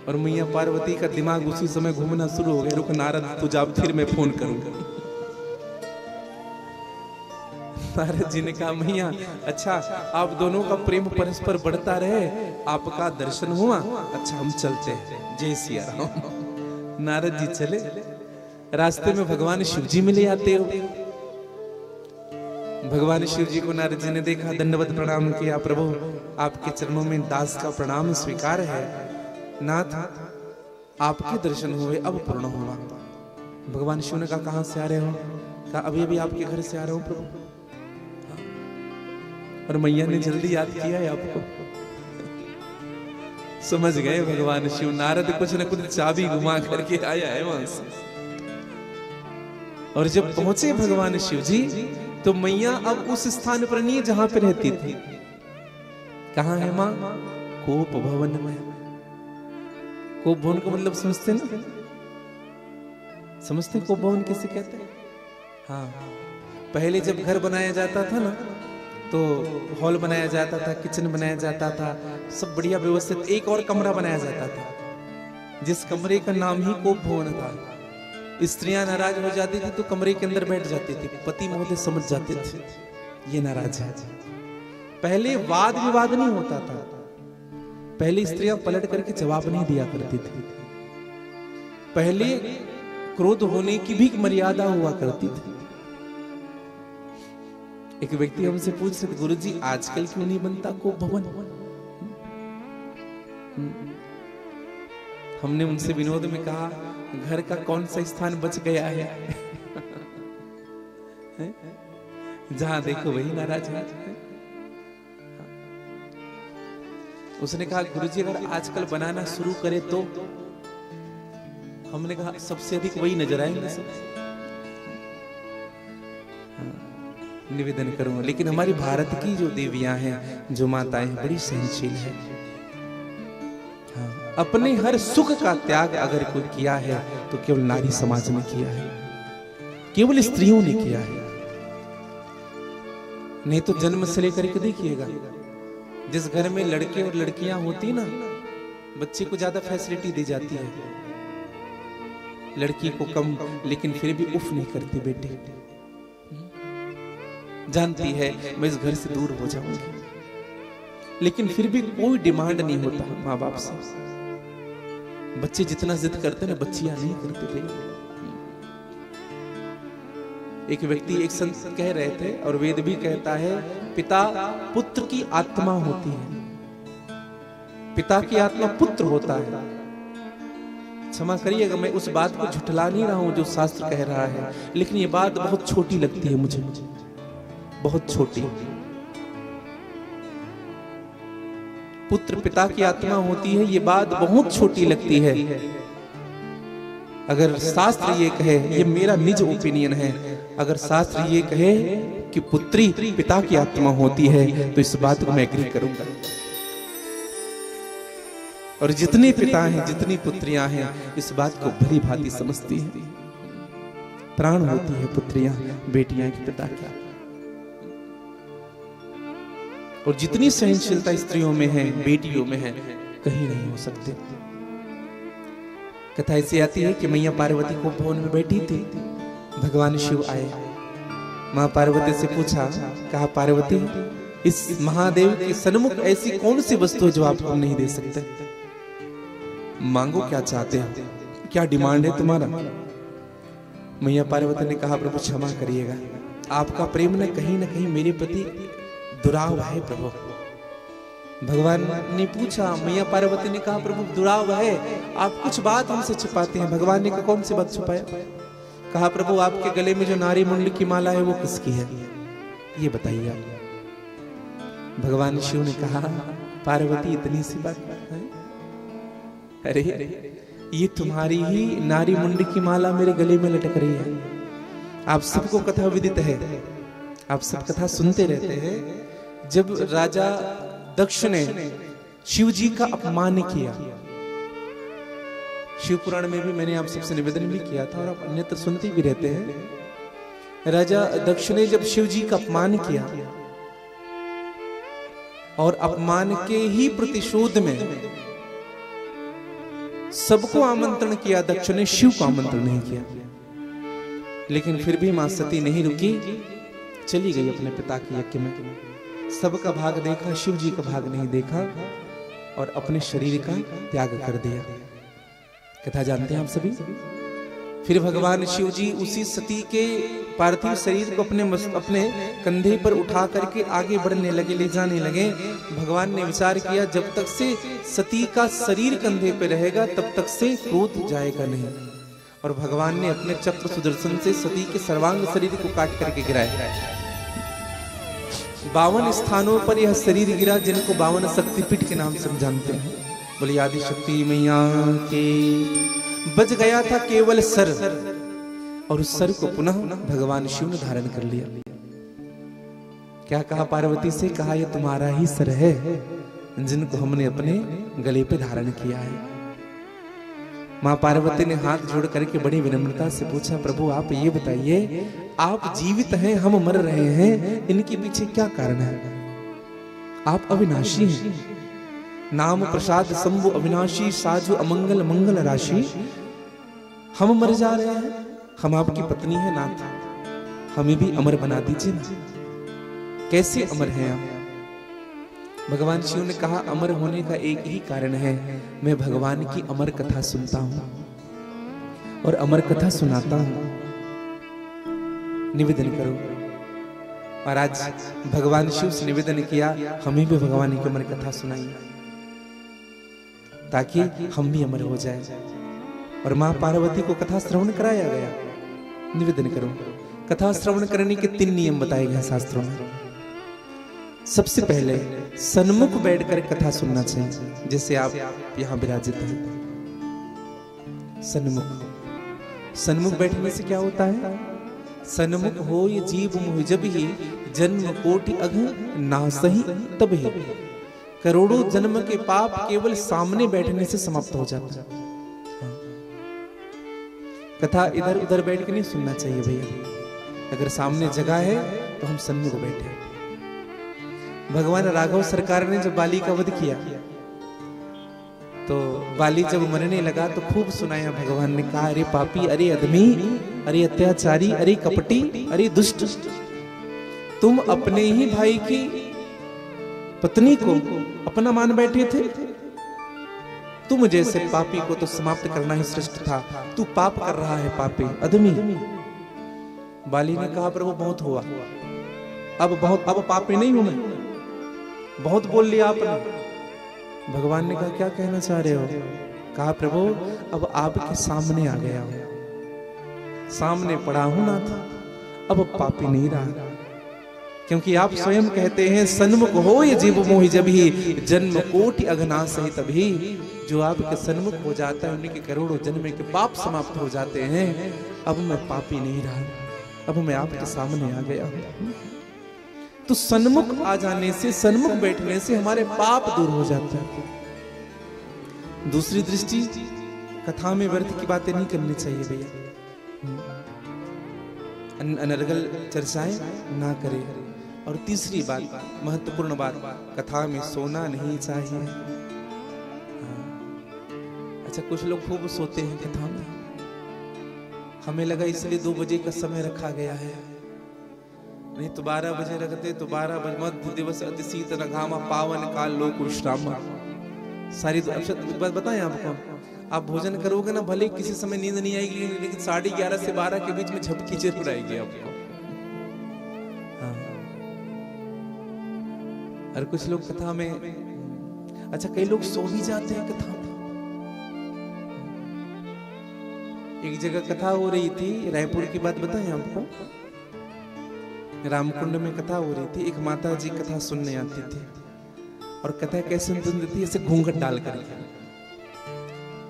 और मैया पार्वती का दिमाग उसी समय घूमना शुरू हो गया। रुक नारद, तुझे अब फिर मैं फोन करूंगा। नारद जी ने कहा मैया अच्छा, आप दोनों का प्रेम परस्पर बढ़ता रहे, आपका दर्शन हुआ, अच्छा हम चलते हैं, जय सिया राम। नारद जी चले, रास्ते में भगवान शिव जी मिले आते हो। भगवान शिव जी को नारद जी ने देखा, दंडवत प्रणाम किया। प्रभु आपके चरणों में दास का प्रणाम स्वीकार है। नाथ आपके दर्शन हुए, अब पूर्ण हुआ। भगवान शिव ने कहा कहां से आ रहे हो? कहा अभी अभी आपके घर से आ रहा हूं प्रभु। और मैया ने जल्दी याद किया है आपको। समझ गए भगवान शिव, नारद कुछ न कुछ चाबी घुमा करके आया है वहां से। और जब पहुंचे भगवान शिव जी तो मैया अब उस स्थान पर नहीं जहां पे रहती थी। कहां है मां? कोप भवन में। कोप भवन को मतलब समझते ना? समझते कोप भवन किसे कहते हैं? हाँ, पहले जब घर बनाया जाता था ना तो हॉल बनाया जाता था, किचन बनाया जाता था, सब बढ़िया व्यवस्थित। एक और कमरा बनाया जाता था जिस कमरे का नाम ही कोप भवन था। स्त्रियां नाराज हो जाती थी तो कमरे के अंदर बैठ जाती थी, पति महोदय समझ जाते थे ये नाराज है। पहले वाद विवाद नहीं होता था, पहले स्त्रियां पलट करके जवाब नहीं दिया करती थी। पहले क्रोध होने की भी मर्यादा हुआ करती थी। एक व्यक्ति हमसे पूछ रहे थे गुरुजी आजकल क्यों नहीं बनता कोप भवन? हमने उनसे विनोद में कहा घर का कौन सा स्थान बच गया है जहां देखो वही नाराज है। उसने कहा गुरुजी अगर आजकल बनाना शुरू करे तो? हमने कहा सबसे अधिक वही नजर आएंगे सब। निवेदन करूंगा, लेकिन हमारी भारत की जो देवियां हैं, जो माताएं हैं, बड़ी सहनशील है। हाँ, अपने हर सुख का त्याग अगर कोई किया है तो केवल नारी समाज ने किया है, केवल स्त्रियों ने किया है। नहीं तो जन्म से लेकर के देखिएगा, जिस घर में लड़के और लड़कियां होती ना, बच्चे को ज्यादा फैसिलिटी दी जाती है, लड़की को कम, लेकिन फिर भी उफ नहीं करती बेटी। जानती है मैं इस घर से दूर हो जाऊंगी, लेकिन फिर भी कोई डिमांड नहीं होता माँ बाप से। बच्चे जितना जिद करते ना, बच्चियां नहीं करते भैया। एक व्यक्ति, एक संत कह रहे थे और वेद भी कहता है, पिता पुत्र की आत्मा होती है, पिता की आत्मा पुत्र होता है। क्षमा करिएगा मैं उस बात को झुठला नहीं रहा हूं जो शास्त्र कह रहा है, लेकिन ये बात बहुत छोटी लगती है मुझे, बहुत छोटी। पुत्र पिता की आत्मा होती है, ये बात बहुत छोटी लगती है, अगर शास्त्र ये कहे, ये मेरा निज ओपिनियन है, अगर शास्त्र ये कहे कि पुत्री पिता की आत्मा होती है तो इस बात को मैं एग्री करूंगा। और जितने पिता हैं, जितनी पुत्रियां हैं, इस बात को भली भांति समझती हैं। प्राण होती है पुत्रियां, बेटियां के पिता की। और जितनी सहनशीलता स्त्रियों में है, बेटियों में है, कहीं नहीं हो सकते। कथा ऐसी आती है कि मैया पार्वती को भवन में बैठी थी, भगवान शिव आए। मां पार्वती से पूछा, कहा पार्वती इस महादेव के सन्मुख ऐसी कौन सी वस्तु है जो आप हम नहीं दे सकते? मांगो, क्या चाहते हो, क्या डिमांड है तुम्हारा? मैया पार्वती ने कहा, प्रभु क्षमा करिएगा, आपका प्रेम न कहीं मेरे प्रति दुराव है प्रभु। भगवान ने पूछा, मैया पार्वती ने कहा, प्रभु दुराव है, आप कुछ बात हमसे छिपाते हैं। भगवान ने कहा, कौन सी बात छुपाया? कहा, प्रभु आपके गले में जो नारी मुंड की माला है वो किसकी है, ये बताइए आप। भगवान शिव ने कहा, पार्वती इतनी सी बात है? अरे ये तुम्हारी ही नारी मुंड की माला मेरे गले में लटक रही है। आप सबको कथा विदित है, आप सब कथा सुनते रहते हैं। जब राजा दक्ष ने शिव जी का अपमान किया, शिव पुराण में भी मैंने आप सबसे निवेदन भी किया था और आप अन्यत्र सुनते भी रहते हैं। राजा दक्ष ने जब शिव जी का अपमान किया और अपमान के ही प्रतिशोध में सबको आमंत्रण किया, दक्ष ने शिव को आमंत्रण नहीं किया। लेकिन फिर भी मां सती नहीं रुकी, चली गई अपने पिता के यज्ञ में। सबका भाग देखा, शिव जी का भाग नहीं देखा और अपने शरीर का त्याग कर दिया। कथा जानते हैं आप सभी। फिर भगवान शिव जी उसी सती के पार्थिव शरीर को अपने कंधे पर उठा करके आगे बढ़ने लगे, ले जाने लगे। भगवान ने विचार किया, जब तक से सती का शरीर कंधे पे रहेगा तब तक से क्रोध जाएगा नहीं। और भगवान ने अपने चक्र सुदर्शन से सती के सर्वांग शरीर को काट करके गिराया। 52 स्थानों पर यह शरीर गिरा, जिनको 52 शक्तिपीठ के नाम से हम जानते हैं। बोली आदि शक्ति मैया के। बच गया था केवल सर, और उस सर को पुनः भगवान शिव ने धारण कर लिया। क्या कहा पार्वती से? कहा, यह तुम्हारा ही सर है जिनको हमने अपने गले पे धारण किया है। मां पार्वती ने हाथ जोड़ करके बड़ी विनम्रता से पूछा, प्रभु आप ये बताइए, आप जीवित हैं, हम मर रहे हैं, इनके पीछे क्या कारण है? आप अविनाशी हैं, नाम प्रसाद शंभु अविनाशी, साजु अमंगल मंगल राशि। हम मर जा रहे हैं, हम आपकी पत्नी है नाथ, हमें भी अमर बना दीजिए ना। कैसे अमर हैं आप? भगवान शिव ने कहा, अमर होने का एक ही कारण है, मैं भगवान की अमर कथा सुनता हूं और अमर कथा सुनाता हूं। निवेदन करो। और आज भगवान शिव से निवेदन किया, हमें भी भगवान की अमर कथा सुनाइए ताकि हम भी अमर हो जाए। और मां पार्वती को कथा श्रवण कराया गया। निवेदन करो, कथा श्रवण करने के 3 नियम बताए गए शास्त्रों में। सबसे पहले सन्मुख बैठकर कथा सुनना चाहिए, जैसे आप यहां विराजित हैं। सन्मुख बैठने से क्या होता है? सन्मुख हो ये जीव मोह जब ही, जन्म कोटि अघ नासहि तब ही। करोड़ों जन्म के पाप केवल सामने बैठने से समाप्त हो जाता है। कथा इधर उधर बैठ के नहीं सुनना चाहिए भैया। अगर सामने जगह है तो हम सन्मुख बैठे। भगवान राघव सरकार ने जब बाली का वध किया तो बाली जब मरने लगा तो खूब सुनाया। भगवान ने कहा, अरे पापी, अरे अधमी, अरे अत्याचारी, अरे कपटी, अरे दुष्ट, तुम अपने ही भाई की पत्नी को अपना मान बैठे थे। तुम जैसे पापी को तो समाप्त करना ही श्रेष्ठ था, तू पाप कर रहा है पापी, अधमी। बाली ने कहा, प्रभु बहुत हुआ, अब पापी नहीं हूं मैं, बहुत बोल लिया आपने। भगवान ने कहा, क्या कहना चाह रहे हो? कहा, प्रभु अब आपके सामने आ गया हूं, सामने पड़ा हूं ना था, अब पापी नहीं रहा। क्योंकि आप स्वयं कहते हैं सन्मुख हो ये जीव मोहि जभी, जन्म कोटि अघनाश है तभी। जो आपके सन्मुख हो जाता है उनके करोड़ों जन्म के पाप समाप्त हो जाते हैं। अब मैं पापी नहीं रहा, अब मैं आपके सामने आ गया हूं। तो सन्मुख आ जाने से, सन्मुख बैठने से हमारे पाप दूर हो जाते हैं। दूसरी दृष्टि, कथा में व्यर्थ की बातें नहीं करनी चाहिए भैया, अनर्गल चर्चाएं ना करें। और तीसरी बात, महत्वपूर्ण बात, कथा में सोना नहीं चाहिए। अच्छा, कुछ लोग खूब सोते हैं कथा में, हमें लगा इसलिए 2 बजे का समय रखा गया है, नहीं तो 12 बजे रखते तो 12 बजे। मध्य दिवस अति शीतल घामा पावन काल लोक विश्राम। सारी बात बताएं आपको, आप भोजन करोगे ना, भले किसी समय नींद नहीं आएगी, लेकिन 11:30 से 12 के बीच में झपकी जरूर आएगी आपको। हाँ। और कुछ लोग कथा में, अच्छा कई लोग सो भी जाते हैं कथा में। एक जगह कथा हो रही थी, रायपुर की बात बताएं आपको, रामकुंड में कथा हो रही थी। एक माता जी कथा सुनने आती थी, और कथा कैसे सुनती थी, ऐसे घूंघट डाल कर।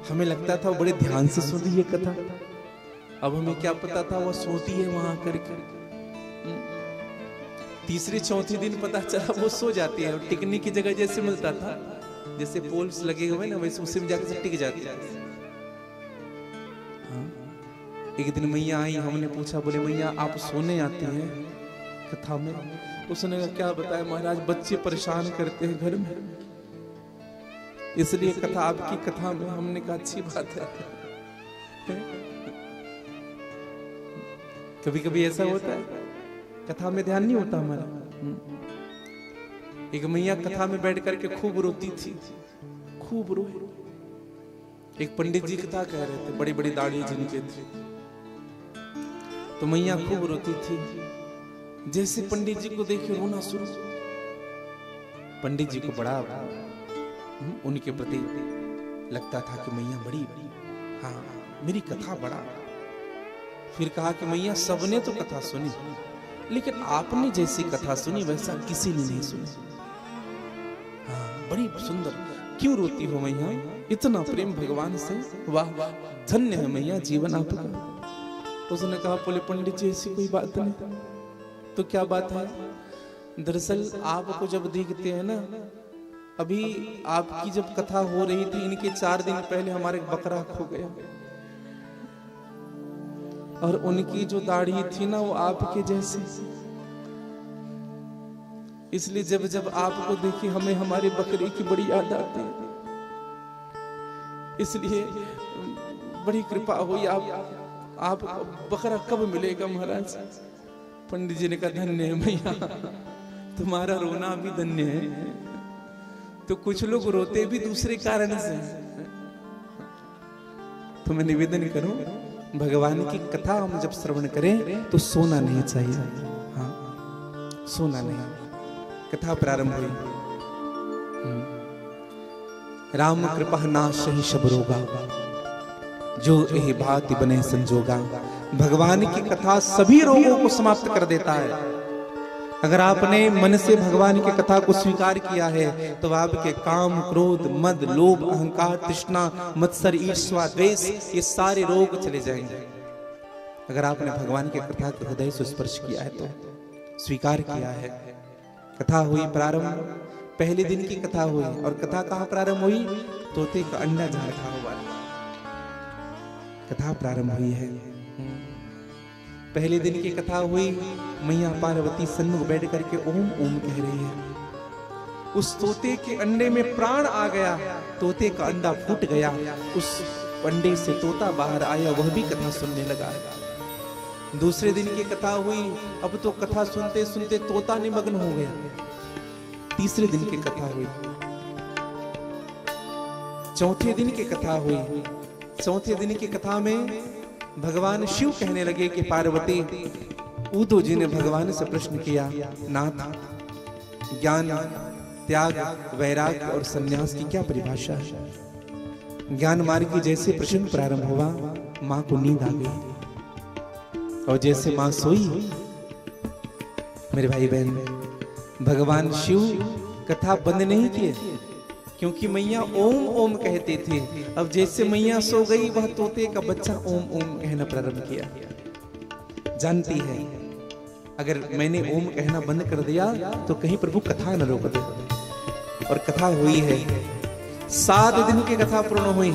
हमें लगता था वो बड़े ध्यान से सुन रही है कथा, अब हमें क्या पता था वो सोती है वहां करके। तीसरे चौथे दिन पता चला वो सो जाती है, और टिकने की जगह जैसे मिलता था, जैसे पोल्स लगे हुए ना, वैसे उसी में जाकर से टिक जाती है। एक दिन मैया आई, हमने पूछा, बोले मैया आप सोने आती हैं कथा में? उसने क्या बताया, महाराज बच्चे परेशान करते हैं घर में, इसलिए कथा आपकी कथा में। हमने कहा अच्छी बात है। कभी कभी ऐसा होता है, कथा में ध्यान नहीं होता हमारा। एक मैया कथा में बैठ करके खूब रोती थी, खूब रोए। एक पंडित जी कथा कह रहे थे, बड़ी बड़ी दाढ़ी जिनके थे, तो मैया खूब रोती थी। जैसे पंडित जी को देखे रोना शुरू। पंडित जी को बड़ा उनके प्रति लगता था कि मैया बड़ी, हाँ मेरी कथा बड़ा। फिर कहा कि मैया सबने तो कथा सुनी, लेकिन आपने जैसी कथा सुनी वैसा किसी ने नहीं सुनी। हाँ बड़ी सुंदर। क्यों रोती हो मैया? इतना प्रेम भगवान से, वाह वाह, धन्य है मैया जीवन आपका। उसने कहा, बोले पंडित जी ऐसी कोई बात नहीं। तो क्या बात है? दरअसल आपको जब देखते हैं ना, अभी आपकी जब कथा हो रही थी, इनके 4 दिन पहले हमारे बकरा खो गया, और उनकी जो दाढ़ी थी ना वो आपके जैसे। इसलिए जब जब आपको देखी हमें हमारे बकरे की बड़ी याद आती है। इसलिए बड़ी कृपा हुई, आप बकरा कब मिलेगा महाराज? पंडित जी ने कहा, धन्य है मैया, तुम्हारा रोना भी धन्य है। तो कुछ लोग रोते भी दूसरे कारण से। तो मैं निवेदन करूं, भगवान की कथा हम जब श्रवण करें तो सोना नहीं चाहिए। हाँ सोना नहीं। कथा प्रारंभ हुई, राम कृपा नाश ही सब रोगा, जो यही भांति बने संजोगा। भगवान की कथा सभी रोगों को समाप्त कर देता है। अगर आपने मन से भगवान की कथा को स्वीकार किया है तो आपके काम, क्रोध, मद, लोभ, अहंकार, तृष्णा, मत्सर, ईर्ष्या, द्वेष, ये सारे रोग चले जाएंगे। अगर आपने भगवान की कथा को हृदय से स्पर्श किया है तो, स्वीकार किया है। कथा हुई प्रारंभ, पहले दिन की कथा हुई। और कथा कहाँ प्रारंभ हुई? तोते का अंडा जहाँ रखा हुआ है, कथा प्रारंभ हुई है। पहले दिन की कथा हुई, मैया पार्वती सन्मुख बैठ करके ओम ओम कह रही है। उस तोते के अंडे में प्राण आ गया, तोते का अंडा फूट गया, उस अंडे से तोता बाहर आया, वह भी कथा सुनने लगा। दूसरे दिन की कथा हुई, अब तो कथा सुनते सुनते तोता निमग्न हो गया। तीसरे दिन की कथा हुई, चौथे दिन की कथा हुई। चौथे दिन की कथा में भगवान शिव कहने लगे कि पार्वती, उद्धव जी ने भगवान से प्रश्न किया, नाथ ज्ञान, त्याग, वैराग्य और संन्यास की क्या परिभाषा है? ज्ञान मार्ग की जैसे प्रश्न प्रारंभ हुआ, मां को नींद आ गई, और जैसे मां सोई मेरे भाई बहन, भगवान शिव कथा बंद नहीं किए, क्योंकि मैया ओम ओम कहते थे। अब जैसे मैया सो गई, वह तोते का बच्चा ओम ओम कहना प्रारंभ किया। जानती है अगर मैंने ओम कहना बंद कर दिया तो कहीं प्रभु कथा न रोक दे। और कथा हुई है, 7 दिन की कथा पूर्ण हुई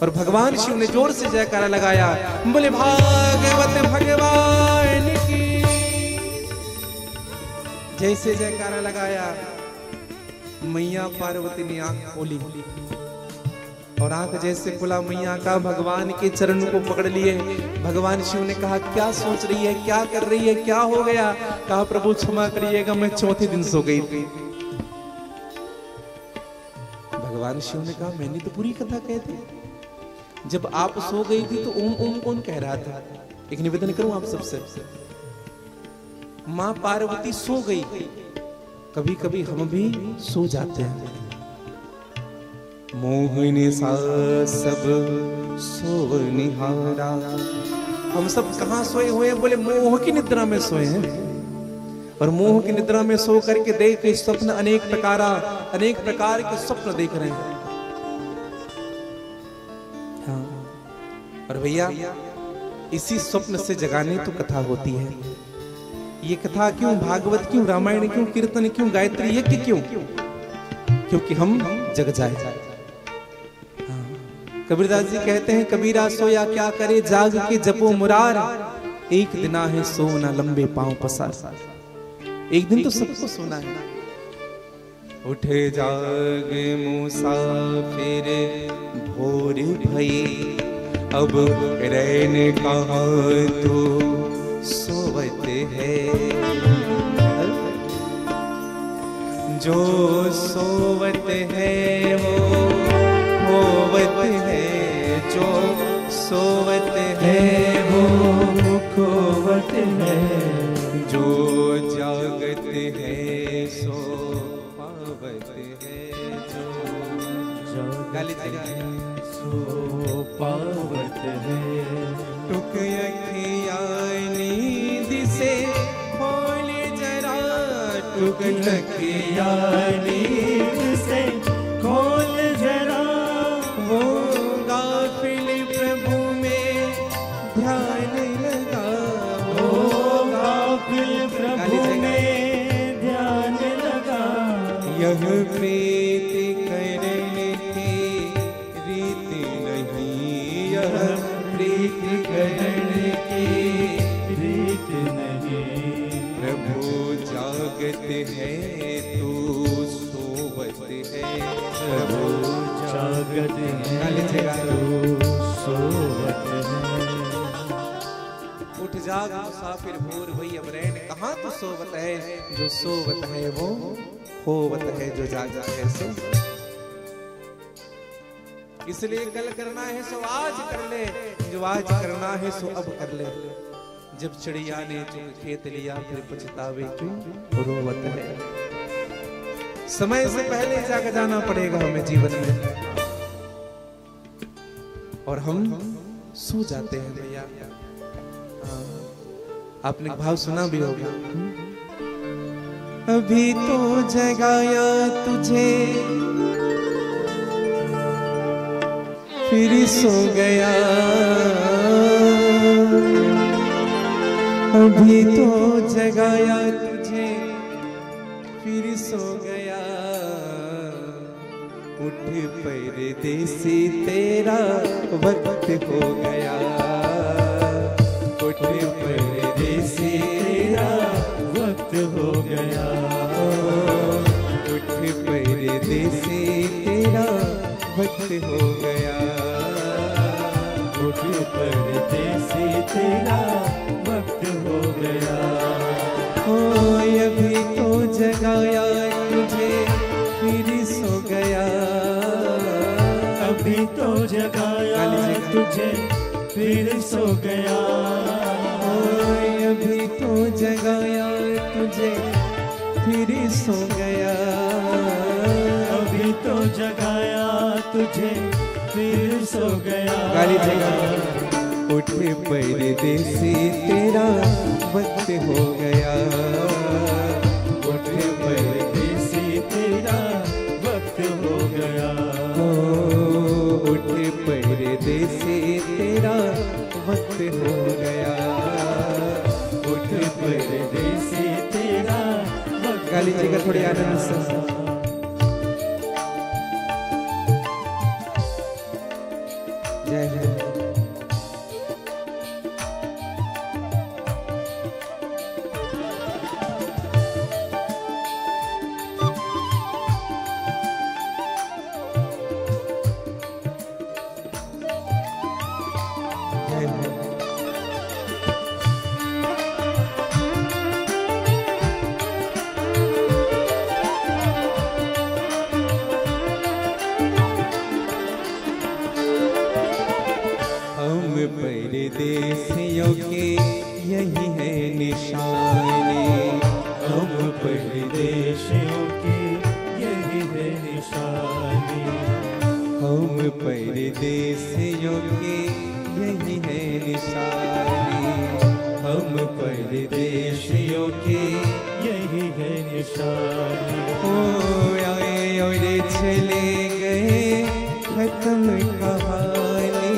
और भगवान शिव ने जोर से जयकारा लगाया, बोले भागवत भगवान की। जैसे जयकारा लगाया, मैया पार्वती ने आंख खोली और आंख जैसे खुला मैया का भगवान के चरण को पकड़ लिए। भगवान शिव ने कहा, क्या सोच रही है, क्या कर रही है, क्या हो गया? कहा, प्रभु क्षमा करिएगा, मैं चौथे दिन सो गई थी। भगवान शिव ने कहा, मैंने तो पूरी कथा कह दी। जब आप सो गई थी तो ओम ओम कौन कह रहा था? एक निवेदन करूं आप सबसे, मां पार्वती सो गई, कभी कभी हम भी सो जाते हैं। मोहिनी सा सब सोव निहारा, हम सब कहां सोए हुए हैं? बोले मोह की निद्रा में सोए हैं। और मोह की निद्रा में सो करके देख के स्वप्न अनेक प्रकार के स्वप्न देख रहे हैं। हाँ। और भैया, इसी स्वप्न से जगाने तो कथा होती है। ये कथा क्यों, भागवत क्यों, रामायण क्यों, कीर्तन क्यों, गायत्री यज्ञ क्यों? क्योंकि हम जग जाए। कबीरदास जी कहते हैं, कबीरा सोया क्या करे, जाग के जपो मुरार, एक दिना है सोना लंबे पांव पसार। एक दिन तो सबको सोना है। उठे जाग मुसाफिर भोर भई, अब रहने कहाँ तो सोवत है। जो सोवत है वो खोवत है, जो सोवत है वो खोवत है, जो जागत है सो पावत है, जो जागत सो पावत है। टुक अखियाँ नींद से खोल जरा, टुक अखियाँ नींद से खोल जरा, वो गाफिल प्रभु में ध्यान लगा, वो गाफिल प्रभु में ध्यान लगा। यह प्रीत करने की रीत नहीं, यह प्रीत करने की रीत नहीं। प्रभु जागत है तू सोवत है, प्रभु जागत है तू सोवत है। उठ जाग मुसाफिर भोर भई, अब रैन कहाँ तो सोवत है, जो सोवत है वो होवत है, जो जागा है सो। इसलिए कल करना है सो आज कर ले, जो आज करना है सो अब कर ले। जब चिड़िया ने चुग खेत लिया, फिर पछतावे क्यों रोवत है। समय से पहले जाग जाना पड़ेगा हमें जीवन में, और हम सो जाते हैं भैया। आपने भाव सुना भी होगा, अभी तो जगाया तुझे फिर सो गया, अभी तो जगाया तुझे फिर सो गया। उठ परदेसी तेरा वक्त हो गया, उठ परदेसी तेरा वक्त हो गया, उठ परदेसी तेरा वक्त हो गया, उठ परदेसी तेरा वक्त हो गया। ओ अभी तो जगाया तुझे फिर सो गया, अभी तो जगाया तुझे फिर सो गया, अभी तो जगाया तुझे फिर सो गया, अभी तो जगाया तुझे फिर सो गया। गाली जगा उठ परदेसी तेरा वक्त हो गया। उठ परदेसी तेरा वक्त हो गया। उठ परदेसी तेरा वक्त हो गया। उठ परदेसी तेरा वक्त गाली जी का थोड़ी आनंद से। जय हो। परदेसियों के यही है निशानी। हम परदेसियों की यही है निशानी। हम परदेसियों के यही है निशानी। हम परदेसियों की यही है निशानी। ओ आए और चले गए खत्म कहानी।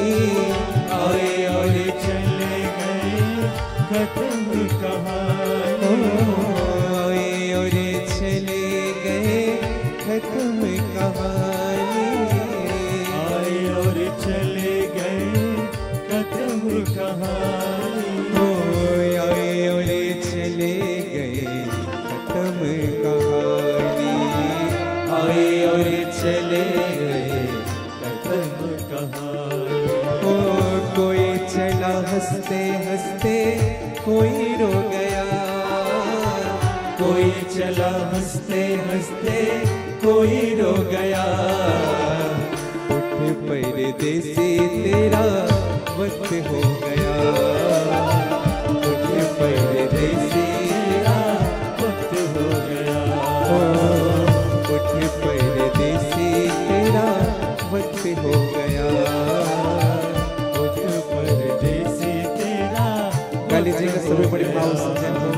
आए और चले गए खत्म कहानी। आए और चले गए खत्म कहानी। आए और चले गए खत्म कहानी। आए और चले गए खत्म कहानी। आए और चले गए खत्म कहानी। कोई चला हंसते हंसते कोई रो गया। कोई चला हंसते हंसते कोई रो गया। उठ परदेसी तेरा वक्त हो गया। उठ परदेसी तेरा वक्त हो गया। उठ परदेसी तेरा वक्त हो गया। उठ परदेसी तेरा गाली जी का सभी बड़ी भाव से जय हो।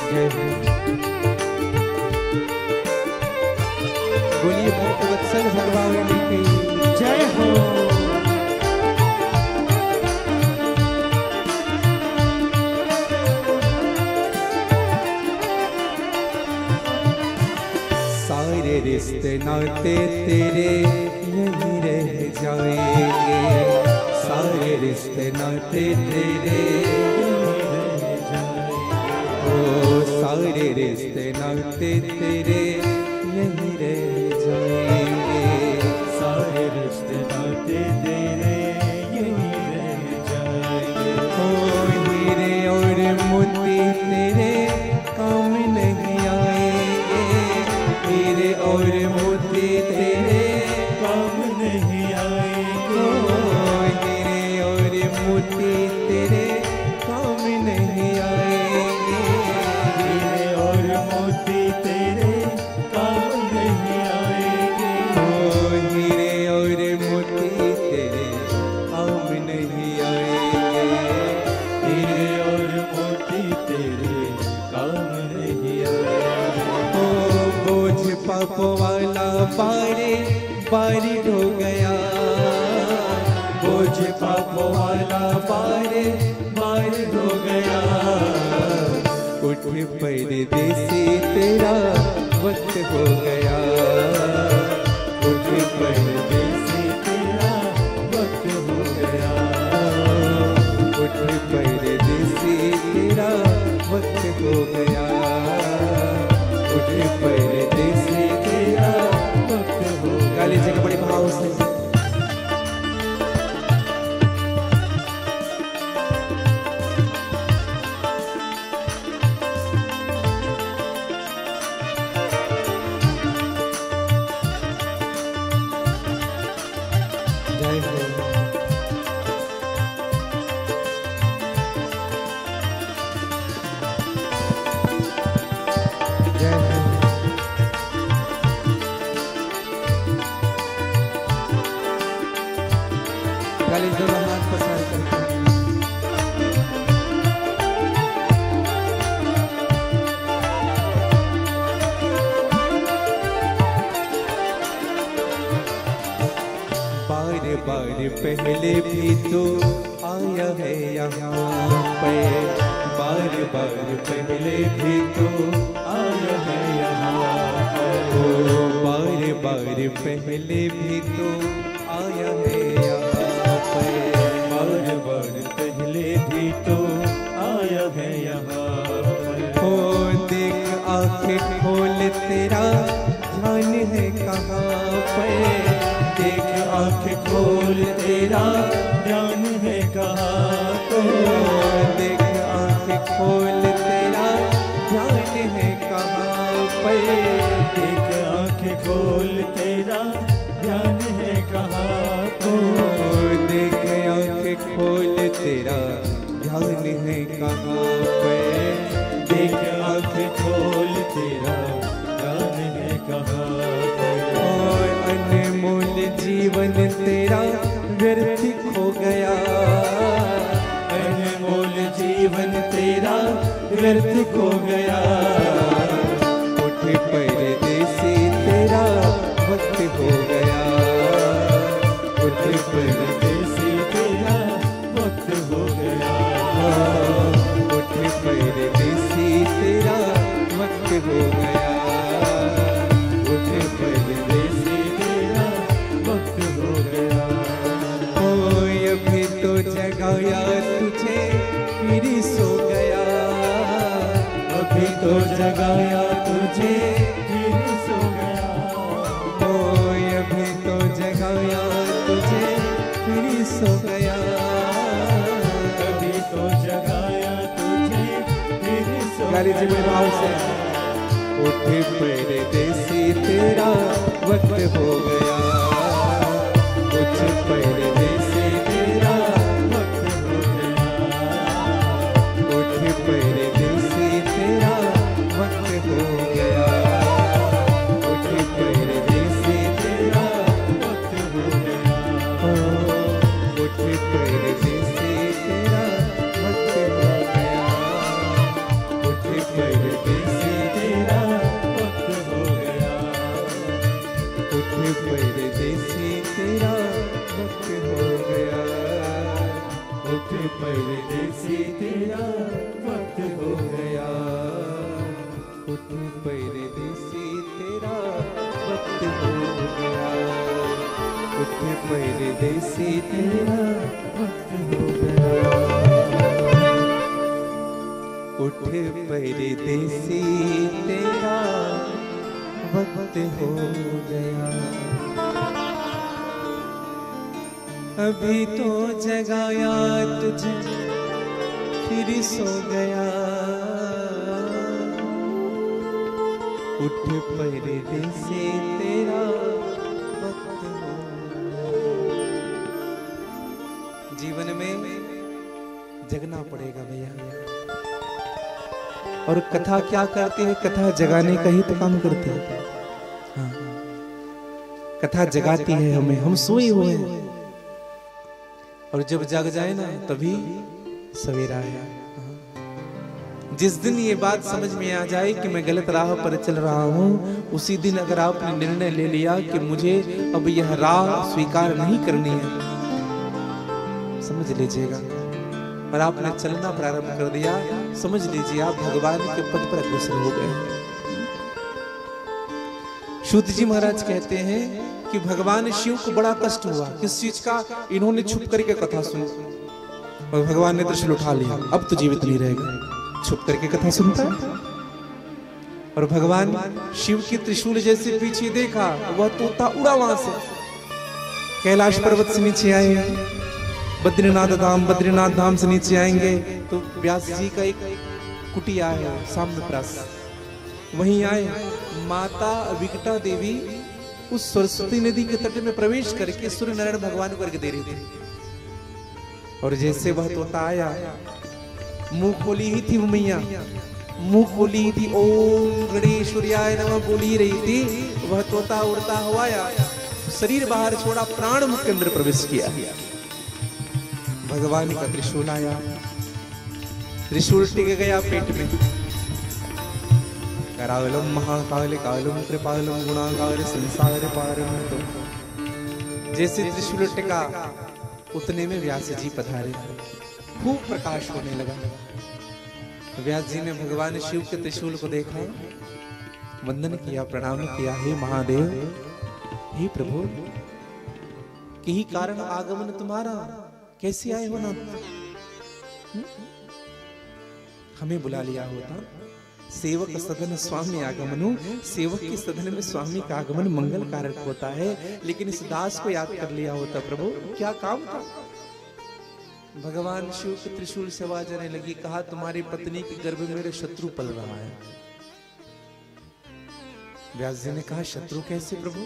जय हो। बोलिए भक्तवत्सल भगवान की जय हो। सारे रिश्ते नाते तेरे यहीं रह जाएंगे। सारे रिश्ते नाते तेरे ओ सारे रिश्ते नाते तेरे यहीं रह जाएंगे। सारे रिश्ते नाते तेरे यही रह जाएंगे। ओ हीरे और मोती तेरे काम नहीं आएंगे। हीरे और मोती तेरे काम नहीं आएंगे। ओ हीरे और मोती तेरे काम नहीं आएंगे। हीरे और मोती तेरे काम नहीं आएंगे। ओ हीरे और मोती तेरे काम नहीं आएंगे। हीरे और मोती तेरे काम नहीं आएंगे। ओ बोझ पाप वाला बारी बारी हो गया। बोझ पाप वाला बारे बार हो गया। उठ परदेसी तेरा वक्त हो गया। उठ परदेसी तेरा वक्त हो गया। उठ परदेसी तेरा वक्त हो गया। उठ परदेसी तेरा वक्त हो गया। गाली जी का बड़ी भाव से खाली दोनों हाथ पसार करके बार पहले भी तो आया है यहाँ पे, बार बार पहले भी तो आया है यहाँ पे, बार बार पहले भी तो आया है यहाँ पे, बार बार पहले भी तो आया है यहाँ पे। ओ देख आंखें खोल तेरा ध्यान है कहाँ पे, देख आंखें खोल तेरा ध्यान है कहाँ पे, देख आंखें खोल तेरा ध्यान है कहाँ पे, देख आंखें खोल तेरा ध्यान है कहाँ पे, देख आंखें खोल तेरा ध्यान है कहाँ पे, देख आंखें खोल तेरा ध्यान है कहाँ पे। अनमोल जीवन तेरा व्यर्थ हो गया, अनमोल जीवन तेरा व्यर्थ हो गया, उठ परदेसी तेरा वक्त हो गया, उठ परदेसी तेरा वक्त हो गया, उठ परदेसी तेरा वक्त हो गया, उठ परदेसी तेरा वक्त हो गया। ओ अभी तो जगाया तुझे फिर सो गया, अभी तो जगाया तुझे फिर सो गया, ओ अभी तो जगाया तुझे फिर सो गया, अभी तो जगाया तुझे फिर सो गाली जी गया। भाव से उठ परदेसी तेरा वक्त हो गया, उठ परदेसी तेरा वक्त हो गया, उठ परदेसी तेरा वक्त हो गया, उठ परदेसी तेरा वक्त हो गया, उठ परदेसी तेरा वक्त हो गया, उठ परदेसी तेरा वक्त हो गया, उठ परदेसी तेरा वक्त हो गया, उठ परदेसी तेरा वक्त हो गया, उठ परदेसी तेरा वक्त हो गया, उठ परदेसी तेरा वक्त हो गया, उठ परदेसी तेरा वक्त हो गया, अभी तो जगाया तुझे फिर सो गया, उठ परदेसी तेरा वक्त हो गया। जीवन में जगना पड़ेगा भैया, और कथा क्या करती है, कथा जगाने का ही तो काम करती है। हाँ, कथा जगाती है हमें, हम सोए हुए हैं और जब जग जाए ना तभी सवेरा है। हाँ। जिस दिन ये बात समझ में आ जाए कि मैं गलत राह पर चल रहा हूँ, उसी दिन अगर आपने निर्णय ले लिया कि मुझे अब यह राह स्वीकार नहीं करनी है, समझ लीजिएगा, और आपने चलना प्रारंभ कर दिया, समझ लीजिए आप भगवान के पद पर अग्रसर हो गए। सूत जी महाराज कहते हैं कि भगवान शिव को बड़ा कष्ट हुआ, किस चीज का, इन्होंने छुप करके कथा सुनी और भगवान ने त्रिशूल उठा लिया, अब तो जीवित नहीं रहेगा, छुप करके कथा सुनता है। और भगवान शिव की त्रिशूल जैसे पीछे देखा, वह तोता उड़ा वहां से, कैलाश पर्वत से नीचे आए, बद्रीनाथ धाम से नीचे आएंगे तो व्यास जी का एक कुटिया है साम्यप्रास, वहीं आए, माता विकटा देवी उस सरस्वती नदी के तट में प्रवेश करके सूर्य नारायण भगवान को अर्घ्य दे रही थी। और जैसे वह तोता आया, मुंह खोली ही थी वो मैया, मुंह खोली ही थी, ओम गणेश्वराय नमः बोली रही थी, वह तोता उड़ता हुआ आया, शरीर बाहर छोड़ा, प्राण मुख के अंदर प्रवेश किया। भगवान का त्रिशूल आया, त्रिशूल टिक गया पेट में। करावलम महाकाल कालम कृपालम गुणागार संसार पारम। तो जैसे त्रिशूल टिका उतने में व्यास जी पधारे, खूब प्रकाश होने लगा। व्यास जी ने भगवान शिव के त्रिशूल को देखा, वंदन किया, प्रणाम किया। हे महादेव, हे प्रभु, यही कारण आगमन तुम्हारा, कैसे आए हो नाथ? हमें बुला लिया होता। सेवक सदन स्वामी आगमनु, सेवक के सदन में स्वामी का आगमन मंगल कारक होता है, लेकिन इस दास को याद कर लिया होता। प्रभु क्या काम था? भगवान शिव के त्रिशूल से आवाज आने लगी, कहा तुम्हारी पत्नी के गर्भ में मेरे शत्रु पल रहा है। व्यास जी ने कहा शत्रु कैसे प्रभु?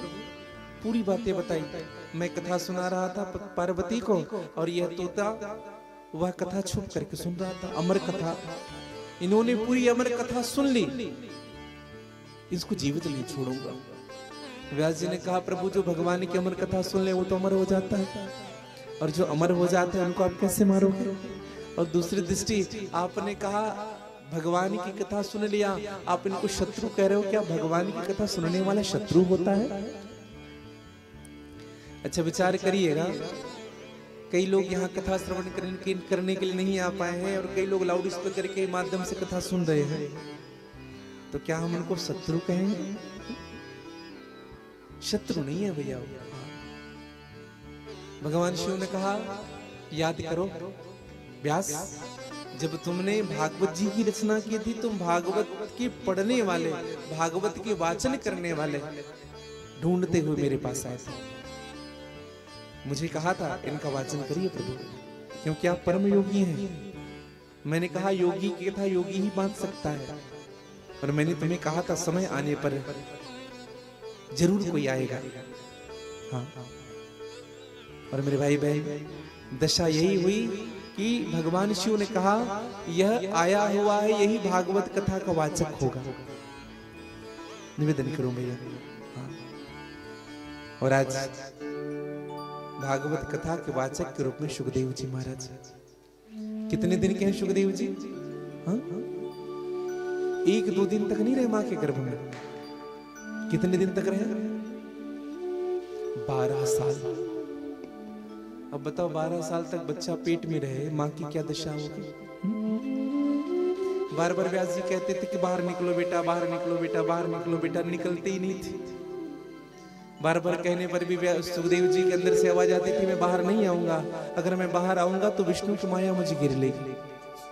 पूरी बातें बताई। मैं कथा सुना रहा था पार्वती को, और यह तोता वह कथा छुप करके सुन रहा था, अमर कथा। इन्होंने पूरी अमर कथा सुन ली, इसको जीवित नहीं छोड़ूंगा। व्यास जी ने कहा प्रभु जो भगवान की अमर कथा सुन ले वो तो अमर हो जाता है, और जो अमर हो जाते हैं उनको आप कैसे मारोगे? और दूसरी दृष्टि आपने कहा भगवान की कथा सुन लिया, आप इनको शत्रु कह रहे हो। क्या भगवान की कथा सुनने वाला शत्रु होता है? अच्छा विचार करिएगा, कई लोग यहाँ कथा श्रवण करने के लिए नहीं आ पाए हैं, और कई लोग लाउड स्पीकर के माध्यम से कथा सुन रहे हैं, तो क्या हम उनको शत्रु कहेंगे? शत्रु नहीं है भैया। भगवान शिव ने कहा याद करो व्यास, जब तुमने भागवत जी की रचना की थी, तुम भागवत के पढ़ने वाले, भागवत के वाचन करने वाले ढूंढते हुए मेरे पास आए थे। मुझे कहा था इनका वाचन करिए प्रभु, क्योंकि आप परम योगी हैं। मैंने कहा योगी की कथा योगी ही बांध सकता है, और मैंने तुम्हें कहा था समय आने पर जरूर कोई आएगा। हाँ, और मेरे भाई बहन दशा यही हुई कि भगवान शिव ने कहा यह आया हुआ है, यही भागवत कथा का वाचक होगा। निवेदन करूं भैया। हाँ। और आज भागवत कथा के वाचक के रूप में सुखदेव जी महाराज। कितने दिन के हैं सुखदेव जी? हाँ? 1-2 दिन तक नहीं रहे मां के गर्भ में। कितने दिन तक रहे? 12 साल। अब बताओ 12 साल तक बच्चा पेट में रहे, मां की क्या दशा होगी? बार बार व्यास जी कहते थे कि बाहर निकलो बेटा, बाहर निकलो बेटा, बाहर निकलो बेटा, निकलते ही नहीं थे। बार बार कहने पर भी सुखदेव जी के अंदर से आवाज आती थी मैं बाहर नहीं आऊंगा, अगर मैं बाहर आऊंगा तो विष्णु की माया मुझे घेर लेगी,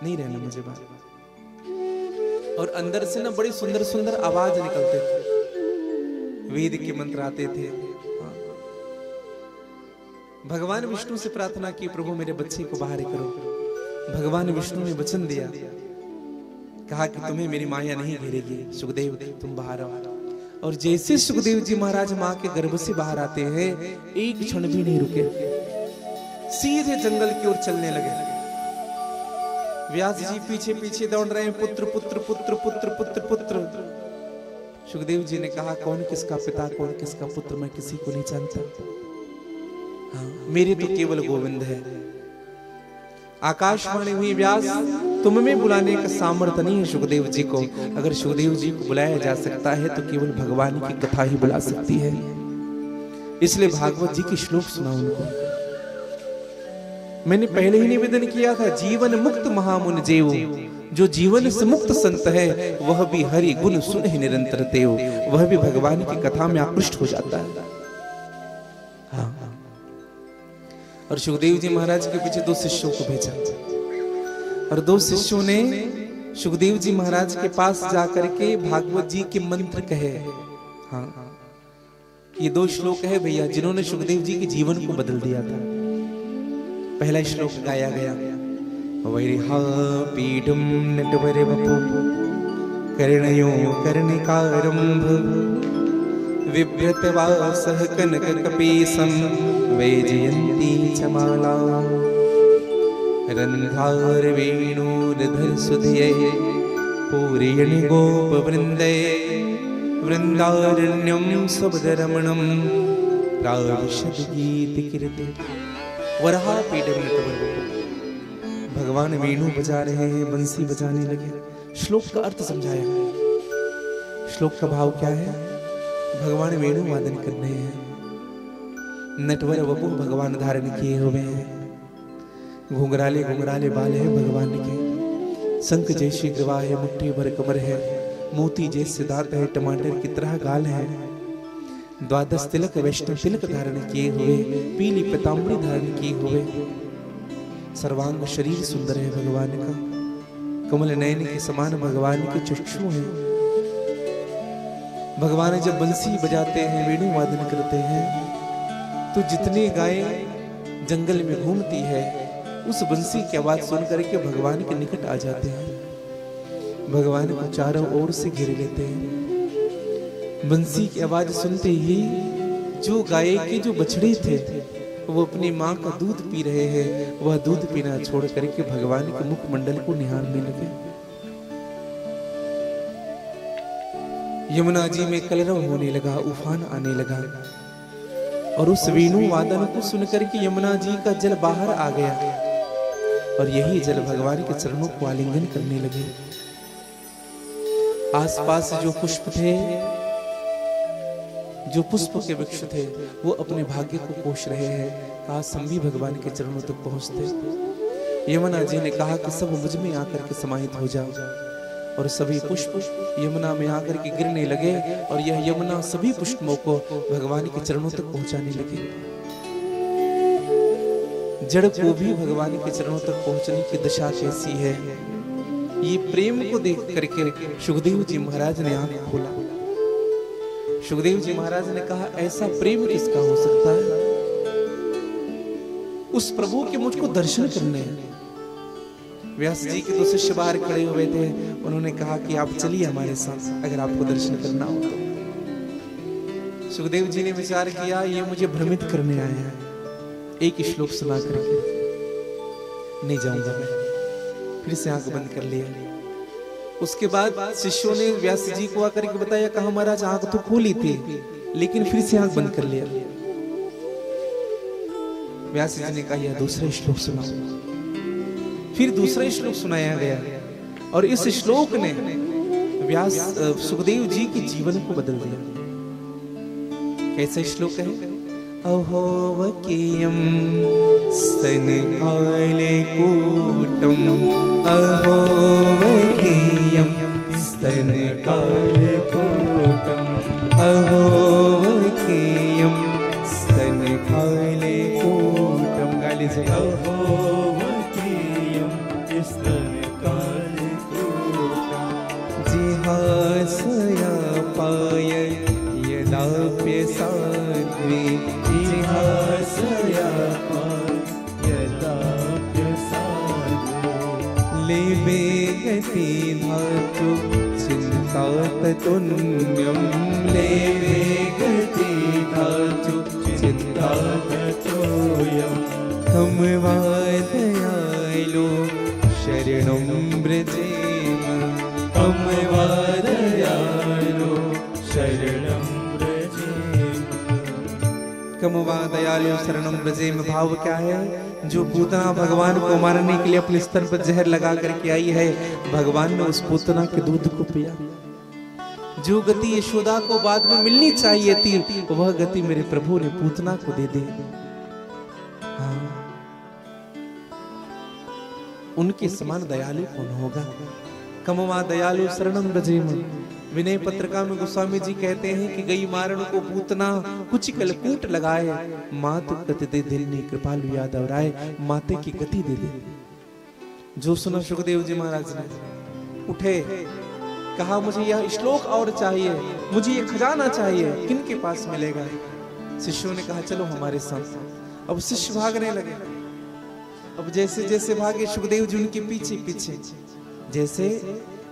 नहीं रहना मुझे बाहर। और अंदर से ना बड़ी सुंदर सुंदर आवाज निकलते थे, वेद के मंत्र आते थे। भगवान विष्णु से प्रार्थना की प्रभु मेरे बच्चे को बाहर करो। भगवान विष्णु ने वचन दिया, कहा कि तुम्हें मेरी माया नहीं घेरेगी, सुखदेव तुम बाहर आओ। और जैसे सुखदेव जी महाराज मां के गर्भ से बाहर आते हैं, एक क्षण भी नहीं रुके, सीधे जंगल की ओर चलने लगे। व्यास जी पीछे पीछे दौड़ रहे हैं, पुत्र पुत्र पुत्र पुत्र पुत्र पुत्र। सुखदेव जी ने कहा कौन किसका पिता, कौन किसका पुत्र, मैं किसी को नहीं जानता। हाँ, मेरे तो केवल गोविंद है। आकाशवाणी हुई, व्यास तुम में बुलाने का सामर्थ्य नहीं है सुखदेव जी को। अगर सुखदेव जी को बुलाया जा सकता है तो केवल भगवान की कथा ही बुला सकती है। इसलिए भागवत जी के श्लोक सुना उनको। मैंने पहले ही निवेदन किया था, जीवन मुक्त महामुन जेव, जो जीवन से मुक्त संत है वह भी हरि गुण सुने निरंतर देव, वह भी भगवान की कथा में आकृष्ट हो जाता है। हाँ। और सुखदेव जी महाराज के पीछे 2 शिष्यों को भेजा, और 2 शिष्यों ने सुखदेव जी महाराज के पास जाकर के भागवत जी के मंत्र कहे। हाँ, ये 2 श्लोक है भैया जिन्होंने सुखदेव जी के जीवन को बदल दिया था। पहला श्लोक गाया गया, वैरिहा पीठम नटवर वपु कर्णयो कर्णिकारंभ विभ्रतवासः कनक कपीसं वैजयन्ती च माला रंधार वेणुर्धर सुधये पूरयणि गोपवृन्दे वृन्दारण्यं शब्दरमणं प्राविशद् गीतकीर्ति। वराहपीठं नटवर वपु, भगवान वेणु बजा रहे हैं, बंसी बजाने लगे। श्लोक का अर्थ समझाया। श्लोक का भाव क्या है? भगवान वेणु वादन कर रहे हैं, नटवर वपुः भगवान धारण किए हुए हैं, घुंघराले घुंघराले बाल है भगवान के, शंख जैसी ग्रीवा है, मुट्ठी भर कमर है, मोती जैसे दांत है, टमाटर की तरह गाल है, द्वादश तिलक वैष्णव तिलक धारण किए हुए, पीली पीताम्बरी धारण किए हुए, सर्वांग शरीर सुंदर है भगवान का, कमल नयन के समान भगवान के चक्षु हैं। भगवान जब बंसी बजाते हैं, वेणु वादन करते हैं, तो जितनी गायें जंगल में घूमती है उस बंसी की आवाज सुन करके भगवान के निकट आ जाते हैं, भगवान को चारों ओर से घेर लेते हैं। बंसी की आवाज सुनते ही जो गाय के जो बछड़े थे वो अपनी माँ का दूध पी रहे हैं, वह दूध पीना छोड़ करके भगवान के मुखमंडल को निहारने लगे। यमुना जी में कलरव होने लगा, उफान आने लगा, और उस वेणु वादन को सुनकर के यमुना जी का जल बाहर आ गया, और यही जल भगवान के चरणों को आलिंगन करने लगे। आसपास जो पुष्प थे, जो पुष्प के वृक्ष थे, वो अपने भाग्य को पोष रहे हैं। काश हम भी भगवान के चरणों तक पहुंचते। यमुना जी ने कहा कि सब मुझ में आकर के समाहित हो जाओ, और सभी पुष्प यमुना में आकर के गिरने लगे, और यह यमुना सभी पुष्पों को भगवान के चरणों तक पहुंचाने लगे। जड़ को भी भगवान के चरणों तक पहुंचने की दशा कैसी है, ये प्रेम को देख करके सुखदेव जी महाराज ने आंख खोला। सुखदेव जी महाराज ने कहा, ऐसा प्रेम किसका हो सकता है? उस प्रभु के मुझको दर्शन करने हैं। व्यास जी के 2 शिष्य बाहर खड़े हुए थे, उन्होंने कहा कि आप चलिए हमारे साथ, अगर आपको दर्शन करना हो तो। सुखदेव जी ने विचार किया, ये मुझे भ्रमित करने आए हैं, एक श्लोक सुना करके नहीं जाऊंगा मैं। फिर से आंख बंद कर लिया। उसके बाद शिष्यों ने व्यास जी को आकर के बताया, कहा महाराज आंख तो खोली थी, लेकिन फिर से आंख बंद कर लिया। व्यास जी ने कहा, यह दूसरा श्लोक सुनाओ। फिर दूसरा श्लोक सुनाया गया, और इस श्लोक ने व्यास सुखदेव जी के जीवन को बदल दिया। कैसा श्लोक है? अहोवकीयं स्तनकालकूटं, अहोवकीयं स्तनकालकूटं, अहोवकीयं स्तनकालकूटं। गा लीजिए। अहोवकीयं स्तनकालकूटं, जिहासया पाय यदाप्यसाद्वे, जिहासया लेबे गति धातु चिन्ताततुल्यं, लेबे गति धातु चिन्ताततोऽयं, तं वा दयालो शरणं व्रजेम, तं वा दयालो शरणं व्रजेम। कम वा दयालु शरणं व्रजेम भाव क्या है? जो पूतना भगवान को मारने के लिए अपने स्तन पर जहर लगा करके आई है, भगवान ने उस पूतना के दूध को पिया। जो गति यशोदा को बाद में मिलनी चाहिए थी, वह गति मेरे प्रभु ने पूतना को दे दी। हाँ, उनके समान दयालु कौन होगा? कमवा दयालु शरणं व्रजेम। विनय पत्रिका में गोस्वामी जी कहते हैं कि गई मारण को पूतना कुछ कलकूट लगाए, मात गति दे दिल ने कृपालु यादव राय, माते की गति दे दे। जो सुना सुखदेव जी महाराज ने उठे, कहा मुझे यह श्लोक और चाहिए, मुझे यह खजाना चाहिए, किनके पास मिलेगा? शिष्यों ने कहा चलो हमारे साथ। अब शिष्य भागने लगे। अब जैसे जैसे भागे सुखदेव जी उनके पीछे पीछे, जैसे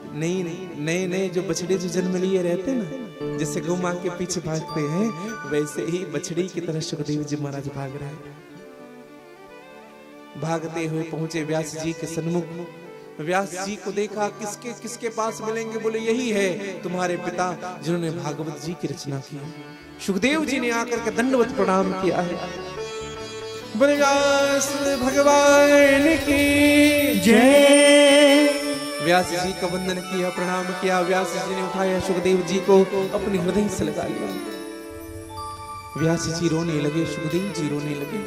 नए जो बछड़े जो जन्म लिए रहते ना, जैसे गौ मां के पीछे भागते हैं, वैसे ही बछड़ी की तरह सुखदेव जी महाराज भाग रहे हैं। भागते हुए पहुंचे व्यास जी के सन्मुख। व्यास जी को देखा, किसके पास मिलेंगे? बोले यही है तुम्हारे पिता जिन्होंने भागवत जी की रचना की। सुखदेव जी ने आकर के दंडवत प्रणाम किया है। व्यास भगवान की जय। व्यास जी का वंदन किया, प्रणाम किया। व्यास जी ने उठाया सुखदेव जी को अपने हृदय से लगा लिया। व्यास जी रोने लगे, सुखदेव जी रोने लगे।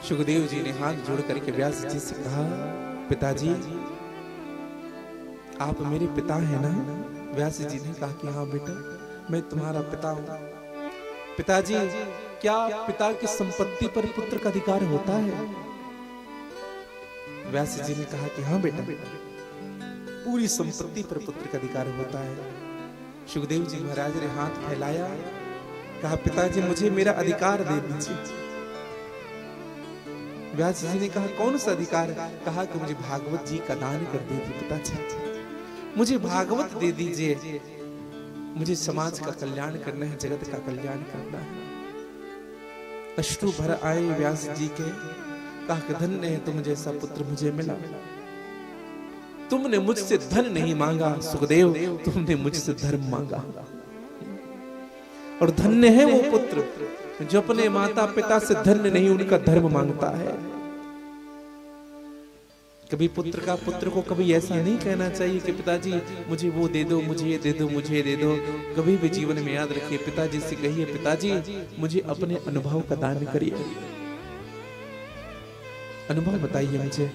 सुखदेव जी ने हाथ जोड़ करके व्यास जी से कहा, पिताजी आप मेरे पिता हैं ना? व्यास जी ने कहा कि हाँ बेटा, मैं तुम्हारा पिता हूं। पिताजी, क्या पिता की संपत्ति पर पुत्र का अधिकार होता है? व्यास जी ने कहा कि हाँ बेटा, पूरी संपत्ति पर पुत्र का अधिकार होता है। सुखदेव जी महाराज ने हाथ फैलाया, कहा पिताजी मुझे मेरा अधिकार दे दीजिए। व्यास जी ने कहा कौन सा अधिकार? कहा कि मुझे भागवत जी का दान कर दीजिए पिताजी, मुझे भागवत दे दीजिए, मुझे समाज का कल्याण करना है, जगत का कल्याण करना है। अश्रु भर आए व्यास जी के, कहा कि धन्य है तुम जैसा पुत्र मुझे मिला। तुमने मुझसे धन नहीं मांगा सुखदेव, तुमने मुझसे धर्म मांगा। और धन्य है वो पुत्र जो अपने माता पिता से धन्य नहीं, उनका धर्म मांगता है। कभी पुत्र को कभी ऐसा नहीं कहना चाहिए कि पिताजी मुझे वो दे दो, मुझे ये दे दो, मुझे ये दे दो। कभी भी जीवन में याद रखिए, पिताजी से कहिए पिताजी मुझे अपने अनुभव का दान करिए। अनुभव बताइए मुझे,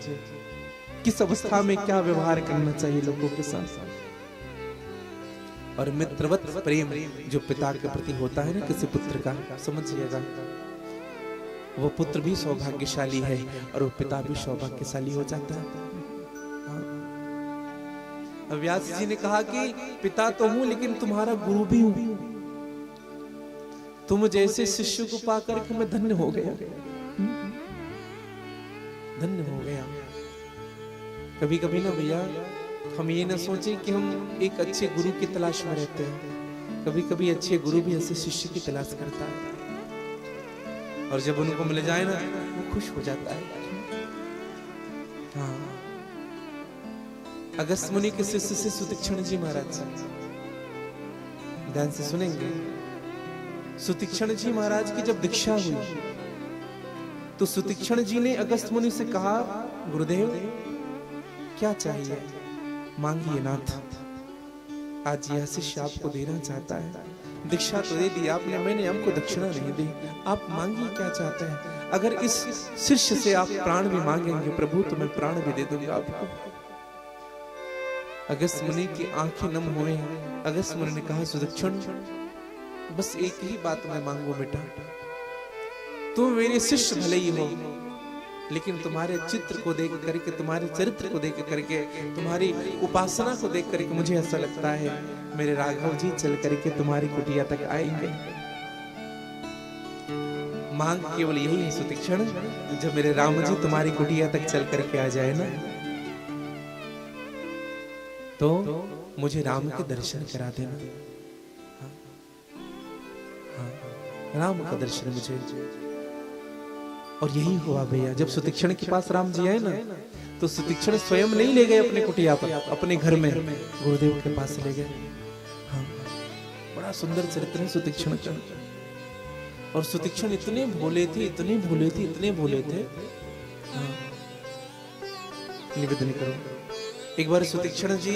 किस अवस्था में क्या व्यवहार करना चाहिए लोगों के साथ। और मित्रवत प्रेम जो पिता के प्रति होता है ना किसी पुत्र का, समझिएगा वो पुत्र भी सौभाग्यशाली है और वो पिता भी सौभाग्यशाली हो जाता है। व्यास जी ने कहा कि पिता तो हूं लेकिन तुम्हारा गुरु भी हूं। तुम जैसे शिष्य को पाकर के मैं धन्य हो गया, धन्य हो गया। कभी कभी ना भैया हम ये ना सोचें कि हम एक अच्छे गुरु की तलाश में रहते हैं। कभी कभी अच्छे गुरु भी ऐसे शिष्य की तलाश करता है और जब उनको मिल जाए ना वो खुश हो जाता है। हाँ, अगस्त मुनि के शिष्य से सुतीक्षण जी महाराज, ध्यान से सुनेंगे। सुतीक्षण जी महाराज की जब दीक्षा हुई तो सुतीक्षण जी ने अगस्त मुनि से कहा, गुरुदेव क्या चाहिए मांगिए नाथ, आज यह शिष्य आपको देना चाहता है। दीक्षा तो दे दी आपने, मैंने हमको दक्षिणा नहीं दी, आप मांगिए क्या चाहते हैं। अगर इस शिष्य से आप प्राण भी मांगेंगे प्रभु तो मैं प्राण भी दे दूंगा आपको। अगस्त मुनि की आंखें नम हुए। अगस्त मुनि ने कहा, सुदक्षिण बस एक ही बात मैं मांगू बेटा, तुम मेरे शिष्य भले ही हो लेकिन तुम्हारे चित्र को देख करके, तुम्हारे चरित्र को देख करके, तुम्हारी उपासना को देख करके मुझे ऐसा लगता है मेरे राघव जी चल करके तुम्हारी कुटिया तक आएंगे। मांग केवल यही है सुतीक्षण, जब मेरे राम जी तुम्हारी कुटिया तक चल करके आ जाए ना तो मुझे राम के दर्शन करा देना। हाँ, राम का दर्शन मुझे। और यही हुआ भैया, जब सुतीक्षण के पास राम जी आए ना तो सुतीक्षण स्वयं नहीं ले गए अपने कुटिया पर, अपने घर में गुरुदेव के पास ले गए। हाँ, बड़ा सुंदर चरित्र है सुतीक्षण का। और सुतीक्षण इतने भोले थे, इतने भोले थे, इतने भोले थे। हाँ, निवेदन करो। एक बार सुतीक्षण जी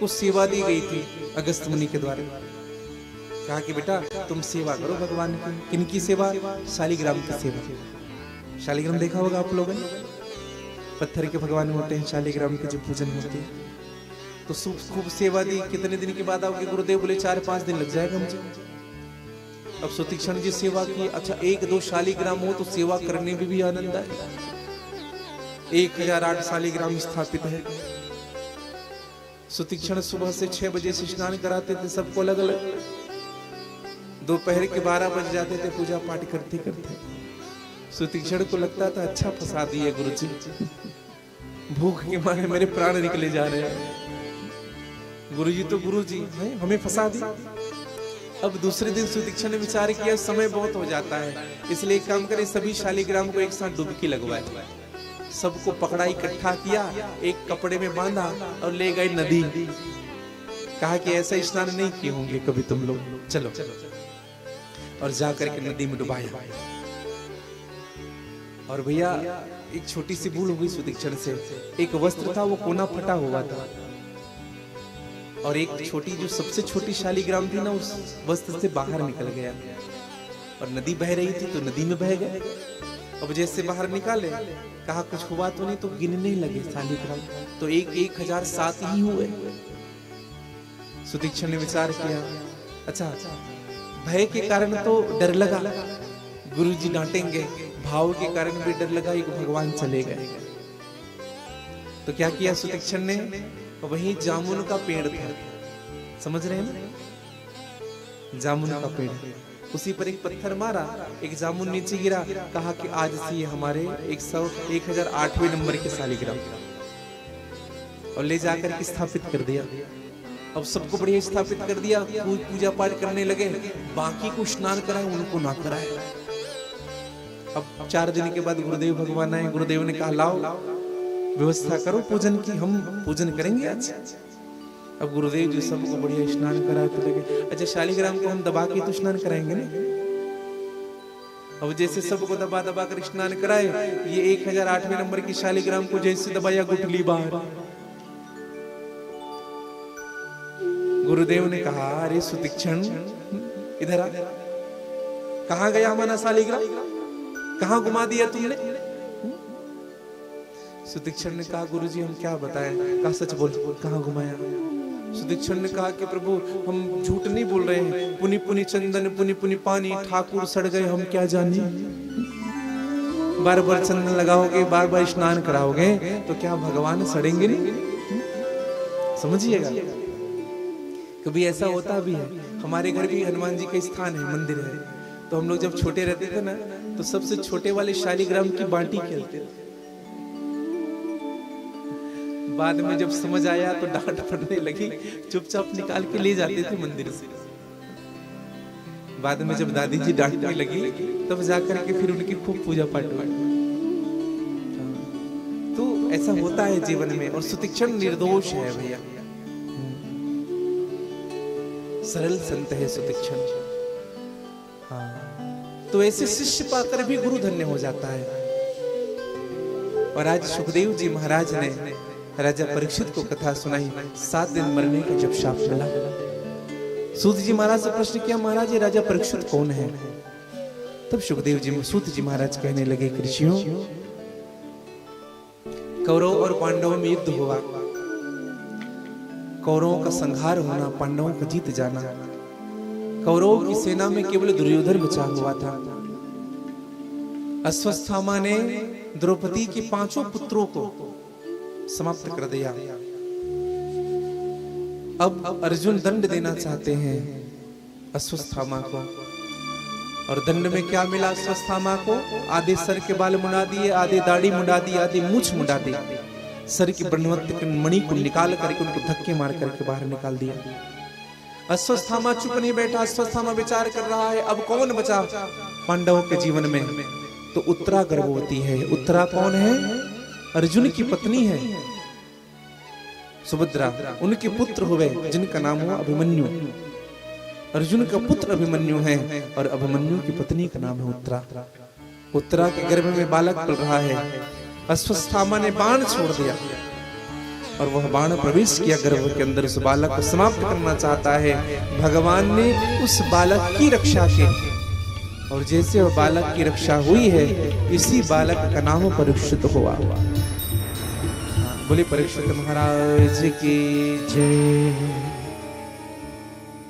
को सेवा दी गई थी अगस्त मुनि के द्वारा। कहा कि बेटा तुम सेवा करो भगवान की। किनकी सेवा? शालिग्राम की सेवा। शालिग्राम देखा होगा आप लोगों ने, पत्थर के भगवान होते हैं, शालिग्राम के जो पूजन होते हैं। तो खूब सेवा दी। कितने दिन के बाद आओगे? गुरुदेव बोले 4-5 दिन लग जाएगा मुझे। अब सुतीक्षण जी सेवा की। अच्छा 1-2 शालिग्राम हो तो सेवा करने में भी आनंद आएगा। 1008 शालिग्राम स्थापित है। सुतीक्षण सुबह से 6 बजे से स्नान कराते थे सबको अलग अलग। दोपहर के 12 बज जाते थे पूजा पाठ करते करते। सुतीक्षण को लगता था अच्छा फंसा दिए गुरुजी, भूख के मारे मेरे प्राण निकले जा रहे हैं। गुरुजी तो गुरुजी हैं, हमें फंसा दिया। अब दूसरे दिन सुतीक्षण ने विचार किया समय बहुत हो जाता है, इसलिए एक काम करें सभी शालिग्राम को एक साथ डुबकी लगवाए। सबको पकड़ा, इकट्ठा किया, एक कपड़े में बांधा और ले गए नदी। कहा कि ऐसा स्नान नहीं किए होंगे कभी तुम लोग, चलो। और जाकर के नदी में डुबाया। और भैया एक छोटी सी भूल हो गई सुतीक्षण से। एक वस्त्र था वो कोना फटा हुआ था, और एक छोटी जो सबसे छोटी शालिग्राम थी ना, उस वस्त्र से बाहर निकल गया। और नदी बह रही थी तो नदी में बह गए। अब जैसे बाहर निकाले, कहा कुछ हुआ तो नहीं, तो गिनने लगे शालिग्राम, तो 1007 ही हुए। सुतीक्षण ने विचार किया, अच्छा भय के कारण तो डर लगा, गुरुजी डांटेंगे, भाव के कारण भी डर लगा, एक भगवान चले गए। तो क्या किया सुतीक्षण ने, वही जामुन का पेड़ था, समझ रहे हैं ना, जामुन का पेड़, उसी पर एक पत्थर मारा, एक जामुन नीचे गिरा, कहा कि आज से ये हमारे 1008वें नंबर के शालिग्राम, और ले जाकर के स्थापित कर दिया। अब सबको बढ़िया स्थापित कर दिया, पूजा पाठ करने लगे, बाकी को स्नान कराए, उनको ना कराए। अब 4 दिन के बाद गुरुदेव भगवान आए, गुरुदेव ने कहा लाओ व्यवस्था करो पूजन की, हम पूजन करेंगे आज। अब गुरुदेव जी सबको बढ़िया स्नान कराते लगे। अच्छा शालिग्राम को हम दबा के तो स्नान कराएंगे ना। अब जैसे सबको दबा दबा कर स्नान कराए, ये 1008वें नंबर की शालिग्राम को जैसे दबाया, गुठली बाहर। गुरुदेव ने कहा अरे सुतीक्षण इधर आ, कहां गया हमारा शालिग्राम, कहां घुमा दिया तुमने। सुतीक्षण ने कहा गुरुजी हम क्या बताएं, कहा सच बोल, कहां घुमाया। सुतीक्षण ने कहा कि प्रभु हम झूठ नहीं बोल रहे हैं, पुनि पुनि चंदन पुनि पुनि पानी, ठाकुर सड़ गए हम क्या जाने। बार बार चंदन लगाओगे, बार बार स्नान कराओगे तो क्या भगवान सड़ेंगे नहीं, समझिएगा। कभी ऐसा होता भी है, हमारे घर भी हनुमान जी का स्थान है, मंदिर है, तो हम लोग जब छोटे रहते थे ना, तो सबसे छोटे वाले शालिग्राम की बांटी खेलते थे। बाद में जब समझ आया तो डांट पड़ने लगी, चुपचाप निकाल के ले जाते थे मंदिर से। बाद में जब दादी जी डांटने लगी, तब जाकर के फिर उनकी खूब पूजा पाठ हुई। तो ऐसा होता है जीवन में, और सुतीक्षण निर्दोष है भैया, सरल संत है सुतीक्षण। हाँ, तो ऐसे शिष्य पाकर भी गुरु धन्य हो जाता है। और आज सुखदेव जी महाराज ने राजा परीक्षित को कथा सुनाई, 7 दिन मरने का जब शाप मिला। सूत जी महाराज से प्रश्न किया, महाराज ये राजा परीक्षित कौन है। तब सुखदेव जी सूत जी महाराज कहने लगे, ऋषियों कौरव और पांडवों में युद्ध हुआ, कौरवों का संहार होना, पांडवों का जीत जाना। कौरवों की सेना में केवल दुर्योधन बचा हुआ था। अश्वत्थामा ने द्रौपदी के 5 पुत्रों को समाप्त कर दिया। अब अर्जुन दंड देना चाहते हैं अश्वत्थामा को, और दंड में क्या मिला अश्वत्थामा को, आधे सर के बाल मुंडा दिए, आधे दाढ़ी मुंडा दी, आधे मूंछ मुंडा दी, सर की ब्रह्मवत्त मणि को निकाल करके उनको धक्के मार करके बाहर निकाल दिया। अश्वत्थामा चुप नहीं बैठा, अश्वत्थामा विचार कर रहा है अब कौन बचा पांडवों के जीवन में। तो उत्तरा गर्भवती है। उत्तरा कौन है, अर्जुन की पत्नी है सुभद्रा, उनके पुत्र हुए जिनका नाम हुआ अभिमन्यु। अर्जुन का पुत्र अभिमन्यु है, और अभिमन्यु की पत्नी का नाम है उत्तरा। उत्तरा के गर्भ में बालक पल रहा है। अश्वत्थामा ने बाण छोड़ दिया, और वह बाण प्रवेश किया गर्भ के अंदर, उस बालक को समाप्त करना चाहता है। भगवान ने उस बालक की रक्षा की, और जैसे वह बालक की रक्षा हुई है, इसी बालक का नाम परीक्षित हुआ। बोले परीक्षित महाराज की जय।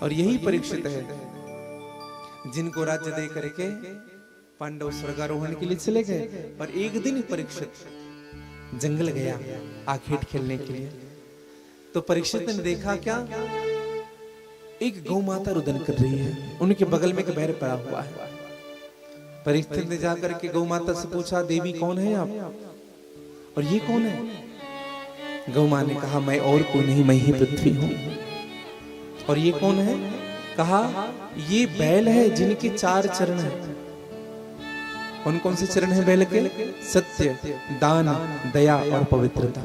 और यही परीक्षित है जिनको राज्य दे करके पांडव स्वर्गारोहण के लिए चले गए। और एक दिन परीक्षित जंगल गया आखेट खेलने के लिए। तो परीक्षित ने देखा क्या, एक गौ माता रुदन कर रही है, उनके बगल में एक बैल पड़ा हुआ है। परीक्षित ने जाकर के गौ माता से पूछा, देवी कौन है आप, और ये कौन है। गौ मां ने कहा, मैं और कोई नहीं, मैं ही पृथ्वी हूं। और ये कौन है, कहा ये बैल है जिनके 4 चरण हैं। कौन कौन से चरण हैं बैल के, सत्य, दान, दया और पवित्रता।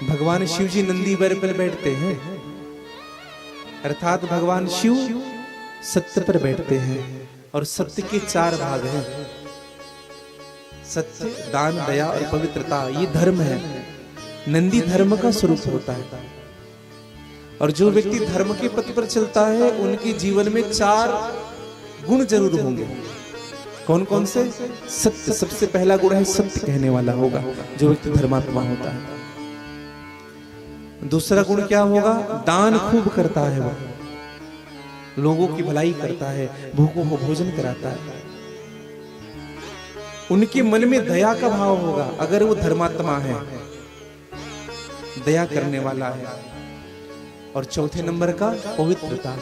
भगवान शिव जी नंदी बैल पर बैठते हैं, अर्थात भगवान शिव सत्य पर बैठते हैं, और सत्य के 4 भाग हैं। सत्य, दान, दया और पवित्रता ये धर्म है। नंदी धर्म का स्वरूप होता है। और जो व्यक्ति धर्म के पथ पर चलता है उनके जीवन में 4 गुण जरूर होंगे। कौन कौन से? सत्य, सबसे पहला गुण है सत्य कहने वाला होगा जो व्यक्ति धर्मात्मा होता है। दूसरा गुण क्या होगा? दान खूब करता है, वह लोगों की भलाई करता है, भूखों को भोजन कराता है। उनके मन में दया का भाव होगा अगर वो धर्मात्मा है, दया करने वाला है। और चौथे नंबर का पवित्रता,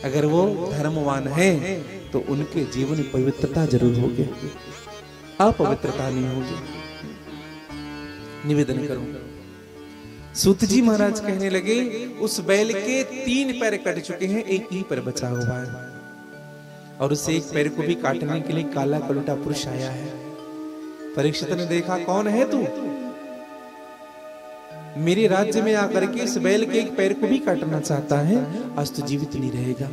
अगर वो धर्मवान है तो उनके जीवन में पवित्रता जरूर होगी, अपवित्रता नहीं होगी। निवेदन करूंगा, सूत जी महाराज कहने लगे उस बैल के 3 पैर कट चुके हैं, एक ही पैर बचा हुआ है और उसे एक पैर को भी काटने के लिए काला कलूटा पुरुष आया है। परीक्षित ने देखा, कौन है तू? मेरे राज्य में आकर के इस बैल के एक पैर को भी काटना चाहता है, आज तो जीवित नहीं रहेगा।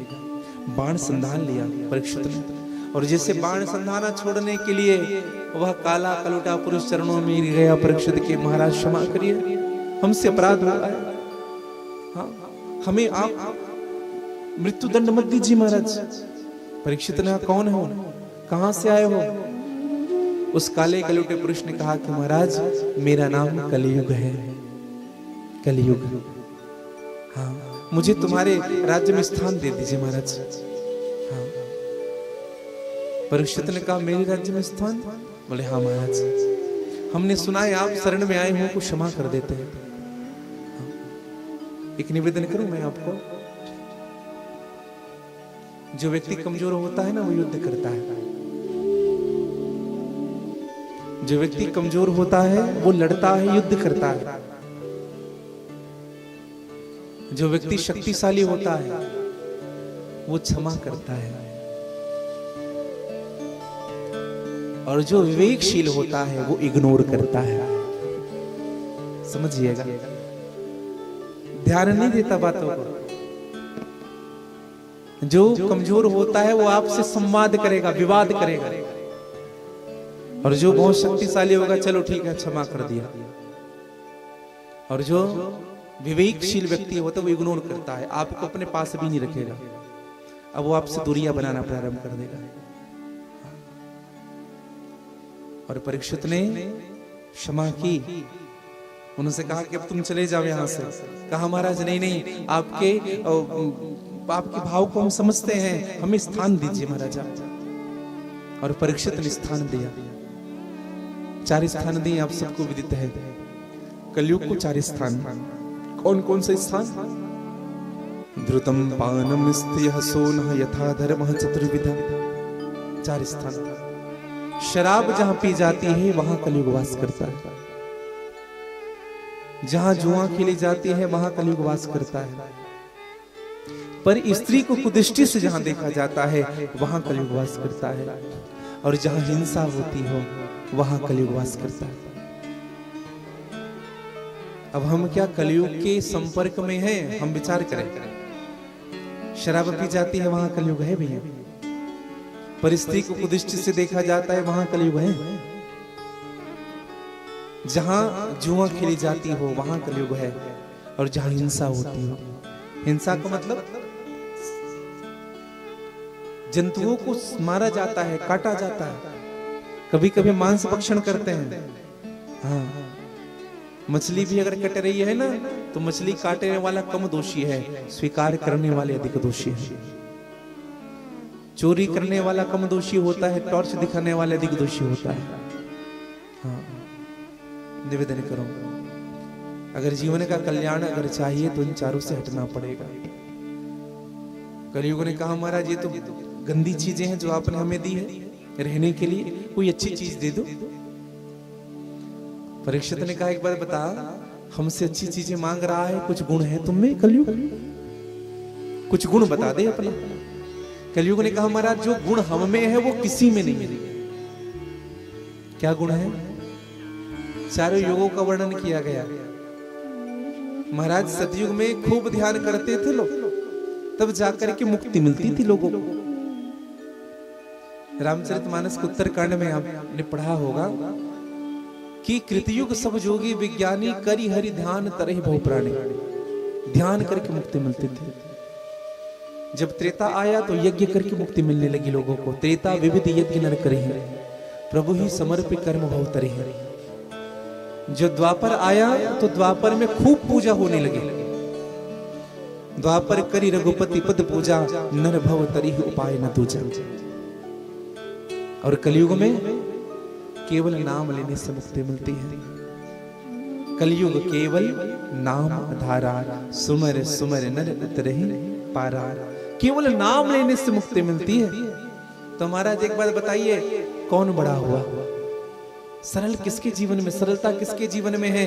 बाण संधान लिया परीक्षित ने, और जैसे बाण संधाना छोड़ने के लिए वह काला कलूटा पुरुष चरणों में गिर गया। परीक्षित के, महाराज क्षमा करिए, हमसे अपराध हुआ है, हाँ, हमें आप मृत्यु दंड मत दीजिए महाराज। परीक्षित ने, कौन हो, कहां से आए हो? उस काले कलूटे पुरुष ने कहा कि महाराज मेरा नाम कलियुग है, कलियुग, हाँ, मुझे तुम्हारे राज्य में स्थान दे दीजिए महाराज। हाँ। परीक्षित ने कहा, मेरे राज्य में स्थान? बोले हाँ महाराज, हमने सुना है आप शरण में आए हो को क्षमा कर देते हैं। हाँ। एक निवेदन करूं मैं आपको, जो व्यक्ति कमजोर होता है ना वो युद्ध करता है, जो व्यक्ति कमजोर होता है वो लड़ता है, युद्ध करता है। जो व्यक्ति शक्तिशाली होता है वो क्षमा करता है, और जो विवेकशील होता है वो इग्नोर करता है। समझिएगा, ध्यान नहीं देता बातों को। जो कमजोर होता है वो आपसे संवाद करेगा, विवाद करेगा, और जो बहुत शक्तिशाली होगा, चलो ठीक है क्षमा कर दिया। और जो विवेकशील व्यक्ति होता है वो इग्नोर करता है, आपको अपने पास भी नहीं रखेगा, अब वो आपसे दूरियां बनाना प्रारंभ कर देगा। और परीक्षित ने क्षमा की, उनसे कहा कि अब तुम चले जाओ यहां से। कहा महाराज नहीं नहीं, आपके भाव को हम समझते हैं, हमें स्थान दीजिए महाराजा। और परीक्षित ने स्थान दिया, 4 स्थान दिए, आप सबको विदित है। कलयुग को 4 स्थान, कौन कौन से स्थान? द्रुतम पानम स्त्रियः सोनः यथा धर्मः चतुर्विधा, 4 स्थान। शराब जहां पी जाती है वहां कलयुग वास करता है, जहां जुआ खेली जाती है वहां कलयुग वास करता है, पर स्त्री को कुदृष्टि से जहां देखा जाता है वहां कलयुग वास करता है, और जहां हिंसा होती हो वहां कलयुग वास करता है। अब हम क्या कलयुग के संपर्क में हैं? हम विचार करें, शराब पी जाती है वहां कलयुग है भैया, पर स्त्री को कुदृष्टि से देखा जाता है वहां कलयुग है, जहां जुआ खेली जाती हो वहां कलयुग है, और जहां हिंसा होती हो, हिंसा का मतलब जंतुओं को मारा जाता है, काटा जाता है, कभी कभी मांस भक्षण करते हैं। हाँ, मछली भी अगर कट रही है ना तो मछली काटने वाला कम दोषी है, स्वीकार करने वाले अधिक दोषी है। चोरी करने वाला कम दोषी होता है, टॉर्च दिखाने वाले अधिक दोषी होता है। हाँ, निवेदन करो, अगर जीवन का कल्याण अगर चाहिए तो इन 4 से हटना पड़ेगा। कलयुग ने कहा महाराज ये तो गंदी चीजें हैं जो आपने हमें दी है रहने के लिए, कोई अच्छी चीज दे दो। परीक्षित ने कहा एक बार बता, हमसे अच्छी चीजें मांग रहा है, कुछ गुण है तुम में कलयुग, कुछ गुण बता दे अपना। कलयुग ने कहा महाराज जो गुण हम में है वो किसी में नहीं है। क्या गुण है? 4 योगों का वर्णन किया गया। महाराज सतयुग में खूब ध्यान करते थे लोग, तब जाकर के मुक्ति मिलती थी लोगों को। रामचरितमानस के उत्तरकांड में आपने पढ़ा होगा कि कृतयुग सब जोगी विज्ञानी करी हरि ध्यान तरहि बहु प्राणी, ध्यान करके मुक्ति मिलती थी। जब त्रेता आया तो यज्ञ करके मुक्ति मिलने लगी लोगों को। त्रेता विविध यज्ञ नर करे, प्रभु ही समर्पित कर्म भव तरे। जो द्वापर आया तो द्वापर में खूब पूजा होने लगी। द्वापर करी रघुपति पद पूजा, नर भव तरी उपाय न दूजा। और कलयुग में केवल नाम लेने से मुक्ति मिलती है। कलयुग केवल नाम आधारा, सुमर सुमर नर उतरहि पारा। केवल नाम लेने से मुक्ति मिलती है। तो महाराज एक बात बताइए, कौन बड़ा हुआ? सरल किसके जीवन में, सरलता किसके जीवन में है?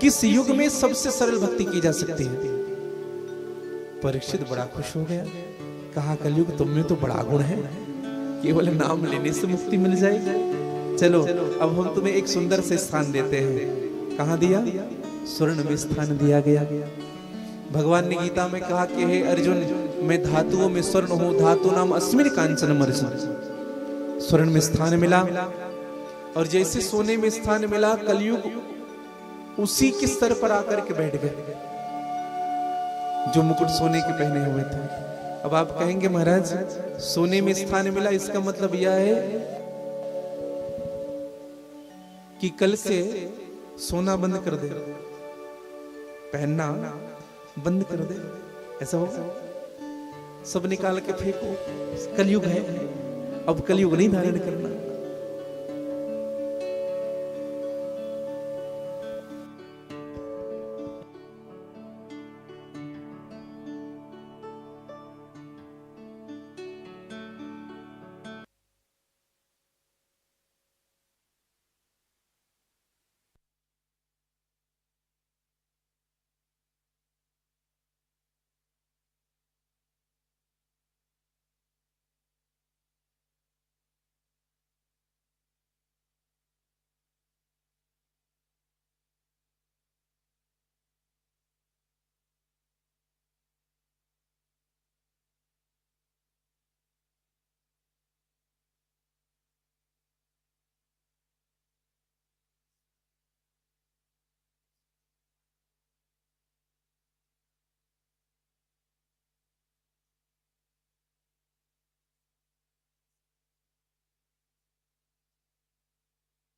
किस युग में सबसे सरल भक्ति की जा सकती है? परीक्षित बड़ा खुश हो गया, कहा कलयुग तुम में तो बड़ा गुण है, केवल नाम लेने से मुक्ति मिल जाएगी। चलो अब हम तुम्हें एक सुंदर से स्थान देते हैं। कहां दिया? स्वर्ण में स्थान दिया गया। भगवान ने गीता में कहा कि हे अर्जुन, मैं धातुओं में स्वर्ण हूं, धातु नाम अस्मिन कांचन अर्जुन। स्वर्ण में स्थान मिला, और जैसे सोने में स्थान मिला, कलयुग उसी के स्तर पर आकर के बैठ गए जो मुकुट सोने के पहने हुए थे। अब आप कहेंगे महाराज सोने में स्थान मिला, इसका मतलब यह है कि कल से सोना बंद कर दे, पहनना बंद कर दे, ऐसा होगा? सब निकाल के फेंको, कलयुग है, अब कलयुग नहीं धारण करना।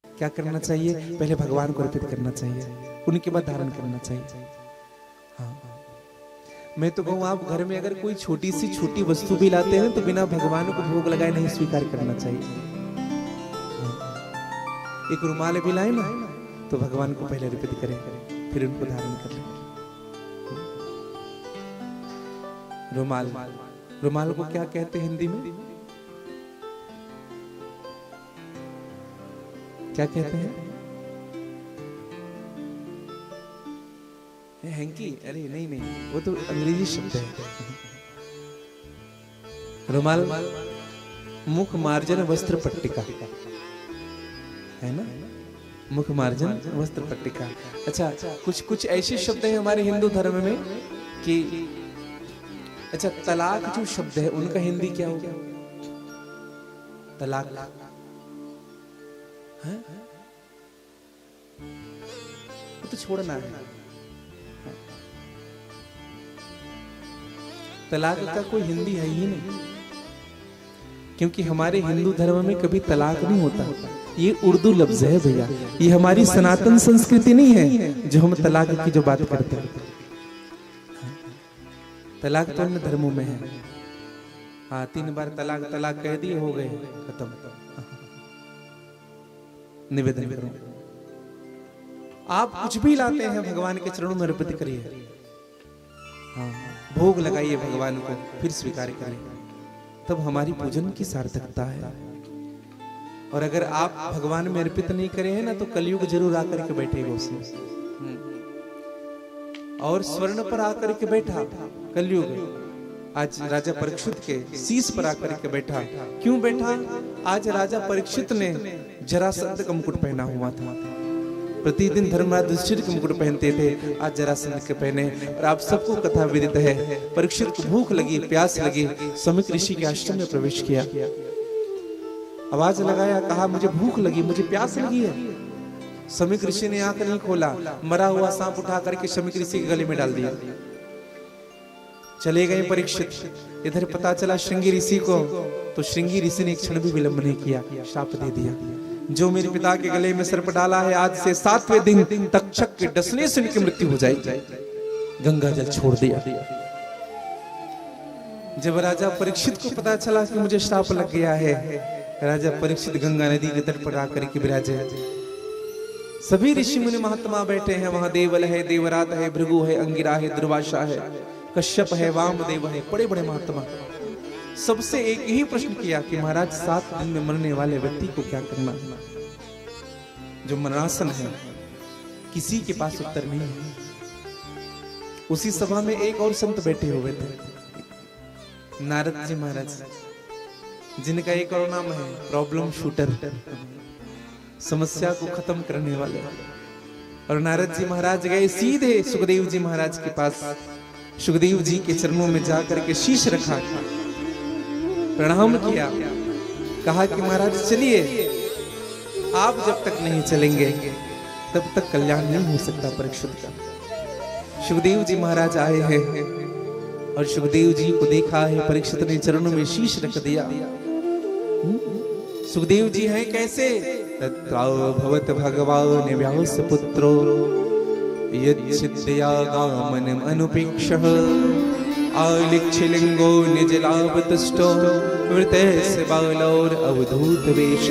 क्या करना चाहिए? पहले भगवान को अर्पित करना चाहिए, उनके बाद धारण करना चाहिए। हाँ, मैं तो कहूँ आप घर में अगर कोई छोटी सी छोटी वस्तु भी लाते हैं तो बिना भगवान को भोग लगाए नहीं स्वीकार करना चाहिए। हाँ, एक रुमाल भी लाए ना तो भगवान को पहले अर्पित करें, फिर उनको धारण कर लें। रुमाल, रुमाल को क्या कहते हैं हिंदी में? क्या कहते हैं? हैंकी? अरे नहीं नहीं, वो तो अंग्रेजी शब्द है। रुमाल मुख मार्जन वस्त्र पट्टिका है ना, मुख मार्जन वस्त्र पट्टिका। अच्छा, कुछ कुछ ऐसे शब्द हैं हमारे हिंदू धर्म में कि अच्छा, तलाक जो शब्द है उनका हिंदी क्या होगा? तलाक है? तो छोड़ना है। तलाक का कोई हिंदी है ही नहीं, क्योंकि हमारे हिंदू धर्म में कभी तलाक नहीं होता। ये उर्दू लफ्ज है भैया, ये हमारी सनातन संस्कृति नहीं है जो हम तलाक की जो बात करते हैं। तलाक तो अन्य धर्मों में है। हाँ, 3 बार तलाक तलाक कह दिए, हो गए, खत्म। निवेदन करो, आप कुछ भी लाते हैं भगवान के चरणों में अर्पित करिए। हाँ, भोग लगाइए भगवान को, फिर स्वीकार करिए, तब हमारी पूजन की सार्थकता है। और अगर आप भगवान में अर्पित नहीं करे हैं ना तो कलयुग जरूर आकर के बैठेगा उसमें। और स्वर्ण पर आकर के बैठा कलयुग। आज राजा परीक्षित के शीश पर आकर के बैठा। क्यों बैठा? आज राजा परीक्षित ने जरासंध का मुकुट पहना हुआ था। प्रतिदिन धर्मराज युधिष्ठिर के मुकुट पहनते थे, आज जरासंध के पहने। और आप सबको कथा विदित है, परीक्षित को भूख लगी, प्यास लगी, समीक ऋषि के आश्रम में प्रवेश किया। आवाज लगाया, कहा मुझे भूख लगी, मुझे प्यास लगी है। शमीक ऋषि ने आंख नहीं खोला, मरा हुआ सांप उठा करके शमीक ऋषि के गले में डाल दिया। चले गए परीक्षित। इधर पता चला श्रृंगी ऋषि को, तो श्रृंगी ऋषि ने एक क्षण भी विलंब नहीं किया, शाप दे दिया, जो मेरे पिता के गले में सर्प डाला है, आज से 7वें दिन तक्षक के डसने से उनकी मृत्यु हो जाएगी। गंगा जल छोड़ दिया। जब राजा परीक्षित को पता चला कि मुझे श्राप लग गया है, राजा परीक्षित गंगा नदी के तट पर आकर के विराजे। सभी ऋषि मुनि महात्मा बैठे हैं वहां। देवल है, देवरात है, भृगु है, अंगिरा है, दुर्वासा है, कश्यप है, वामदेव है, बड़े बड़े महात्मा। सबसे एक ही प्रश्न किया कि महाराज 7 दिन में मरने वाले व्यक्ति को क्या करना है? जो मरणासन है, किसी के पास उत्तर नहीं है। उसी सभा में एक और संत बैठे हुए थे, नारद जी महाराज, जिनका एक और नाम है प्रॉब्लम शूटर, समस्या को खत्म करने वाले। और नारद जी महाराज गए सीधे सुखदेव जी महाराज के पास। सुखदेव जी के चरणों में जाकर के शीश रखा, प्रणाम किया, कहा कि महाराज चलिए, आप जब तक नहीं चलेंगे तब तक कल्याण नहीं हो सकता परीक्षित का। सुखदेव जी महाराज आए हैं और सुखदेव जी को देखा है, परीक्षित ने चरणों में शीश रख दिया। सुखदेव जी हैं कैसे? तत्राव भवत भगवान व्यास पुत्रो यच्छिद्या गामनम अनुपेक्षः आलिच्छलिंगो निजलावतुष्टो वृतस्य बालौर अवधूत वेश।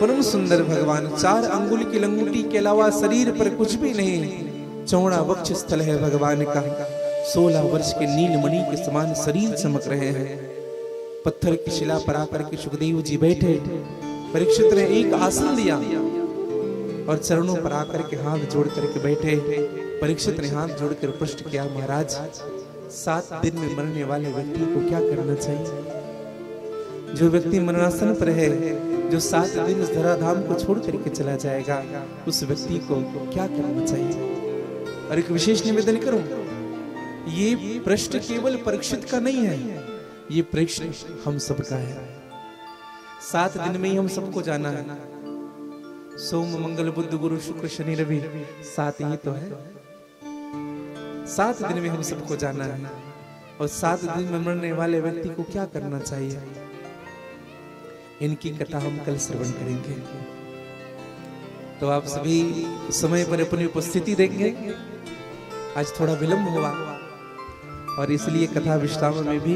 परम सुंदर भगवान, 4 अंगुल की लंगोटी के अलावा शरीर पर कुछ भी नहीं। चौड़ा वक्ष स्थल है भगवान का। 16 वर्ष के नीलमणि के समान शरीर चमक रहे हैं। पत्थर की शिला पर आकर के सुखदेव जी बैठे। परीक्षित ने एक आसन दिया और चरणों पर आकर के हाथ जोड़ करके बैठे। परीक्षित ने हाथ जोड़कर प्रश्न किया, महाराज 7 दिन में मरने वाले व्यक्ति को क्या करना चाहिए? जो व्यक्ति मरणासन पर है, जो 7 दिन इस धराधाम को छोड़ करके चला जाएगा, उस व्यक्ति को क्या करना चाहिए? और एक विशेष निवेदन करूं, ये प्रश्न केवल परीक्षित का नहीं है, ये प्रश्न हम सबका है। 7 दिन में ही हम सबको जाना है। सोम मंगल बुध गुरु शुक्र शनि रवि 7 ही तो है। 7 दिन में हम सबको जाना है। और 7 दिन में मरने वाले व्यक्ति को क्या करना चाहिए, इनकी कथा हम कल श्रवण करेंगे। तो आप सभी समय पर अपनी उपस्थिति देंगे। आज थोड़ा विलंब हुआ और इसलिए कथा विश्राम में भी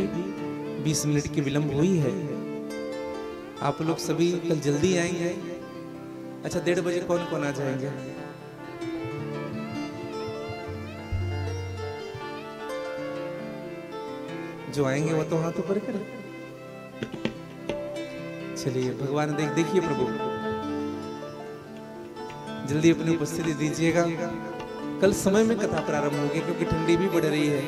20 मिनट की विलंब हुई है। आप लोग सभी कल जल्दी आएंगे। अच्छा, 1:30 बजे कौन कौन आ जाएंगे? जो आएंगे वो तो हाथ ऊपर करें। चलिए, भगवान देखिए प्रभु, जल्दी अपनी उपस्थिति दीजिएगा। कल समय में कथा प्रारंभ होगी क्योंकि ठंडी भी बढ़ रही है।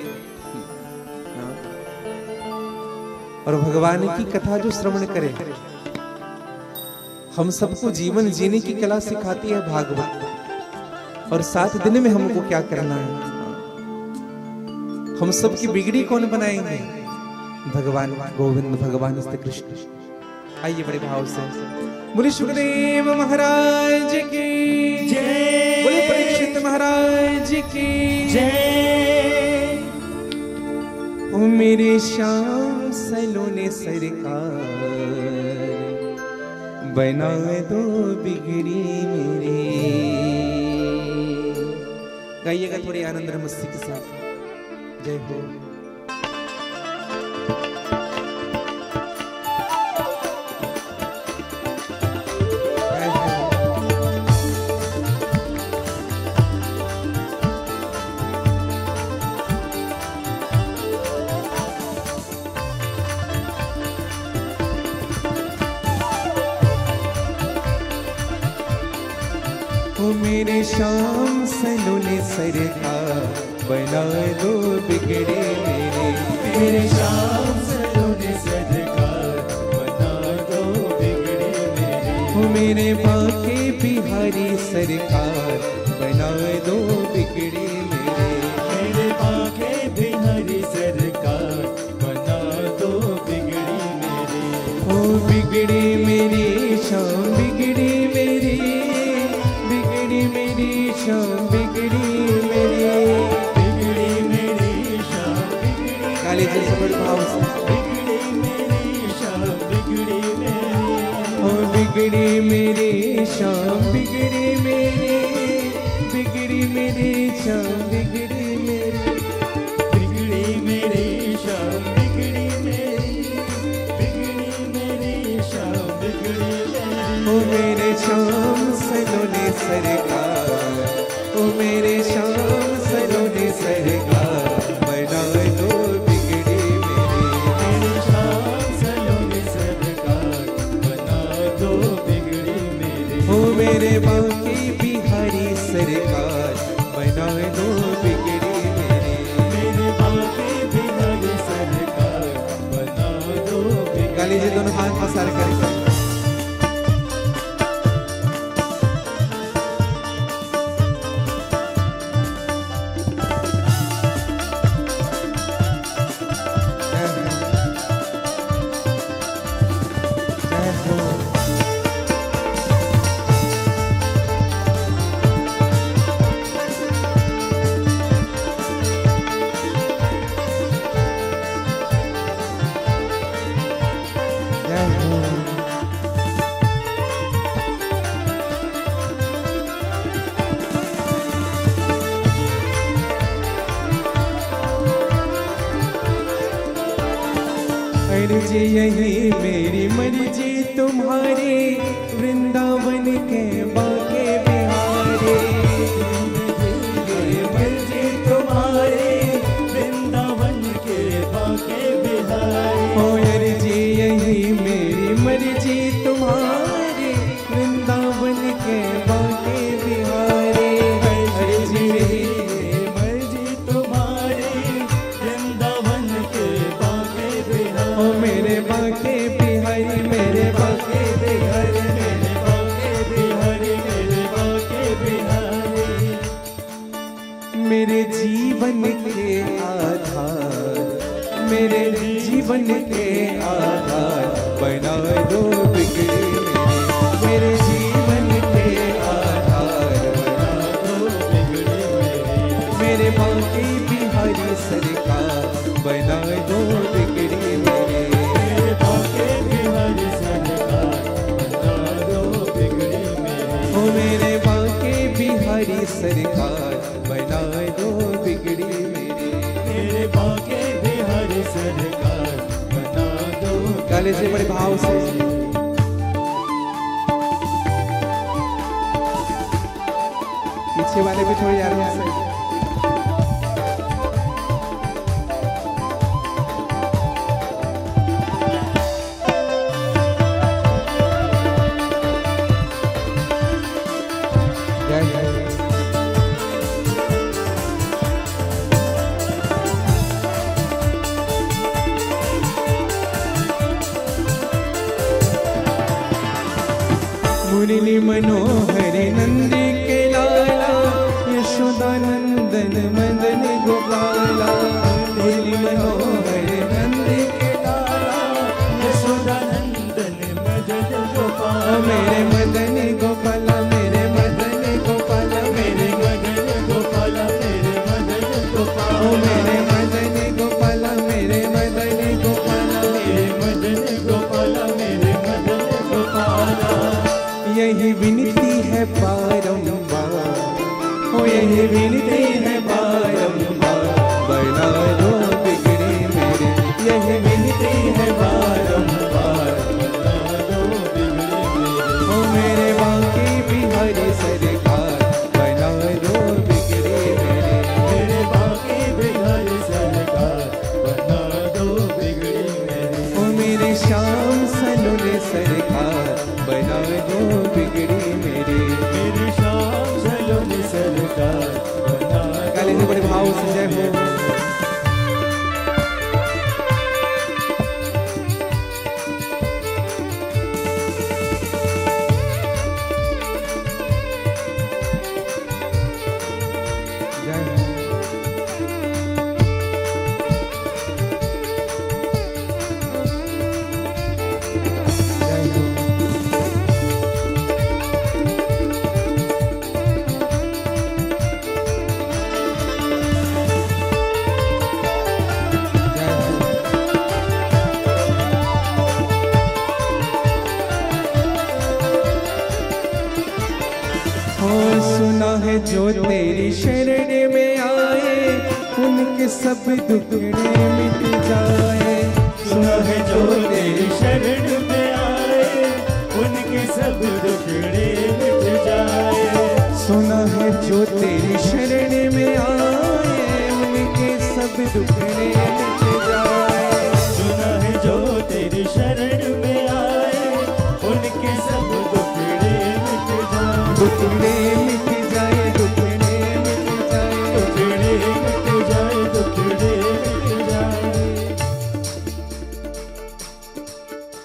और भगवान की कथा जो श्रवण करे, हम सबको जीवन जीने की कला सिखाती है भागवत। और 7 दिन में हमको क्या करना है, हम सबकी बिगड़ी कौन बनाएंगे? भगवान गोविंद, भगवान श्री कृष्ण। आइए बड़े भाव से बोले सुखदेव महाराज की जय, बोले परीक्षित महाराज की जय। ओ मेरे श्याम सलोने सरकार, बना दो बिगड़ी मेरी। गाइएगा थोड़ी आनंद और मस्ती के साथ। जय हो। मेरे श्याम सलोने सरकार, बना दो बिगड़े मेरे। मेरे श्याम सलोने सरकार, बना दो बिगड़े मेरे। मेरे बाके बिहारी सरकार, बना दो बिगड़े मेरे। मेरे बाके बिहारी सरकार, बना दो बिगड़े मेरे। ओ बिगड़ी मेरी शाम, बिगड़ी मेरी, बिगड़ी मेरी शाम, बिगड़ी मेरी, बिगड़ी मेरी शाम, बिगड़ी काली जी से बड़े भाव से बिगड़ी मेरी शाम, बिगड़ी मेरी, ओ बिगड़ी मेरी शाम, बिगड़ी मेरी, बिगड़ी मेरी शाम, बिगड़ी मेरी, बिगड़ी मेरी शाम, बिगड़ी मेरी, बिगड़ी मेरी शाम, बिगड़ी मेरी। ओ मेरे शाम सलोने सरकार, ओ मेरे शाम सलोने सरकार, बना दो बिगड़ी मेरी, मेरी शाम सलोने सरकार, बना दो बिगड़ी मेरी। ओ मेरे बाकी बिहारी सरकार, बना दो बिगड़ी मेरी। मेरे बाकी बिहारी सरकार, बना दो बिगड़ी। काली जी दोनों हाथ पसार करके अर्जी यही मेरी मर्जी तुम्हारी, वृंदावन के बाके बिहारी, ये मर्जी तुम्हारी, वृंदावन के बाके बिहारी। ओ अर्जी यही मेरी मर्जी तुम्हारी, वृंदावन के बाके बिहारी, अर्जी मेरी मर्जी तुम्हारी, वृंदावन के बाके बिहारी। ओ मेरे बाके बिहारी, मेरे बाके बिहारी, मेरे बाके बिहारी, मेरे बाके बिहारी। मेरे जीवन के आधार, मेरे जीवन के आधार, बना दो बिगड़ी मेरी, मेरे जीवन के आधार, बना दो बिगड़ी मेरी, मेरे बाकी बिहारी सरकार, बना दो बिगड़ी मेरी, मेरे बाके बिहारी सरकार, बना दो बिगड़ी मेरी। ओ मेरे बाके बिहारी सरकार, बना दो बिगड़ी मेरी। मेरे बाके बिहारी सरकार, बना दो। काले से बड़े भाव से पीछे वाले भी थोड़ी आ रहे हैं। जय जय मुरली मनोहर नंदी के लाला, यशोदानंदन मदन गोपाला, मुरली मनोहर नंदी के लाला, यशोदानंदन मदन गोपाल, मेरे मदन गोपाला, मेरे मदन गोपाला, मेरे मदन गोपाल, मेरे मदन गोपाल, ओ मेरे मदन गोपाला, मेरे मदन गोपाला, मेरे मदन गोपाल, मेरे मदन गोपाल। यही विनती है बारंबार, ओ यही विनती है बारंबार, बना दो बिगड़ी मेरी, यही विनती है बारंबार, बना दो बिगड़ी मेरी, ओ मेरे बाकी बिहारी सरकार, बना दो बिगड़ी मेरी, मेरे बाके बिहारी सरकार, बना दो बिगड़ी मेरी। ओ मेरे श्याम सलोने सरकार, बना दो बिगड़ी मेरी। मेरी शाम सलोनी सरकार, बना दो। काली से बड़े भाव से जय हो। तेरी शरण में आए उनके सब दुखड़े मिट जाए। सुना है जो तेरी शरण में आए उनके सब दुखड़े मिट जाए। सुना है जो तेरी शरण में आए उनके सब दुखड़े मिट जाए। सुना है जो तेरी शरण में आए उनके सब दुखड़े मिट जाए। दुखड़े मिट जाए, दुखड़े मिट जाए, दुखड़े मिट जाए, दुखड़े मिट जाए।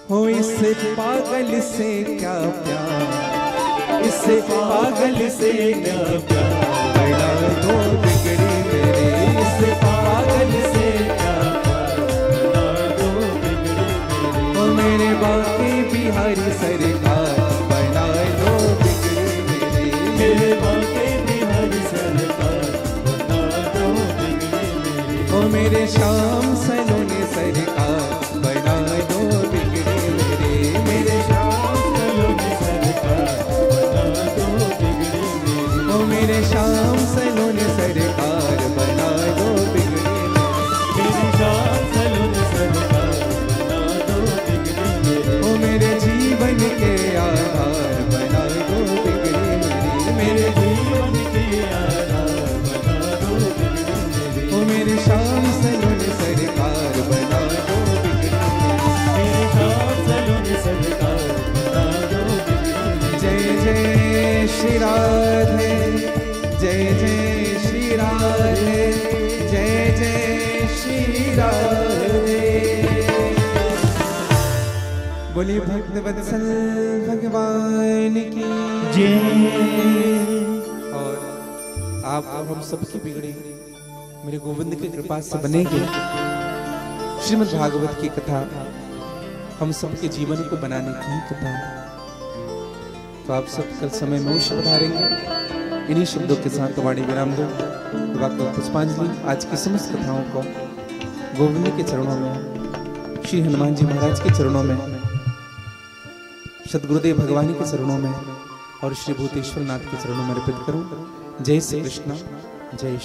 हो इससे पागल से क्या प्यार, इससे पागल से क्या प्यार, बड़ा दो बिगड़ी मेरे, इससे पागल से क्या प्यार, बना दो बिगड़े मेरे। ओ मेरे बाकी बिहारी सरकार, बना दो बिगड़ी मेरे, मेरे बाके बिहारी सरकार बना दो बिगड़े मेरे। ओ मेरे श्याम सलोने सरकार, बना दो बिगड़ी मेरे, मेरे श्याम सलोनी सरकार बना दो बिगड़े मेरे। ओ मेरे श्याम सलोने सरकार, बना दो बिगड़ी मेरे, मेरी शान सलोनी सरकार बना दो बिगड़े मेरे। ओ मेरे जीवन के आधार, बना दो बिगड़ी मेरे, मेरे जीवन के आधार बना दो बिगड़े मेरे। ओ मेरे श्याम सलोने सरकार, बना दो बिगड़ी मेरे। मेरी शान सलोनी सरकार बना दो बिगड़े मेरे। जय जय श्री राधे, जय जय श्री राधे, जय जय श्री राधे। बोलिए भक्त वत्सल भगवान की और आप हम सबकी बिगड़ी मेरे गोविंद की कृपा से बनेगी। श्रीमद् भागवत की कथा हम सबके जीवन को बनाने की कथा। तो आप सब कल समय में अवश्य पधारेंगे। इन्हीं शब्दों के साथ वाणी विराम दो। वाकई पुष्पांजलि आज की समस्त कथाओं को गोविंद के चरणों में, श्री हनुमान जी महाराज के चरणों में, सदगुरुदेव भगवान के चरणों में और श्री भूतेश्वर नाथ के चरणों में अर्पित करूं। जय श्री कृष्ण, जय